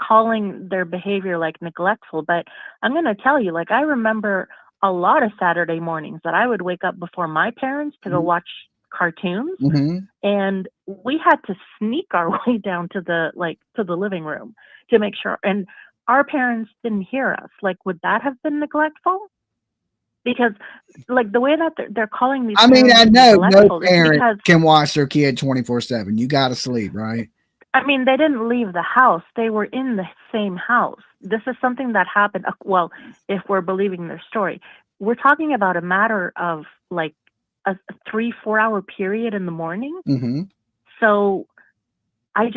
calling their behavior like neglectful, but I'm going to tell you, like I remember a lot of Saturday mornings that I would wake up before my parents to go watch cartoons, and we had to sneak our way down to the living room to make sure. And our parents didn't hear us, like, would that have been neglectful? Because, like, the way that they're calling these, I mean, I parents know no neglectful is parent because, can watch their kid 24/7. You got to sleep, right? I mean, they didn't leave the house. They were in the same house. This is something that happened. Well, if we're believing their story, we're talking about a matter of like a 3-4 hour period in the morning. Mm-hmm. So I'm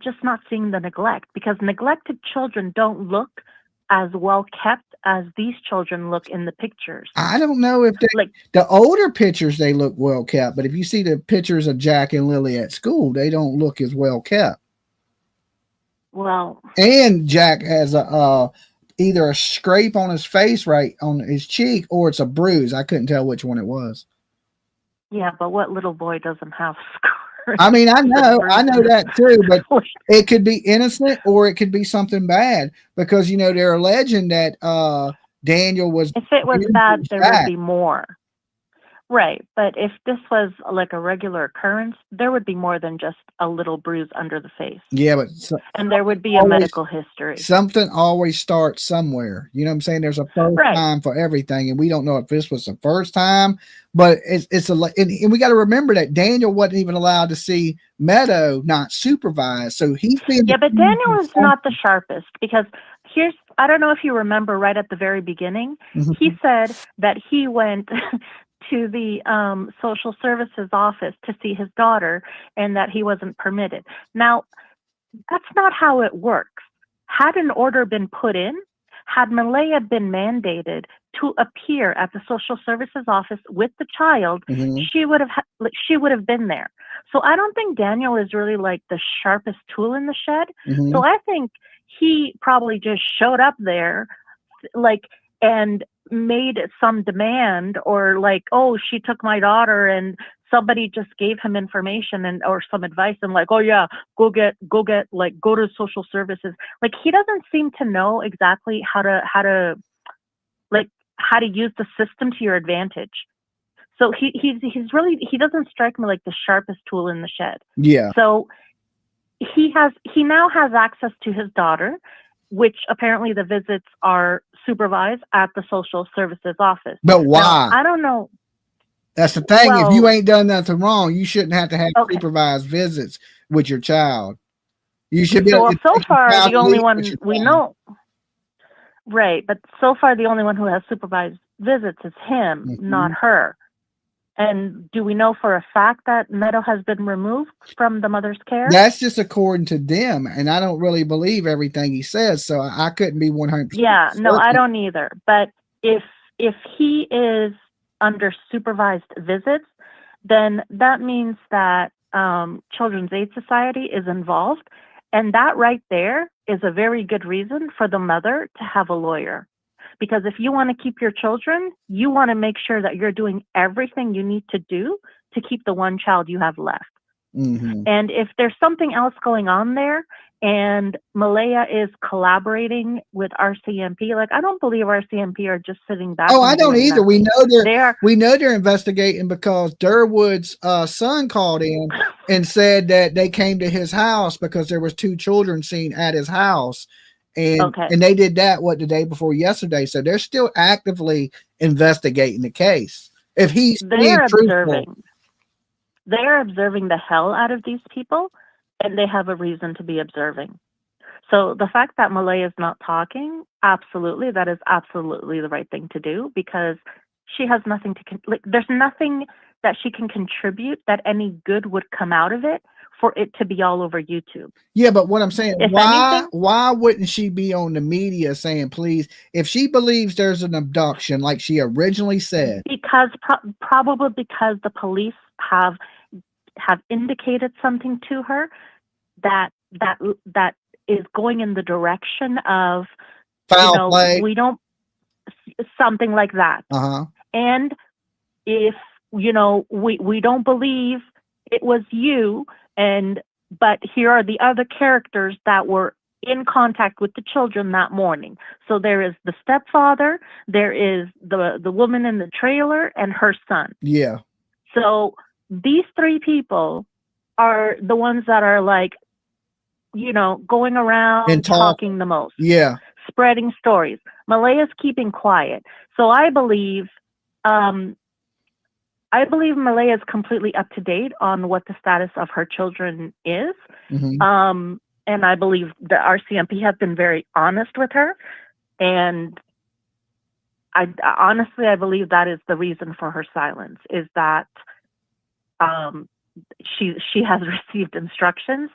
just not seeing the neglect, because neglected children don't look as well kept as these children look in the pictures. I don't know if they, Like, the older pictures, they look well kept, but if you see the pictures of Jack and Lily at school, they don't look as well kept. well, And Jack has a either a scrape on his face, right on his cheek, or it's a bruise. I couldn't tell which one it was. yeah, but what little boy doesn't have scars? I mean, I know that too, but it could be innocent or it could be something bad, because you know they're alleging that Daniel was. If it was bad, there would be more. Right. But if this was like a regular occurrence, there would be more than just a little bruise under the face. Yeah, but and there would be a medical history. Something always starts somewhere. You know what I'm saying? There's a first time for everything, and we don't know if this was the first time, but and we got to remember that Daniel wasn't even allowed to see Meadow not supervised. So he's being but Daniel is not the sharpest, because I don't know if you remember right at the very beginning, he said that he went to the social services office to see his daughter and that he wasn't permitted. Now, that's not how it works. Had an order been put in, had Malaya been mandated to appear at the social services office with the child, she would have been there. So I don't think Daniel is really like the sharpest tool in the shed. So I think he probably just showed up there, like, and made some demand, or like, oh, she took my daughter, and somebody just gave him information or some advice, and like, oh yeah, go get like, go to social services. Like, he doesn't seem to know exactly how to use the system to your advantage. So he doesn't strike me like the sharpest tool in the shed. Yeah. So he now has access to his daughter, which apparently the visits are supervised at the social services office. But why? Now, I don't know. That's the thing. If you ain't done nothing wrong, you shouldn't have to have supervised visits with your child. You should be. Well, so far the only one we know. Right, but so far the only one who has supervised visits is him, not her. And do we know for a fact that Meadow has been removed from the mother's care? That's just according to them, and I don't really believe everything he says, so I couldn't be 100%. Yeah, no, I don't either. But if he is under supervised visits, then that means that Children's Aid Society is involved, and that right there is a very good reason for the mother to have a lawyer. Because if you want to keep your children, you want to make sure that you're doing everything you need to do to keep the one child you have left. And if there's something else going on there, and Malaya is collaborating with RCMP, like, I don't believe RCMP are just sitting back. Oh, I don't either. We know they're investigating, because Durwood's son called in and said that they came to his house because there was 2 children seen at his house. And they did that the day before yesterday. So they're still actively investigating the case. If he's being truthful. They're observing the hell out of these people, and they have a reason to be observing. So the fact that Malaya is not talking, absolutely, that is absolutely the right thing to do, because she has nothing to there's nothing that she can contribute that any good would come out of it for it to be all over YouTube. Yeah, but what I'm saying, why wouldn't she be on the media saying, please, if she believes there's an abduction like she originally said? Because probably because the police have indicated something to her that is going in the direction of foul play. We don't, something like that. And if we don't believe it was you, but here are the other characters that were in contact with the children that morning. So there is the stepfather, there is the woman in the trailer, and her son. Yeah. So these 3 people are the ones that are like, going around and talking the most. Yeah. spreading stories. Malaya's keeping quiet. So I believe Malaya is completely up to date on what the status of her children is. Mm-hmm. And I believe the RCMP has been very honest with her. And I believe that is the reason for her silence, is that she has received instructions,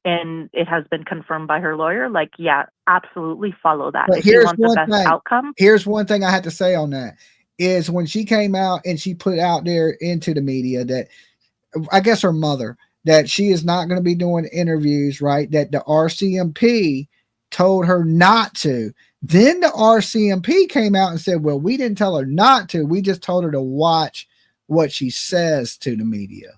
and it has been confirmed by her lawyer. Like, yeah, absolutely follow that. But if you want the best outcome. Here's one thing I had to say on that is when she came out and she put out there into the media that, I guess her mother, that she is not going to be doing interviews, right? That the RCMP told her not to. Then the RCMP came out and said, well, we didn't tell her not to. We just told her to watch what she says to the media.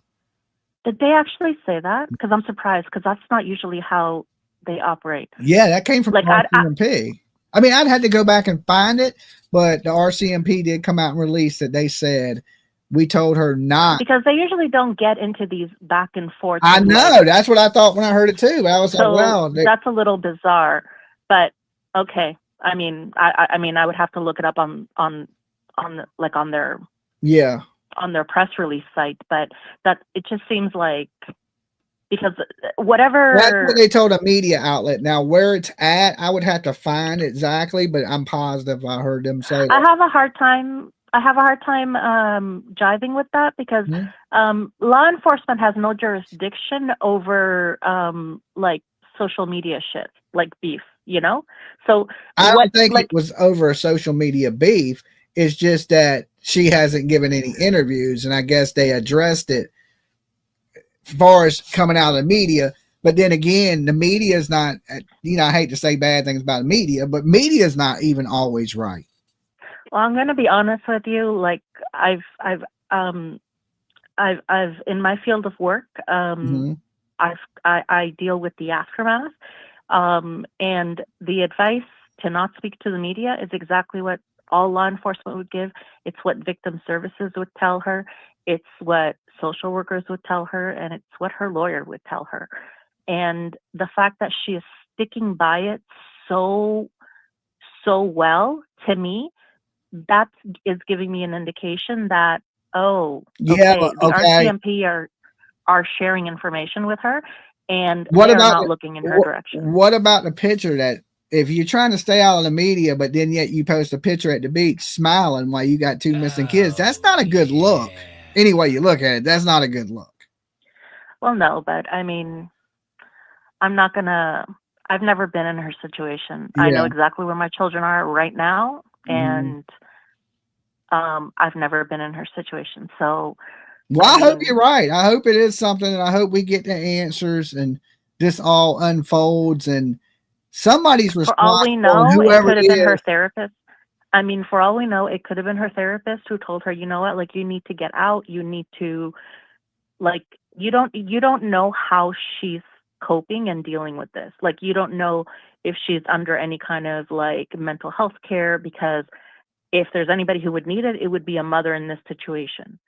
Did they actually say that? Because I'm surprised, because that's not usually how they operate. Yeah, that came from the RCMP. I mean, I'd had to go back and find it, but the RCMP did come out and release that they said, we told her not. Because they usually don't get into these back and forth. I know. That's what I thought when I heard it too. I was like, wow. That's a little bizarre, but okay. I mean, I would have to look it up on their on their press release site, but that it just seems like, because whatever. That's what they told a media outlet. Now, where it's at, I would have to find exactly, but I'm positive I heard them say that. I have a hard time jiving with that, because law enforcement has no jurisdiction over like social media shit, like beef, you know? So I don't think it was over a social media beef. It's just that she hasn't given any interviews, and I guess they addressed it as far as coming out of the media. But then again, the media is not, you know, I hate to say bad things about the media, but media is not even always right. Well, I'm going to be honest with you. Like I've in my field of work, I deal with the aftermath, and the advice to not speak to the media is exactly what all law enforcement would give. It's what victim services would tell her. It's what social workers would tell her, and it's what her lawyer would tell her. And the fact that she is sticking by it so well, to me, that is giving me an indication that, the RCMP are sharing information with her, and they're not looking in her direction. What about the picture that, if you're trying to stay out of the media, but then yet you post a picture at the beach smiling while you got 2 missing kids, that's not a good look. Any way you look at it, that's not a good look. Well, no, but I mean, I've never been in her situation. Yeah. I know exactly where my children are right now, and I've never been in her situation. So, well, I hope you're right. I hope it is something, and I hope we get the answers and this all unfolds and somebody's responsible. For all we know, it could have been her therapist. I mean, for all we know, it could have been her therapist who told her, you know what, like, you need to get out. You need to, like, you don't know how she's coping and dealing with this. Like, you don't know if she's under any kind of like mental health care, because if there's anybody who would need it, it would be a mother in this situation.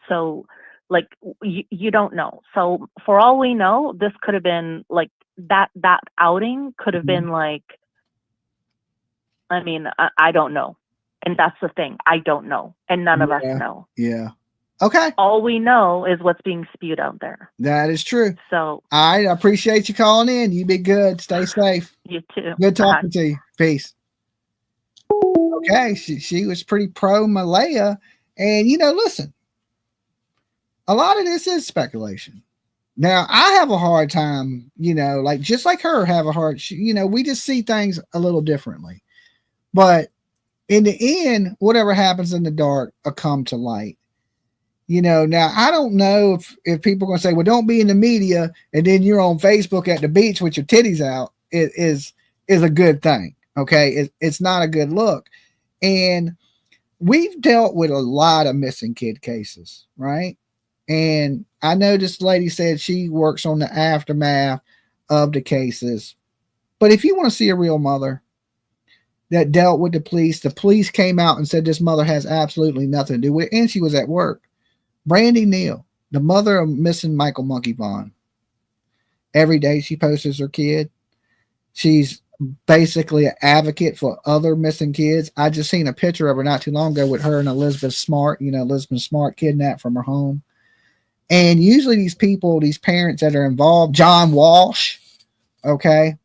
So, like, you don't know. So for all we know, this could have been like that outing could have been like, I mean, I don't know. And that's the thing. I don't know. And none of us know. Yeah. Okay. All we know is what's being spewed out there. That is true. So, all right. I appreciate you calling in. You be good. Stay safe. You too. Good talking to you. Peace. Okay. She was pretty pro Malaya. And, you know, listen, a lot of this is speculation. Now, I have a hard time, you know, like, just like her, you know, we just see things a little differently. But in the end, whatever happens in the dark will come to light. You know, now I don't know if people are going to say, well, don't be in the media, and then you're on Facebook at the beach with your titties out. It is a good thing. Okay. It's not a good look. And we've dealt with a lot of missing kid cases, right? And I know this lady said she works on the aftermath of the cases. But if you want to see a real mother that dealt with the police came out and said this mother has absolutely nothing to do with it, and she was at work. Brandy Neal, the mother of missing Michael Monkey Vaughn. Every day she posts her kid. She's basically an advocate for other missing kids. I just seen a picture of her not too long ago with her and Elizabeth Smart. You know, Elizabeth Smart kidnapped from her home. And usually these people, these parents that are involved, John Walsh, okay,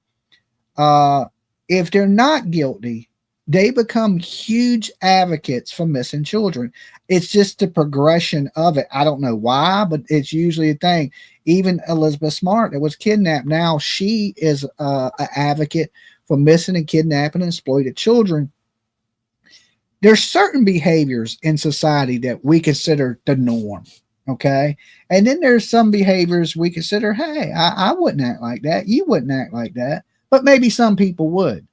if they're not guilty, they become huge advocates for missing children. It's just the progression of it. I don't know why, but it's usually a thing. Even Elizabeth Smart that was kidnapped, now she is an advocate for missing and kidnapping and exploited children. There's certain behaviors in society that we consider the norm, okay? And then there's some behaviors we consider, hey, I wouldn't act like that. You wouldn't act like that. But maybe some people would.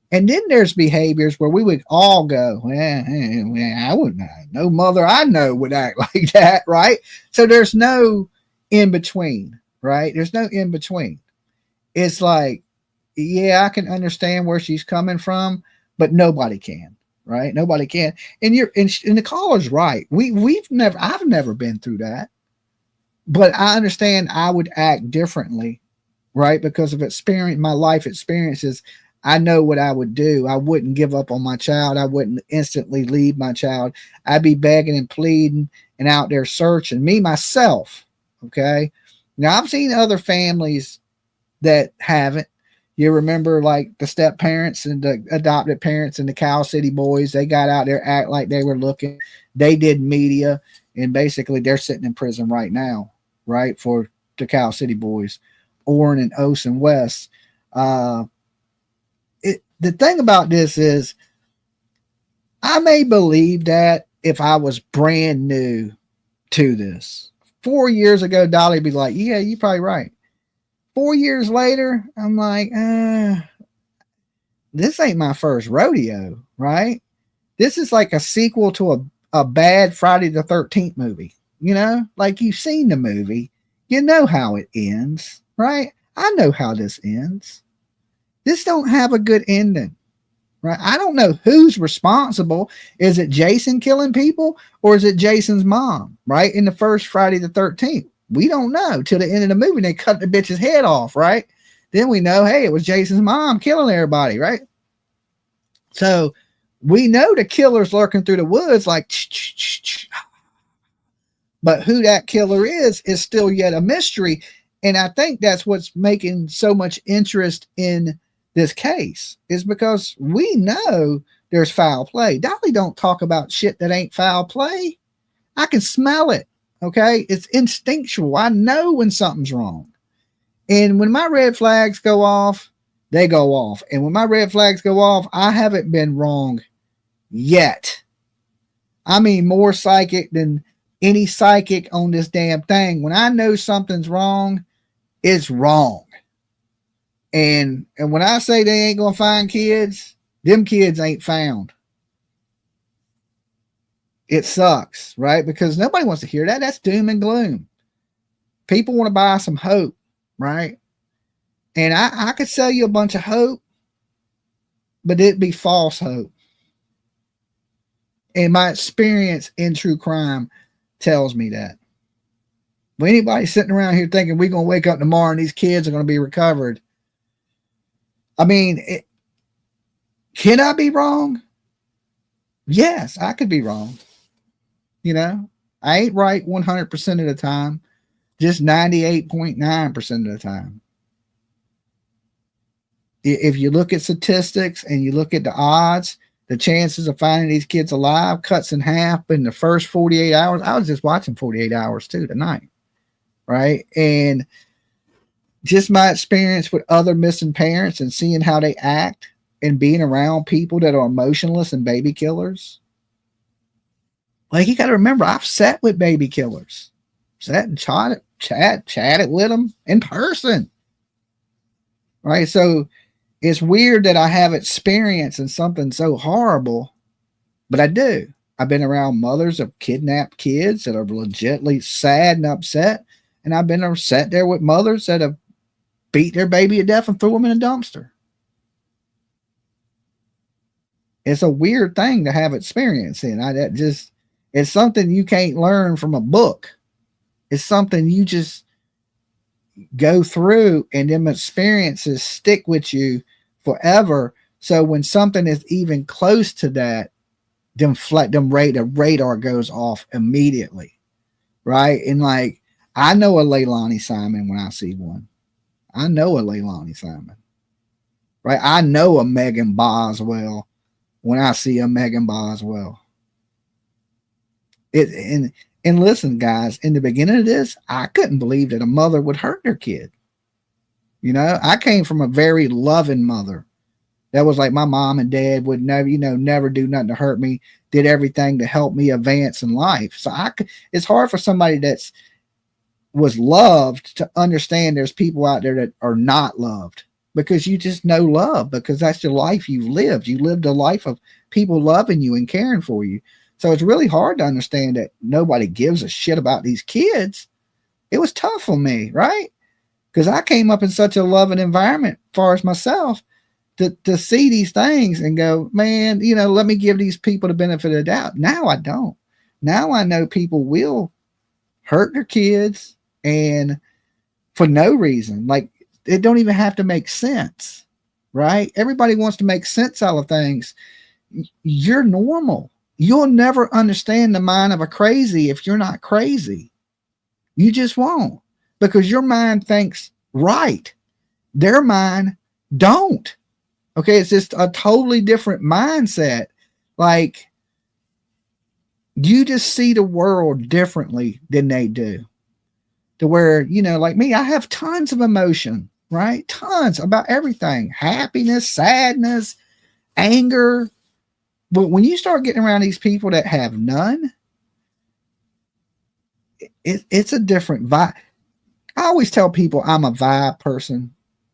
And then there's behaviors where we would all go, I wouldn't. No mother I know would act like that, right? So there's no in between, right? There's no in between. It's like, yeah, I can understand where she's coming from, but nobody can, right? Nobody can. And the caller's right. I've never been through that, but I understand I would act differently, right? Because of experience, my life experiences. I know what I would do. I wouldn't give up on my child. I wouldn't instantly leave my child. I'd be begging and pleading and out there searching me myself. Okay. Now I've seen other families that haven't. You remember like the step parents and the adopted parents and the Cow City boys, they got out there, act like they were looking. They did media and basically they're sitting in prison right now, right? For the Cow City boys, Orrin and Ocean West. The thing about this is I may believe that if I was brand new to this. 4 years ago, Dolly be like, yeah, you're probably right. 4 years later, I'm like, this ain't my first rodeo, right? This is like a sequel to a bad Friday the 13th movie. You know, like you've seen the movie. You know how it ends, right? I know how this ends. This don't have a good ending, right? I don't know who's responsible. Is it Jason killing people or is it Jason's mom, right? In the first Friday the 13th. We don't know till the end of the movie. They cut the bitch's head off, right? Then we know, hey, it was Jason's mom killing everybody, right? So we know the killer's lurking through the woods like, but who that killer is still yet a mystery. And I think that's what's making so much interest in this case is because we know there's foul play. Dolly don't talk about shit that ain't foul play. I can smell it. Okay. It's instinctual. I know when something's wrong. And when my red flags go off, they go off. And when my red flags go off, I haven't been wrong yet. I mean, more psychic than any psychic on this damn thing. When I know something's wrong, it's wrong. And when I say they ain't going to find kids, them kids ain't found. It sucks, right? Because nobody wants to hear that. That's doom and gloom. People want to buy some hope, right? And I could sell you a bunch of hope, but it'd be false hope. And my experience in true crime tells me that. But anybody sitting around here thinking we're going to wake up tomorrow and these kids are going to be recovered, I mean, can I be wrong? Yes, I could be wrong. You know, I ain't right 100% of the time, just 98.9% of the time. If you look at statistics and you look at the odds, the chances of finding these kids alive cuts in half in the first 48 hours. I was just watching 48 hours too tonight, right? And just my experience with other missing parents and seeing how they act and being around people that are emotionless and baby killers. Like, you got to remember, I've sat with baby killers, sat and chatted with them in person. Right. So it's weird that I have experience in something so horrible, but I do. I've been around mothers of kidnapped kids that are legitimately sad and upset. And I've been sat there with mothers that have beat their baby to death and threw them in a dumpster. It's a weird thing to have experience in. It's something you can't learn from a book. It's something you just go through, and them experiences stick with you forever. So when something is even close to that, the radar goes off immediately, right? And like, I know a Leilani Simon when I see one. I know a Leilani Simon, right? I know a Megan Boswell when I see a Megan Boswell. And listen, guys, in the beginning of this, I couldn't believe that a mother would hurt their kid. You know, I came from a very loving mother. That was like my mom and dad would never do nothing to hurt me, did everything to help me advance in life. So it's hard for somebody was loved to understand there's people out there that are not loved, because you just know love, because that's the life you've lived. You lived a life of people loving you and caring for you. So it's really hard to understand that nobody gives a shit about these kids. It was tough for me, right? Because I came up in such a loving environment as far as myself to see these things and go, man, let me give these people the benefit of the doubt. Now I don't. Now I know people will hurt their kids, and for no reason. Like, it don't even have to make sense, right? Everybody wants to make sense out of things. You're normal. You'll never understand the mind of a crazy if you're not crazy. You just won't, because your mind thinks right. Their mind don't. Okay, it's just a totally different mindset. Like, you just see the world differently than they do. To where, like me, I have tons of emotion, right? Tons about everything. Happiness, sadness, anger. But when you start getting around these people that have none, it's a different vibe. I always tell people I'm a vibe person.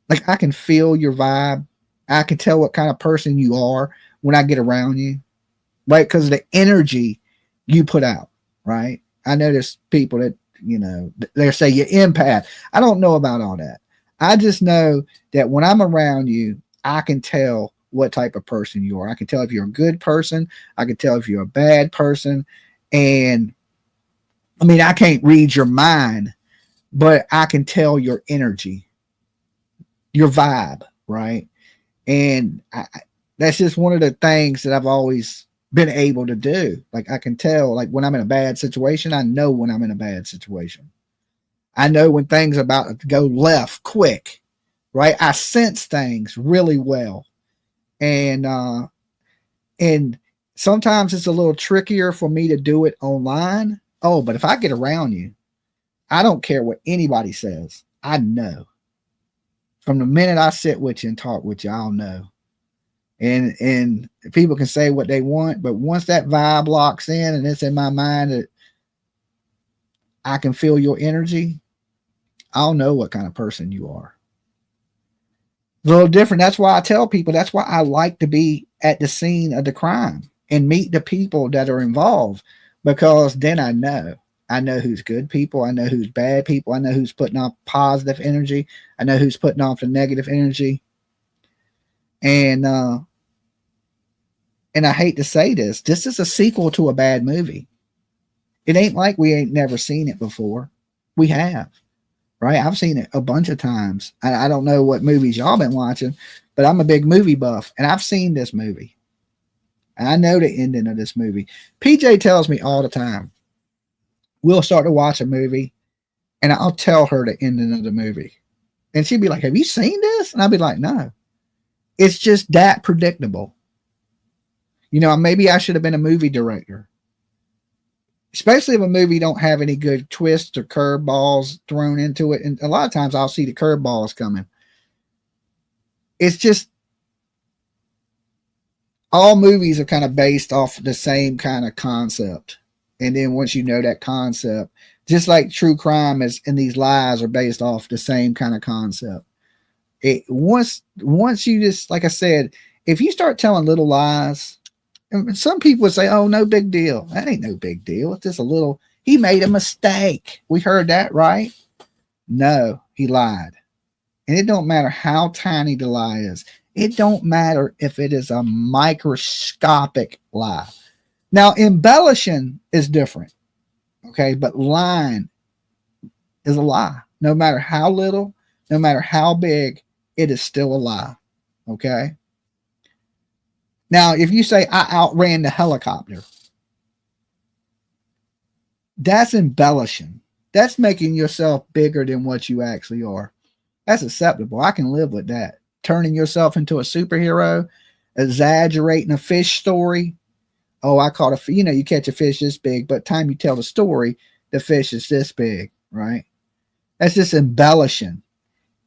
Like, I can feel your vibe. I can tell what kind of person you are when I get around you, right? Because of the energy you put out, right? I know there's people that, they say you're empath. I don't know about all that. I just know that when I'm around you, I can tell what type of person you are. I can tell if you're a good person. I can tell if you're a bad person. And I mean, I can't read your mind, but I can tell your energy, your vibe, right? And that's just one of the things that I've always been able to do. Like, I can tell, like, when I'm in a bad situation, I know when I'm in a bad situation. I know when things are about to go left quick, right? I sense things really well. And sometimes it's a little trickier for me to do it online. Oh, but if I get around you, I don't care what anybody says. I know. From the minute I sit with you and talk with you, I'll know. And people can say what they want, but once that vibe locks in and it's in my mind that I can feel your energy, I'll know what kind of person you are. A little different. That's why I tell people, that's why I like to be at the scene of the crime and meet the people that are involved, because then I know who's good people. I know who's bad people. I know who's putting off positive energy. I know who's putting off the negative energy. And I hate to say this is a sequel to a bad movie. It ain't like we ain't never seen it before. We have, right? I've seen it a bunch of times. I don't know what movies y'all been watching, but I'm a big movie buff, and I've seen this movie. And I know the ending of this movie. PJ tells me all the time, we'll start to watch a movie, and I'll tell her the ending of the movie. And she'd be like, have you seen this? And I'd be like, no. It's just that predictable. Maybe I should have been a movie director. Especially if a movie don't have any good twists or curveballs thrown into it. And a lot of times I'll see the curveballs coming. It's just, all movies are kind of based off the same kind of concept. And then once you know that concept, just like true crime is, and these lies are based off the same kind of concept. Once you just, like I said, if you start telling little lies, and some people would say, oh, no big deal. That ain't no big deal. It's just a little, he made a mistake. We heard that, right? No, he lied. And it don't matter how tiny the lie is. It don't matter if it is a microscopic lie. Now, embellishing is different. Okay, but lying is a lie. No matter how little, no matter how big, it is still a lie. Okay. Now, if you say I outran the helicopter, that's embellishing. That's making yourself bigger than what you actually are. That's acceptable. I can live with that. Turning yourself into a superhero, exaggerating a fish story. Oh, I caught a fish. You know, you catch a fish this big, but time you tell the story, the fish is this big, right? That's just embellishing.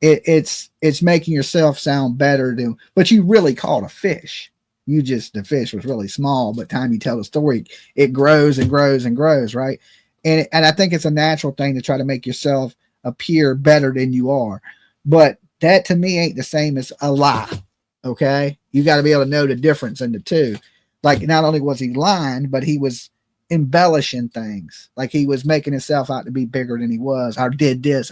It's making yourself sound better than, but you really caught a fish. The fish was really small, but time you tell the story, it grows and grows and grows, right? And I think it's a natural thing to try to make yourself appear better than you are. But that to me ain't the same as a lie. Okay. You got to be able to know the difference in the two. Like, not only was he lying, but he was embellishing things. Like, he was making himself out to be bigger than he was. I did this.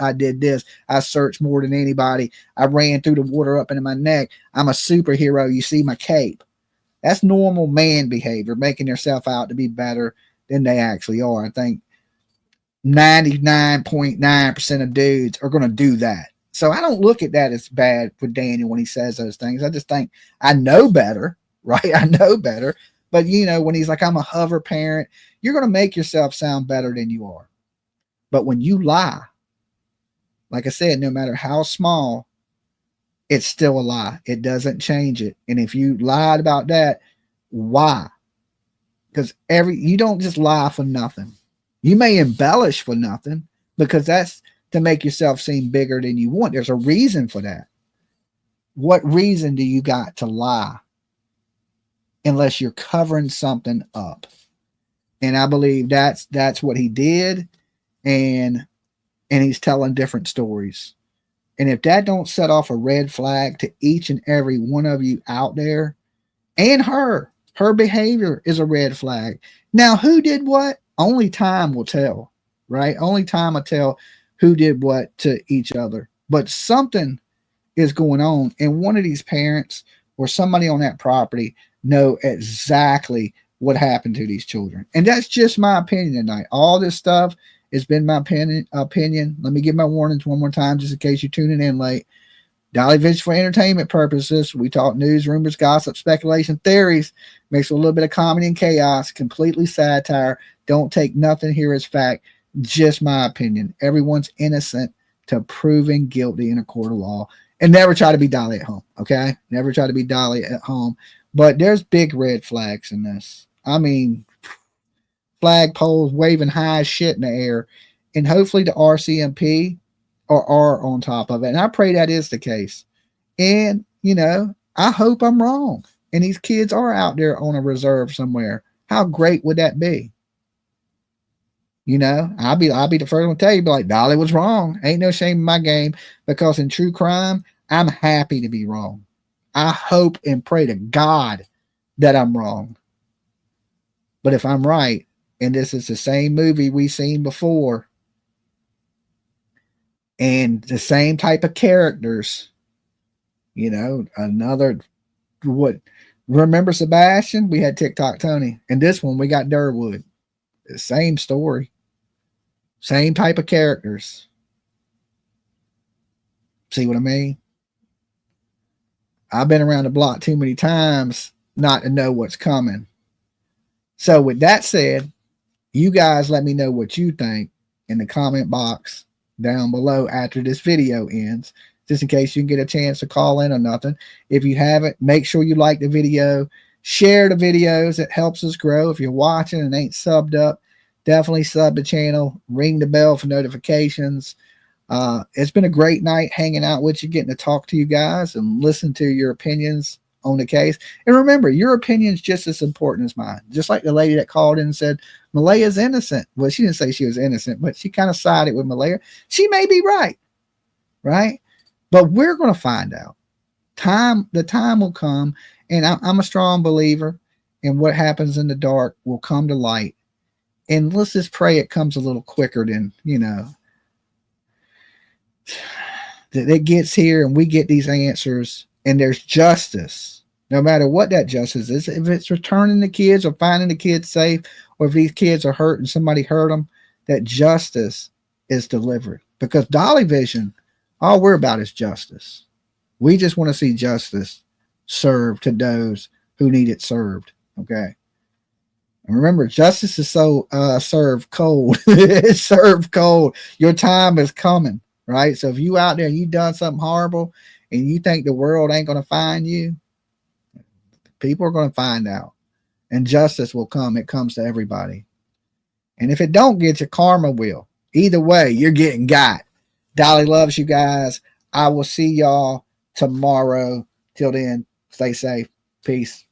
I searched more than anybody. I ran through the water up into my neck. I'm a superhero. You see my cape. That's normal man behavior, making yourself out to be better than they actually are. I think 99.9% of dudes are going to do that. So I don't look at that as bad with Daniel when he says those things. I just think I know better, right? I know better. But, you know, when he's like, I'm a hover parent, you're going to make yourself sound better than you are. But when you lie, like I said, no matter how small, it's still a lie. It doesn't change it. And if you lied about that, why? Because you don't just lie for nothing. You may embellish for nothing, because that's to make yourself seem bigger than you want. There's a reason for that. What reason do you got to lie? Unless you're covering something up. And I believe that's what he did. And he's telling different stories. And if that don't set off a red flag to each and every one of you out there, and her behavior is a red flag. Now, who did what? Only time will tell, right? Only time will tell who did what to each other. But something is going on, and one of these parents or somebody on that property know exactly what happened to these children. And that's just my opinion tonight. All this stuff has been my opinion. Let me give my warnings one more time, just in case you're tuning in late. Dolly Vision for entertainment purposes. We talk news, rumors, gossip, speculation, theories, mixed with a little bit of comedy and chaos, completely satire. Don't take nothing here as fact, just my opinion. Everyone's innocent to proven guilty in a court of law. And never try to be Dolly at home, okay? Never try to be Dolly at home. But there's big red flags in this. I mean, flag poles waving high as shit in the air. And hopefully the RCMP are on top of it. And I pray that is the case. And, you know, I hope I'm wrong. And these kids are out there on a reserve somewhere. How great would that be? You know, I'll be the first one to tell you, be like, Dolly was wrong. Ain't no shame in my game, because in true crime, I'm happy to be wrong. I hope and pray to God that I'm wrong. But if I'm right, and this is the same movie we've seen before, and the same type of characters, you know, remember Sebastian? We had TikTok Tony. And this one, we got Durwood. The same story. Same type of characters. See what I mean? I've been around the block too many times not to know what's coming. So with that said, you guys let me know what you think in the comment box down below after this video ends, just in case you can get a chance to call in or nothing. If you haven't, make sure you like the video, share the videos. It helps us grow. If you're watching and ain't subbed up, definitely sub the channel, ring the bell for notifications. It's been a great night hanging out with you, getting to talk to you guys and listen to your opinions on the case. And remember, your opinion is just as important as mine. Just like the lady that called in and said Malaya's innocent. Well, she didn't say she was innocent, but she kind of sided with Malaya. She may be right, right? But we're going to find out. The time will come, and I'm a strong believer in what happens in the dark will come to light. And let's just pray it comes a little quicker than, you know, that it gets here and we get these answers and there's justice, no matter what that justice is. If it's returning the kids or finding the kids safe, or if these kids are hurt and somebody hurt them, that justice is delivered. Because Dolly Vision, all we're about is justice. We just want to see justice served to those who need it served. Okay. And remember, justice is so served cold. It's served cold. Your time is coming, right? So if you out there and you done something horrible and you think the world ain't going to find you, people are going to find out. And justice will come. It comes to everybody. And if it don't get you, karma will. Either way, you're getting got. Dolly loves you guys. I will see y'all tomorrow. Till then, stay safe. Peace.